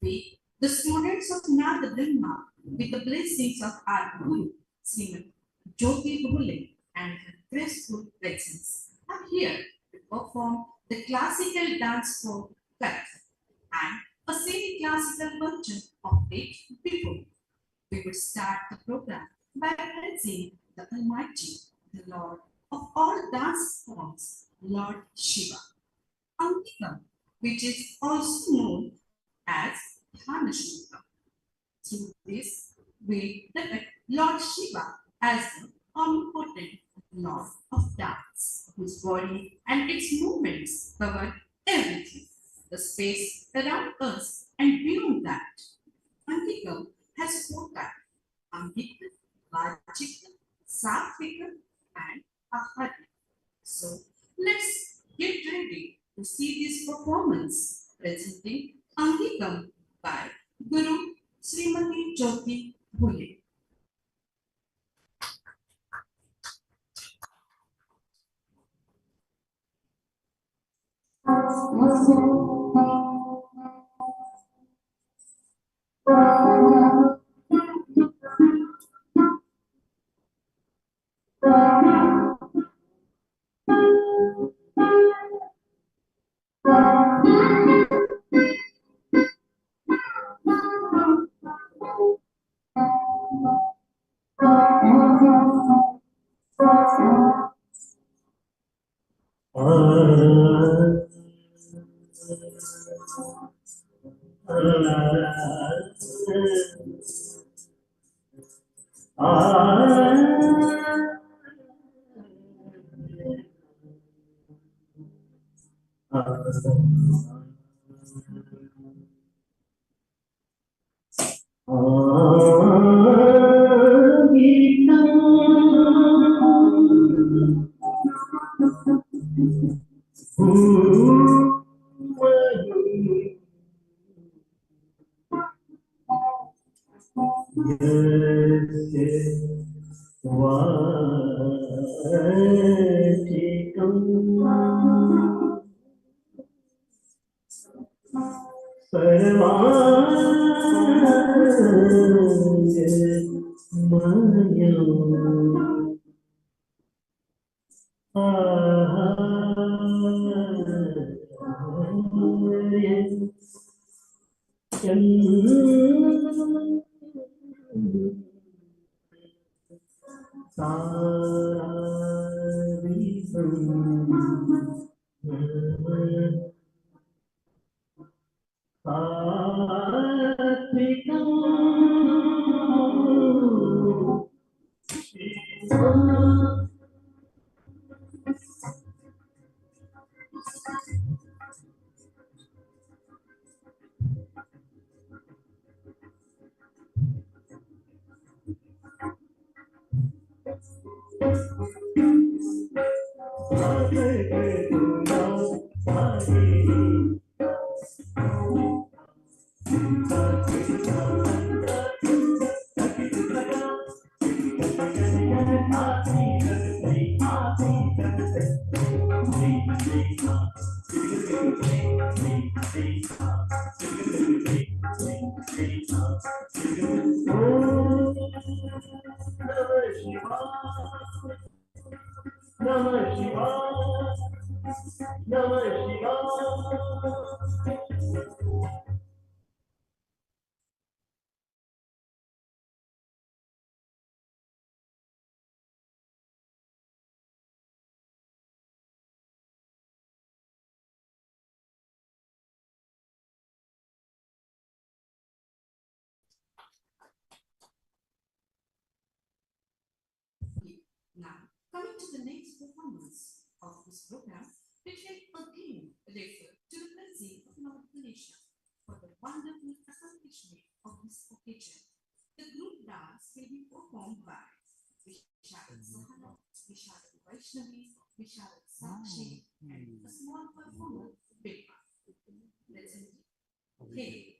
We, the students of Nada Brahma, with the blessings of our Guru, Srimati Jyoti Bhule, and her graceful presence, are here to perform the classical dance form Kathak and a semi-classical version of it before. We will start the program by praising the Almighty, the Lord of all dance forms, Lord Shiva. Angika, which is also known as Dhanashika. Through this, we depict Lord Shiva as the omnipotent Lord of dance, whose body and its movements cover everything, the space around us and beyond that. Angika has four types: Angika, Vajika, Satvika, and Ahadi. So let's get ready to see this performance presenting Angikam by Guru Srimati Jyoti Bhule. Now, coming to the next performance of this program, which will again refer to the blessing of Lord Ganesha for the wonderful accomplishment of this occasion. The group dance will be performed by Visharad Sahana, Visharad Vaishnavi, Visharad Sakshi, and a small performer, Bilpa. Let's see. Hey,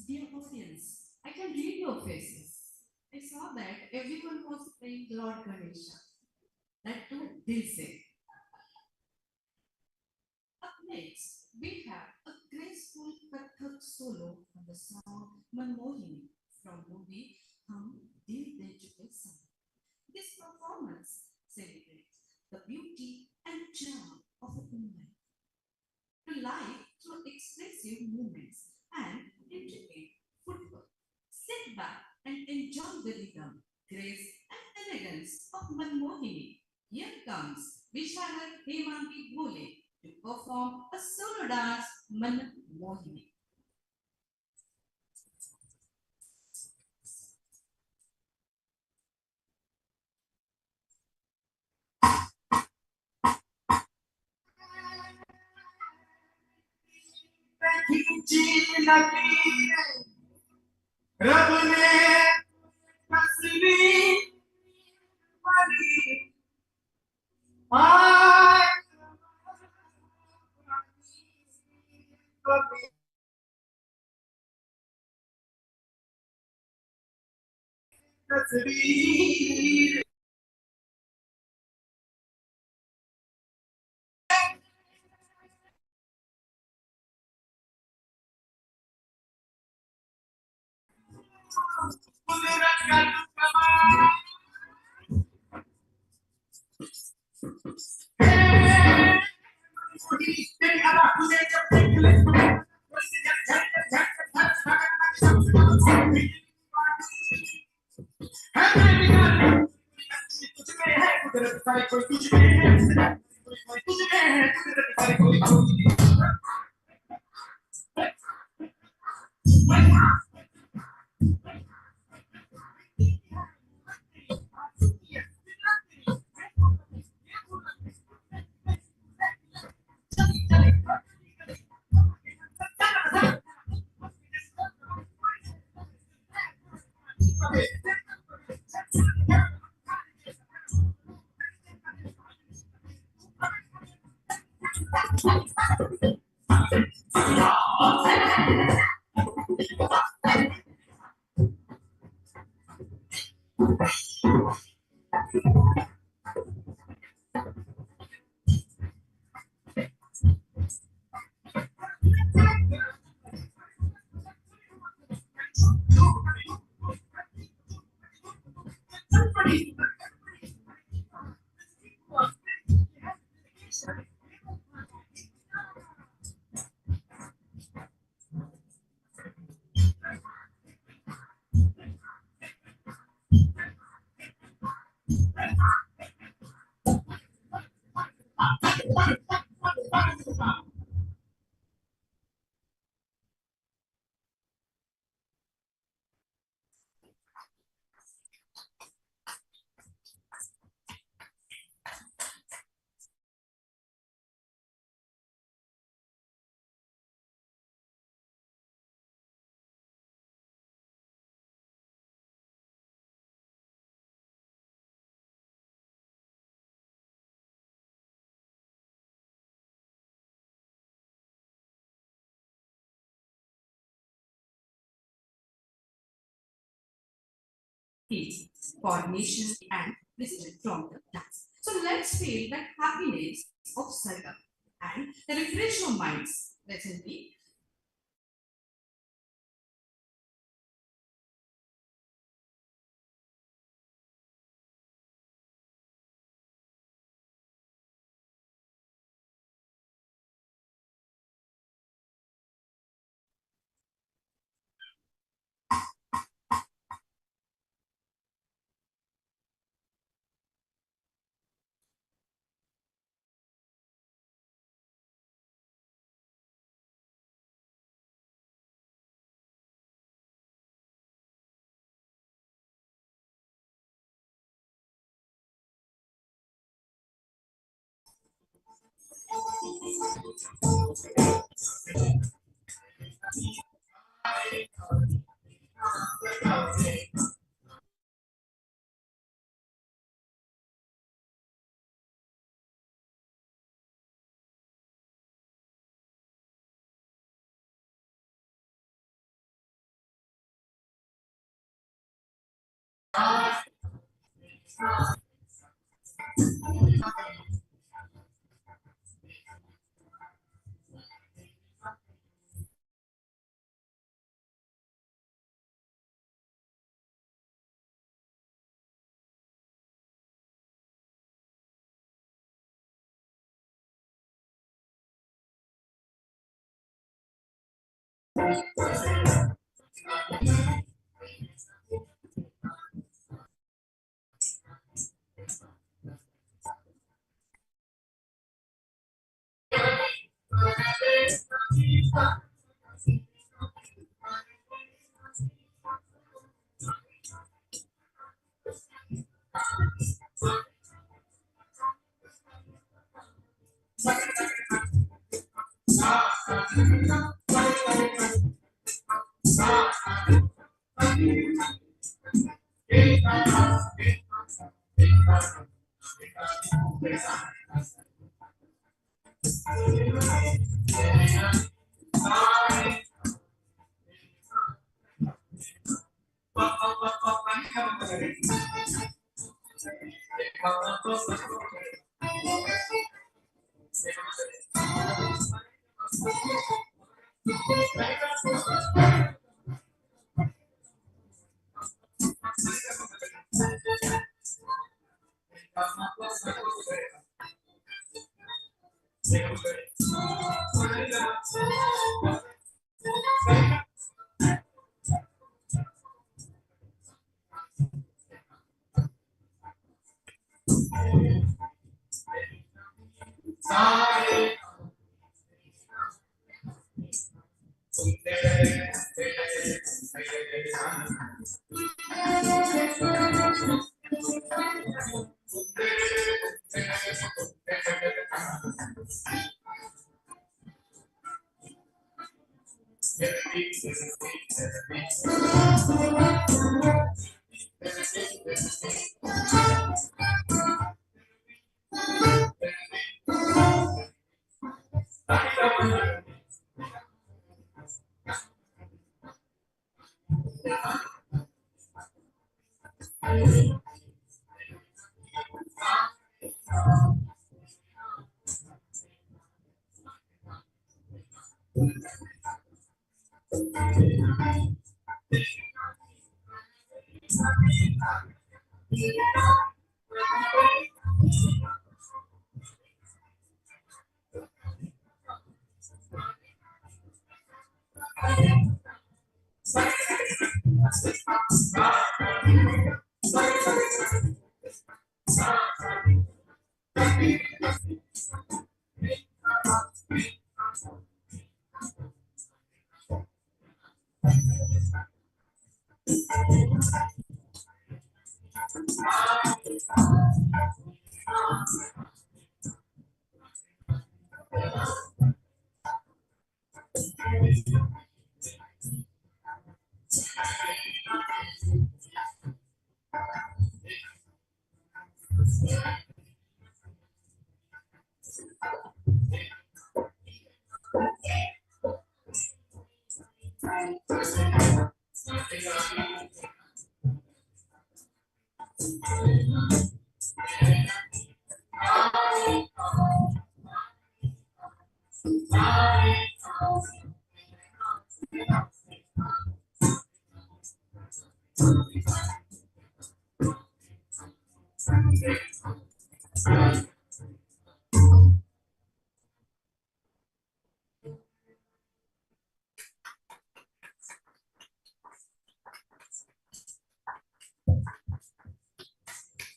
Dear audience, I can read your faces. I saw that everyone was praying Lord Ganesha. That too, Dil Se. Up next, we have a graceful Kathak solo on the song Manmohini from movie Hum Dil De Chuke Sam. This performance celebrates the beauty and charm of a woman. To life through expressive movements and intricate footwork. Sit back and enjoy the rhythm, grace, and elegance of Manmohini. Here comes Vishal Hemangi Bhole to perform a solo dance Manmohini. खींची लकीरें रब ने तस्वीर बनी आज कभी तस्वीर कुदरत का कमाल तेरी अदा तुझे जब देख ले वैसे जब झट झट झट झट है बिगाड़ तुझ में है कुदरत का कोई तुझ में है कोई तुझ में है कुदरत का कोई peace, coordination, and wisdom from the dance. So let's feel that happiness of Sargam and the refresh your minds. Presently,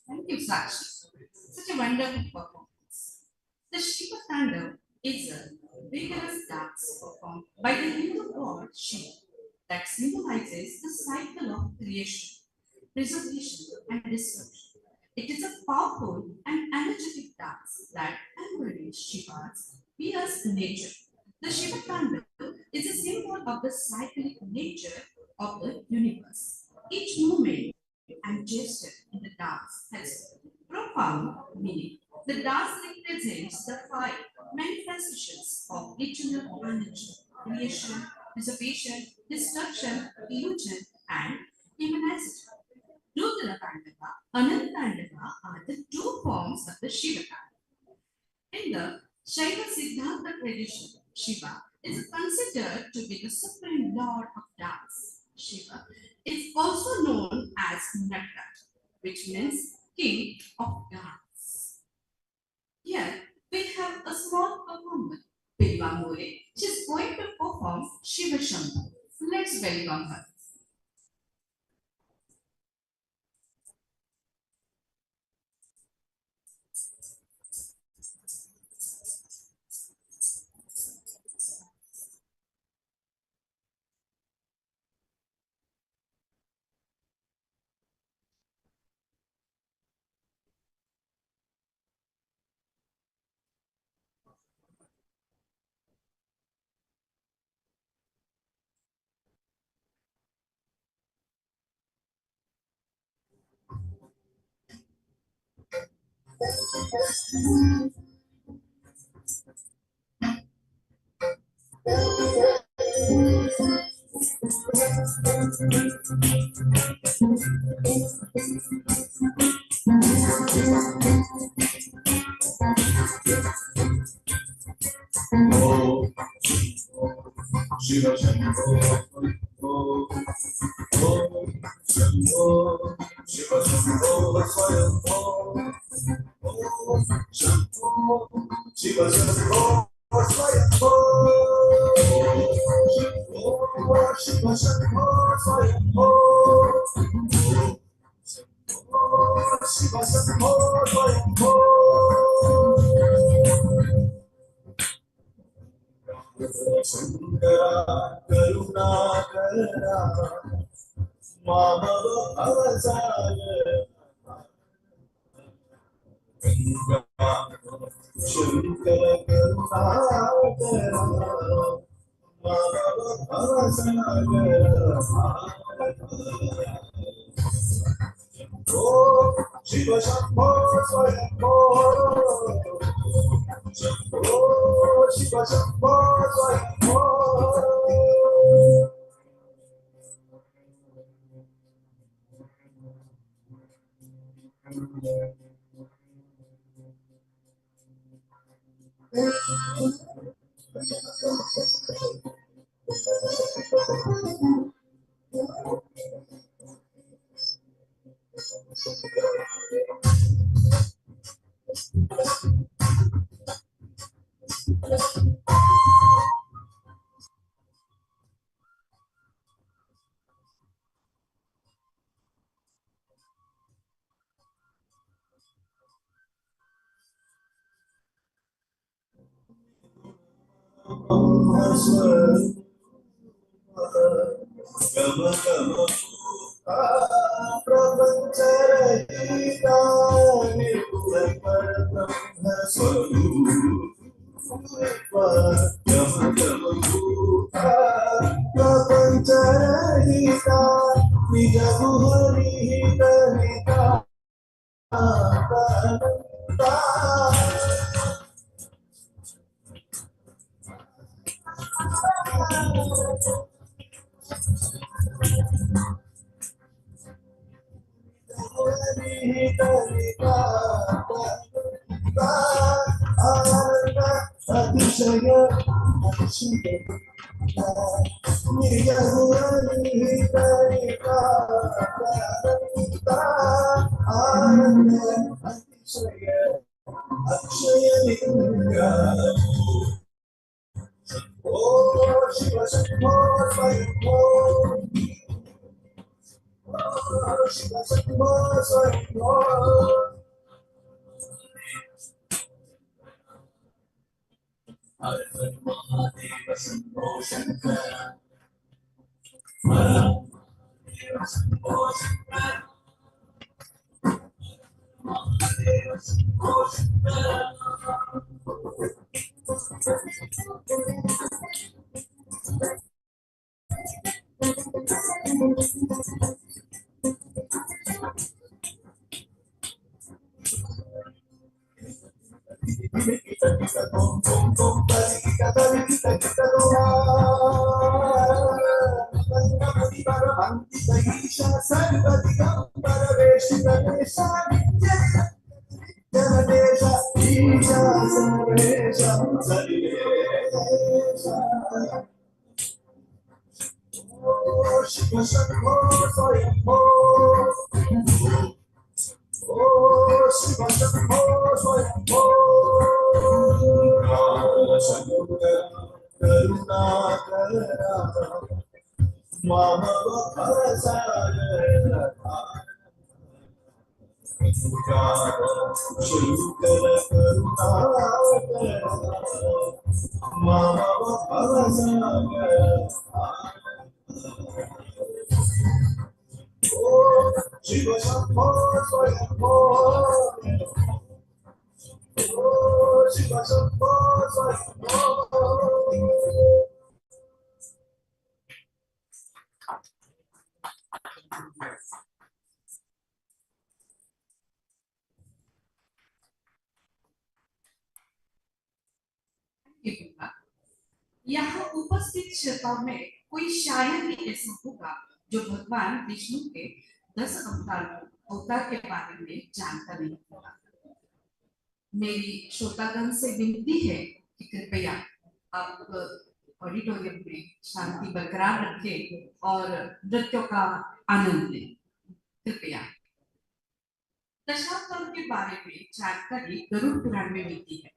Thank you, Sakshi. Such a wonderful performance. The Shiva Tandava is a vigorous dance performed by the Hindu god Shiva that symbolizes the cycle of creation, preservation, and destruction. It is a powerful and energetic dance that embodies Shiva's fierce nature. The Shiva Tandava is a symbol of the cyclic nature of the universe. Each movement and gesture in the dance has profound meaning. The dance represents the five manifestations of eternal energy: creation, preservation, destruction, illusion, and humanization. Rudra Tandava, Ananta Tandava are the two forms of the Shiva Tandava. In the Shaiva Siddhanta tradition, Shiva is considered to be the supreme lord of dance. Shiva is also known as Nataraj, which means king of dance. Here we have a small performer, Bilva More. She is going to perform Shiva Shambhu. Let's welcome her. Shiva Shambho, Om Shambho, Shiva Shambho, Swayambho, Om Shambho, Shiva Shambho, Swayambho, Om Shiva Shambho, Swayambho, Om Shiva Shambho, Swayambho. Shankara Karuna Karana Mamava Avasaya Shankara Karuna Karana Mamava Avasaya Shiva Shambho Swayambho Shambho Shiva Shambho Swayambho Gama Gama Prapanchayita Nirguna Parabrahma Swarupa Gama Gama Prapanchayita Nija Guharita Nita Hare Oh, Shiva Shambho Swayambho. Oh, Shiva Shambho Swayambho. Hare Hare Mahadeva Shambho Shankara. Mahadeva Shambho Shankara. Mahadeva Shambho Shankara. Shiva Shambho Swayambho. Oh, Shiva Shambho Swayambho. Karunakara Mama Bhasara Shankara Karunakara Mama Bhasara. Oh, Shiva Shambho Swayambho. Oh, Shiva Shambho Swayambho. यहाँ उपस्थित श्रोताओं में कोई शायद ही ऐसा होगा जो भगवान विष्णु के 10 अवतार के बारे में जानता नहीं होगा। मेरी श्रोतागण से विनती है कि कृपया आप ऑडिटोरियम में शांति बरकरार रखें और नृत्यों का आनंद लें। कृपया दशावतारों के बारे में जानकारी गरुड़ पुराण में मिलती है।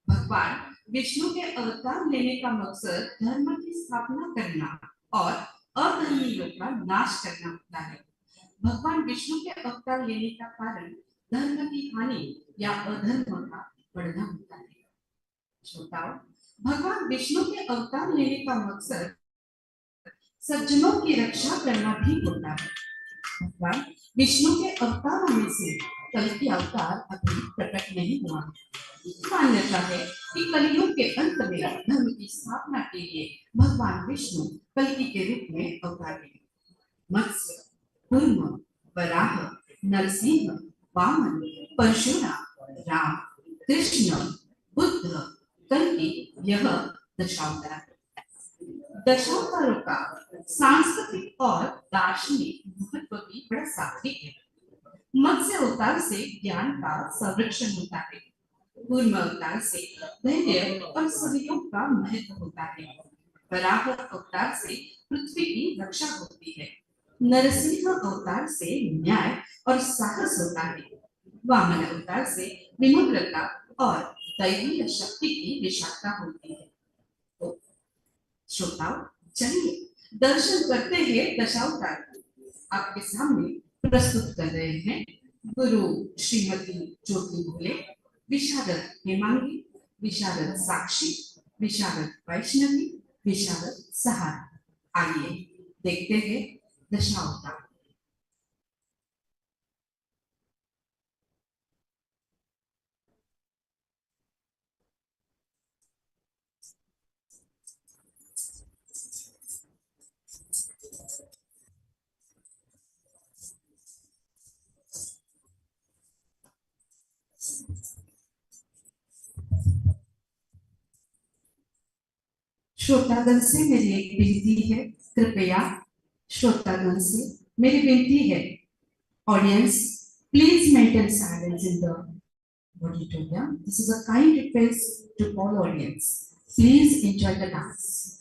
भगवान विष्णु के अवतार लेने का मकसद धर्म की स्थापना करना और अधर्मियों का नाश करना होता है। भगवान विष्णु के अवतार लेने का कारण धर्म की हानि या अधर्म का बढ़ना होता है। श्रोताओं, भगवान विष्णु के अवतार लेने का मकसद सज्जनों की रक्षा करना भी होता है। भगवान विष्णु के अवतारों में से कल्कि अवतार अभी प्रकट नहीं हुआ। मान्यता है कि कलियुग के अंत में धर्म की स्थापना के लिए भगवान विष्णु कल्कि के रूप में अवतार लेंगे। मत्स्य, कूर्म, वराह, नरसिंह, वामन, परशुराम, राम, कृष्ण, बुद्ध, कल्कि यह दशावतार। दशावतारों का सांस्कृतिक और दार्शनिक महत्व भी बड़ा सात्विक है। मत्स्य अवतार से ज्ञान का संरक्षण होता है। कूर्म अवतार से धैर्य और सहयोग का महत्व होता है। वराह अवतार से पृथ्वी की रक्षा होती है। नरसिंह अवतार से न्याय और साहस होता है। वामन अवतार से विनम्रता और दैवीय शक्ति की विशालता होती है। तो श्रोताओं, चलिए दर्शन करते हैं दशावतार आपके सामने प्रस्तुत कर रहे हैं गुरु श्रीमती ज्योति भोले, विशारद हेमांगी, विशारद साक्षी, विशारद वैष्णवी, विशारद सहारा। आइए देखते हैं दशावतार। श्रोतागण से मेरी एक विनती है, कृपया श्रोतागण से मेरी विनती है, audience Please maintain silence in the auditorium. This is a kind request to all audience. Please enjoy the dance.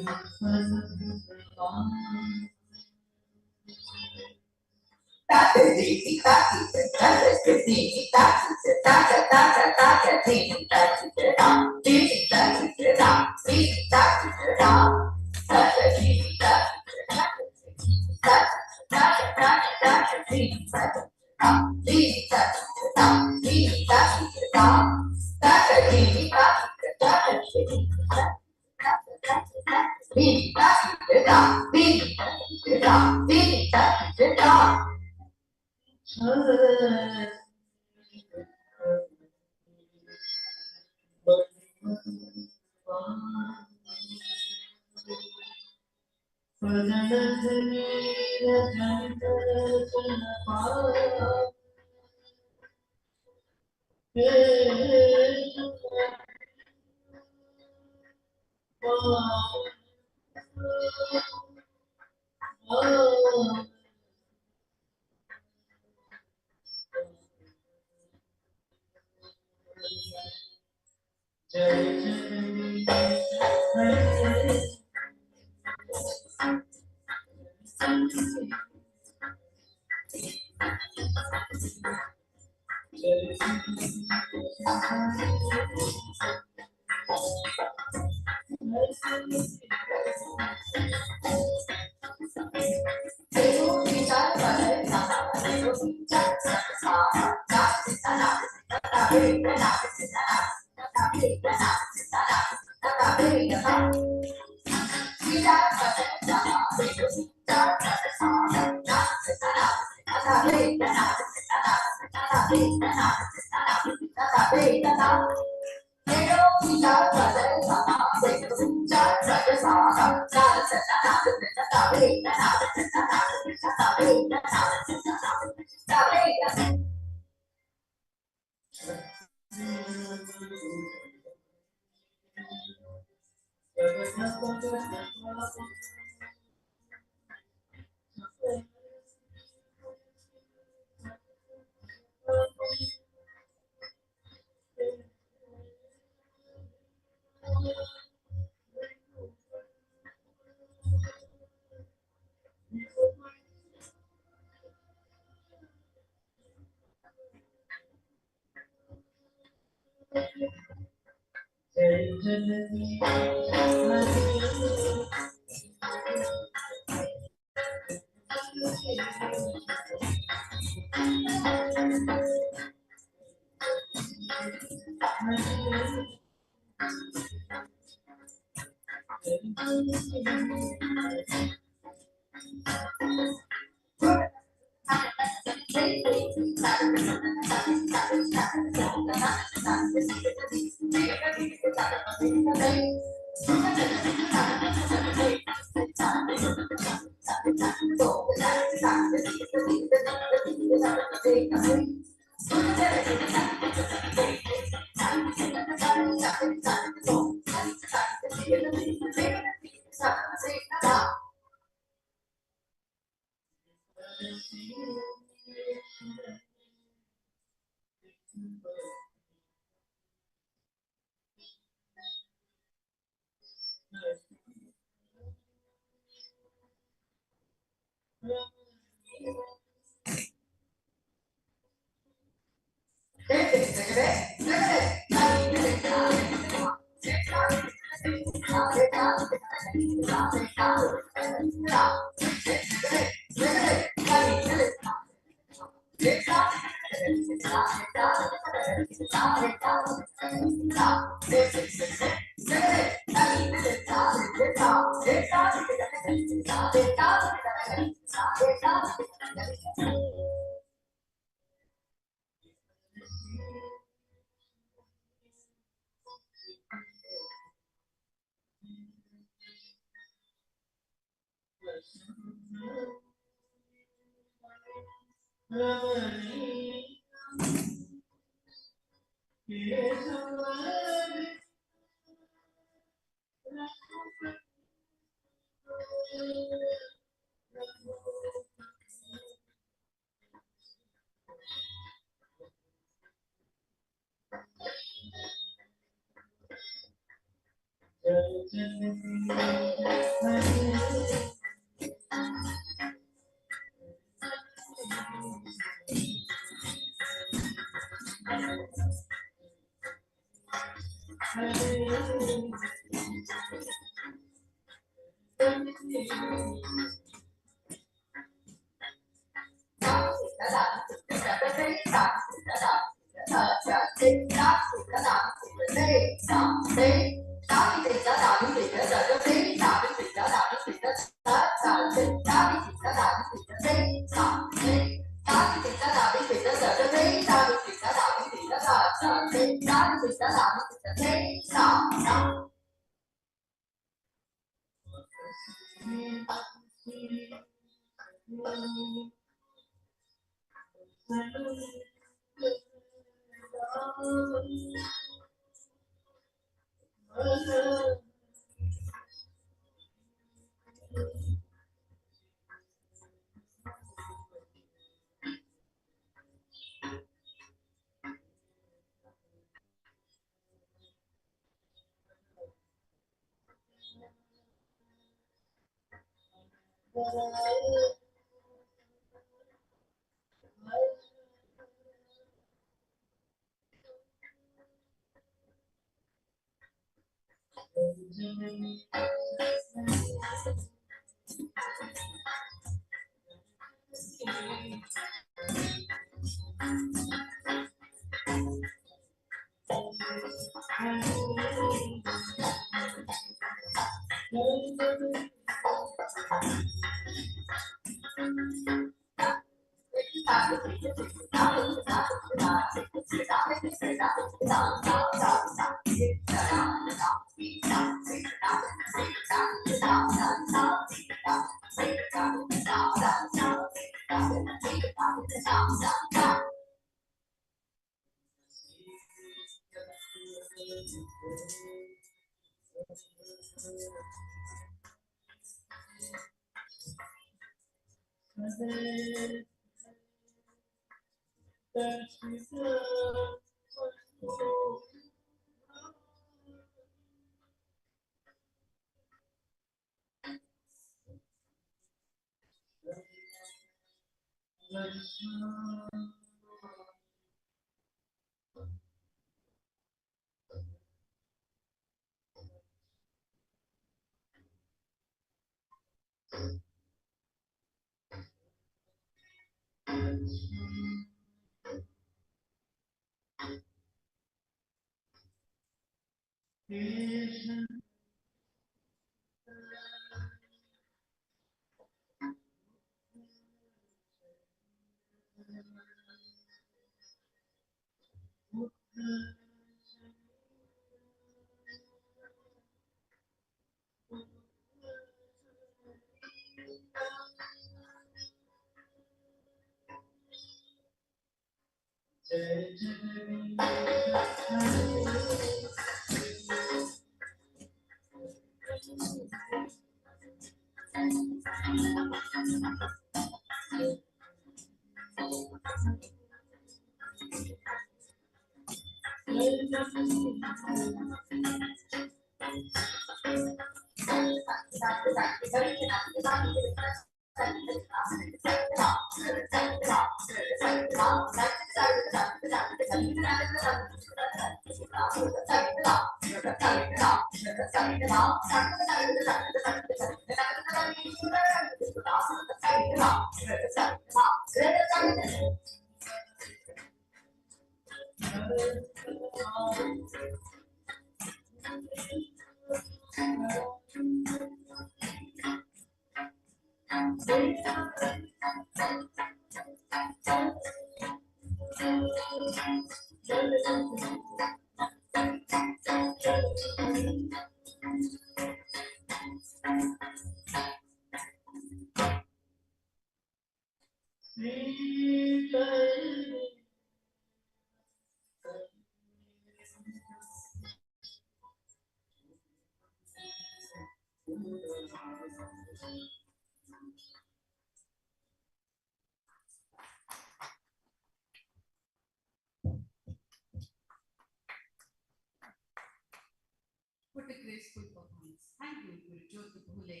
What a graceful performance. Thank you, Guru Jyoti Bhule.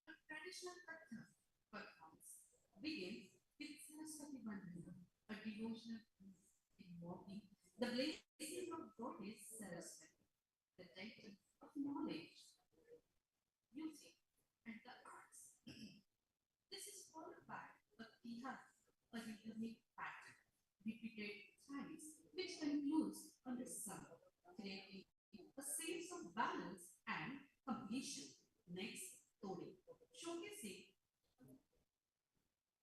A traditional Kathak performance begins with Saraswati Vandana, a devotional piece invoking the blessing of Goddess Saraswati, the deity of knowledge, music, and the arts. This is followed by a Tihar, a rhythmic pattern, repeated thrice, which concludes on the sum, creating a sense of balance and completion. Next, Todi, showcasing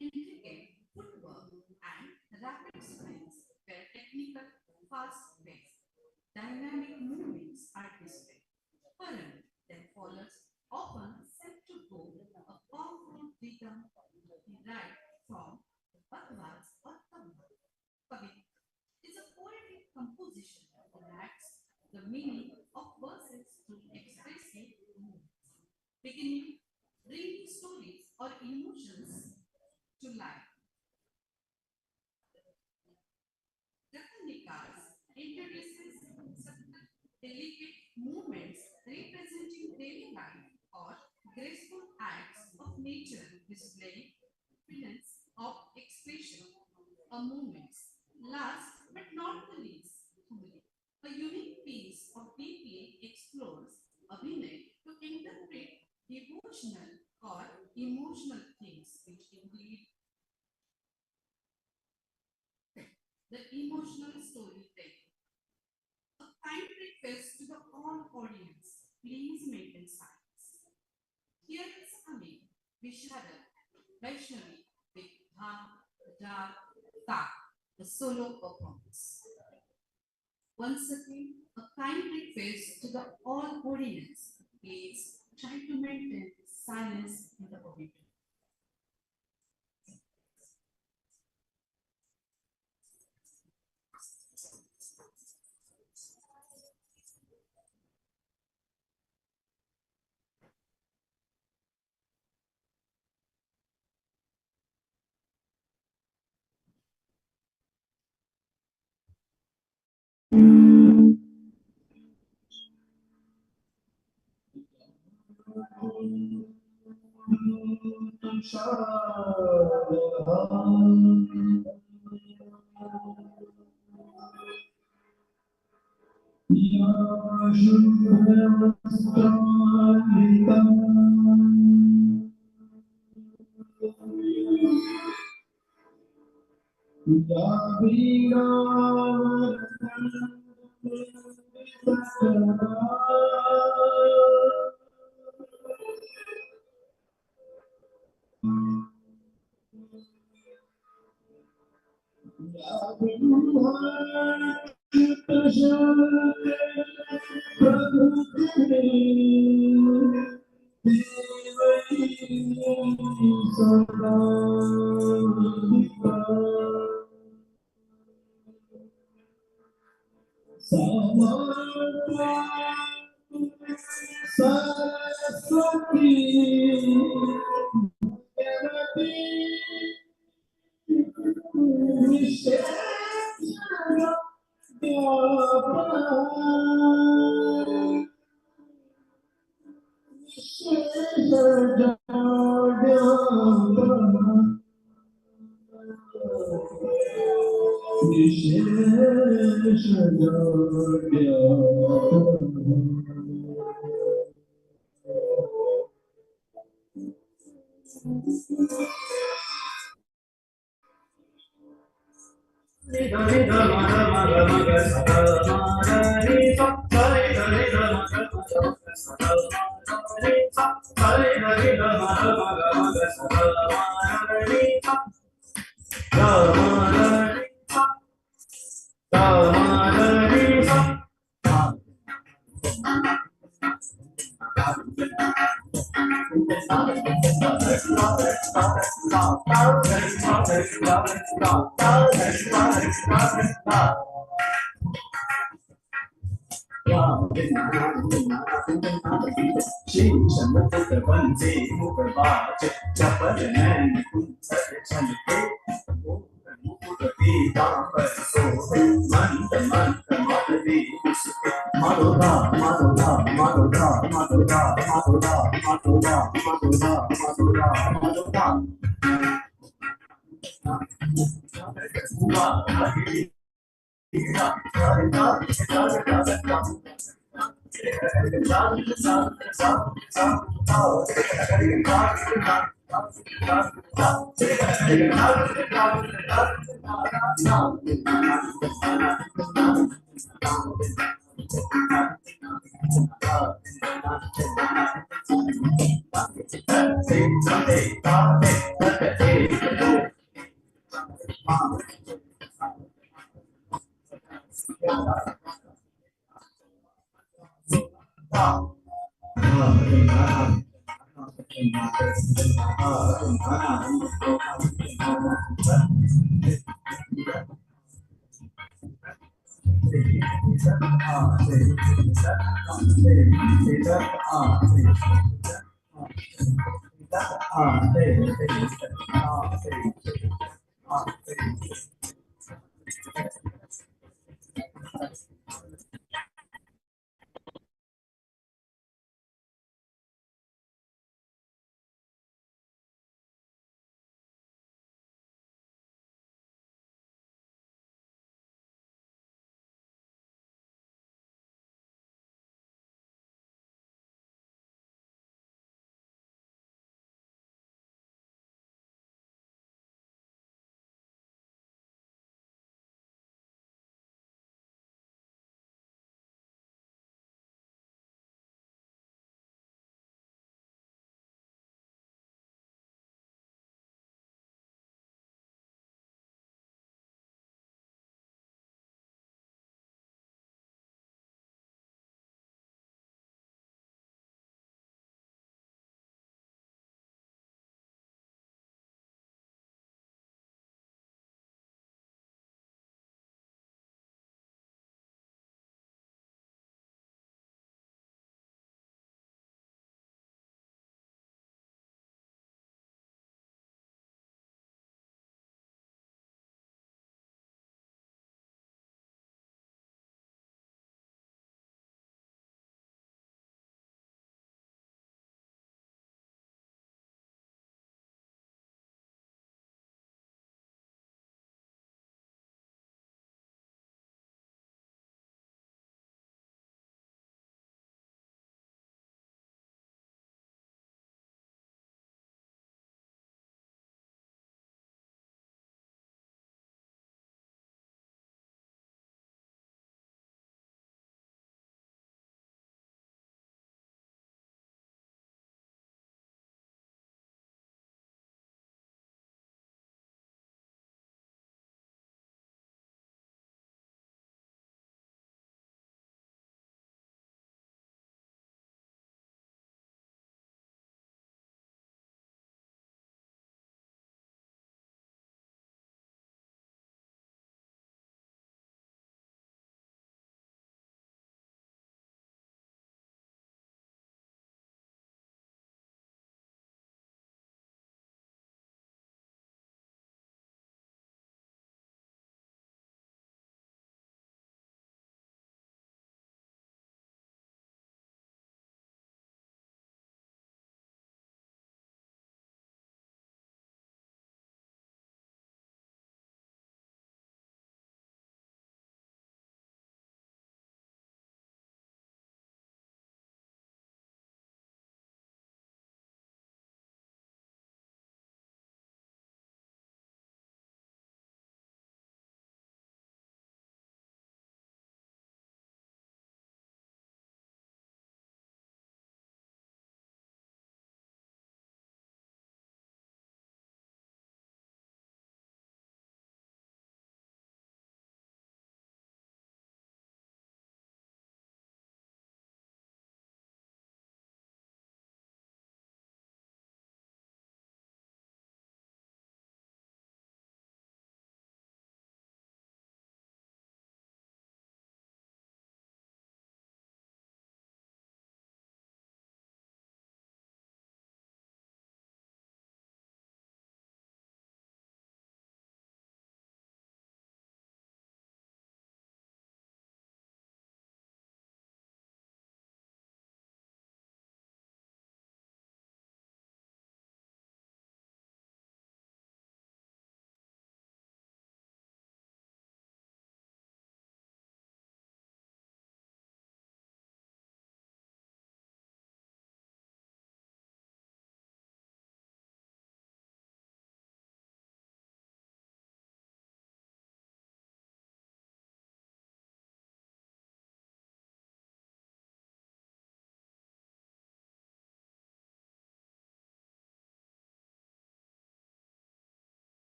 intricate footwork and rapid swings where technical, fast-paced, dynamic movements are displayed. Paran then follows, often set to go a powerful rhythm derived from Bhagavats or Tamba. Kavita is a poetic composition that lacks the meaning of verses through expressive movements, beginning bringing stories or emotions to life. Ratanikas introduces subtle, delicate movements representing daily life or graceful acts of nature displaying feelings of expression or movements. Last but not the least, Huli, a unique piece of deeply explores Abhinay to interpret devotional or emotional themes which include the emotional storytelling. A kind request to the all audience, please maintain silence. Here is Ami, Vishada, Vaishnavi with Dha, Da, Ta, the solo performance. Once again, a kind request to the all audience, please try to maintain silence in the auditorium.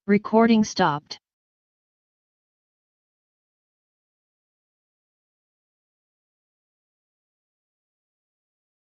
Recording stopped.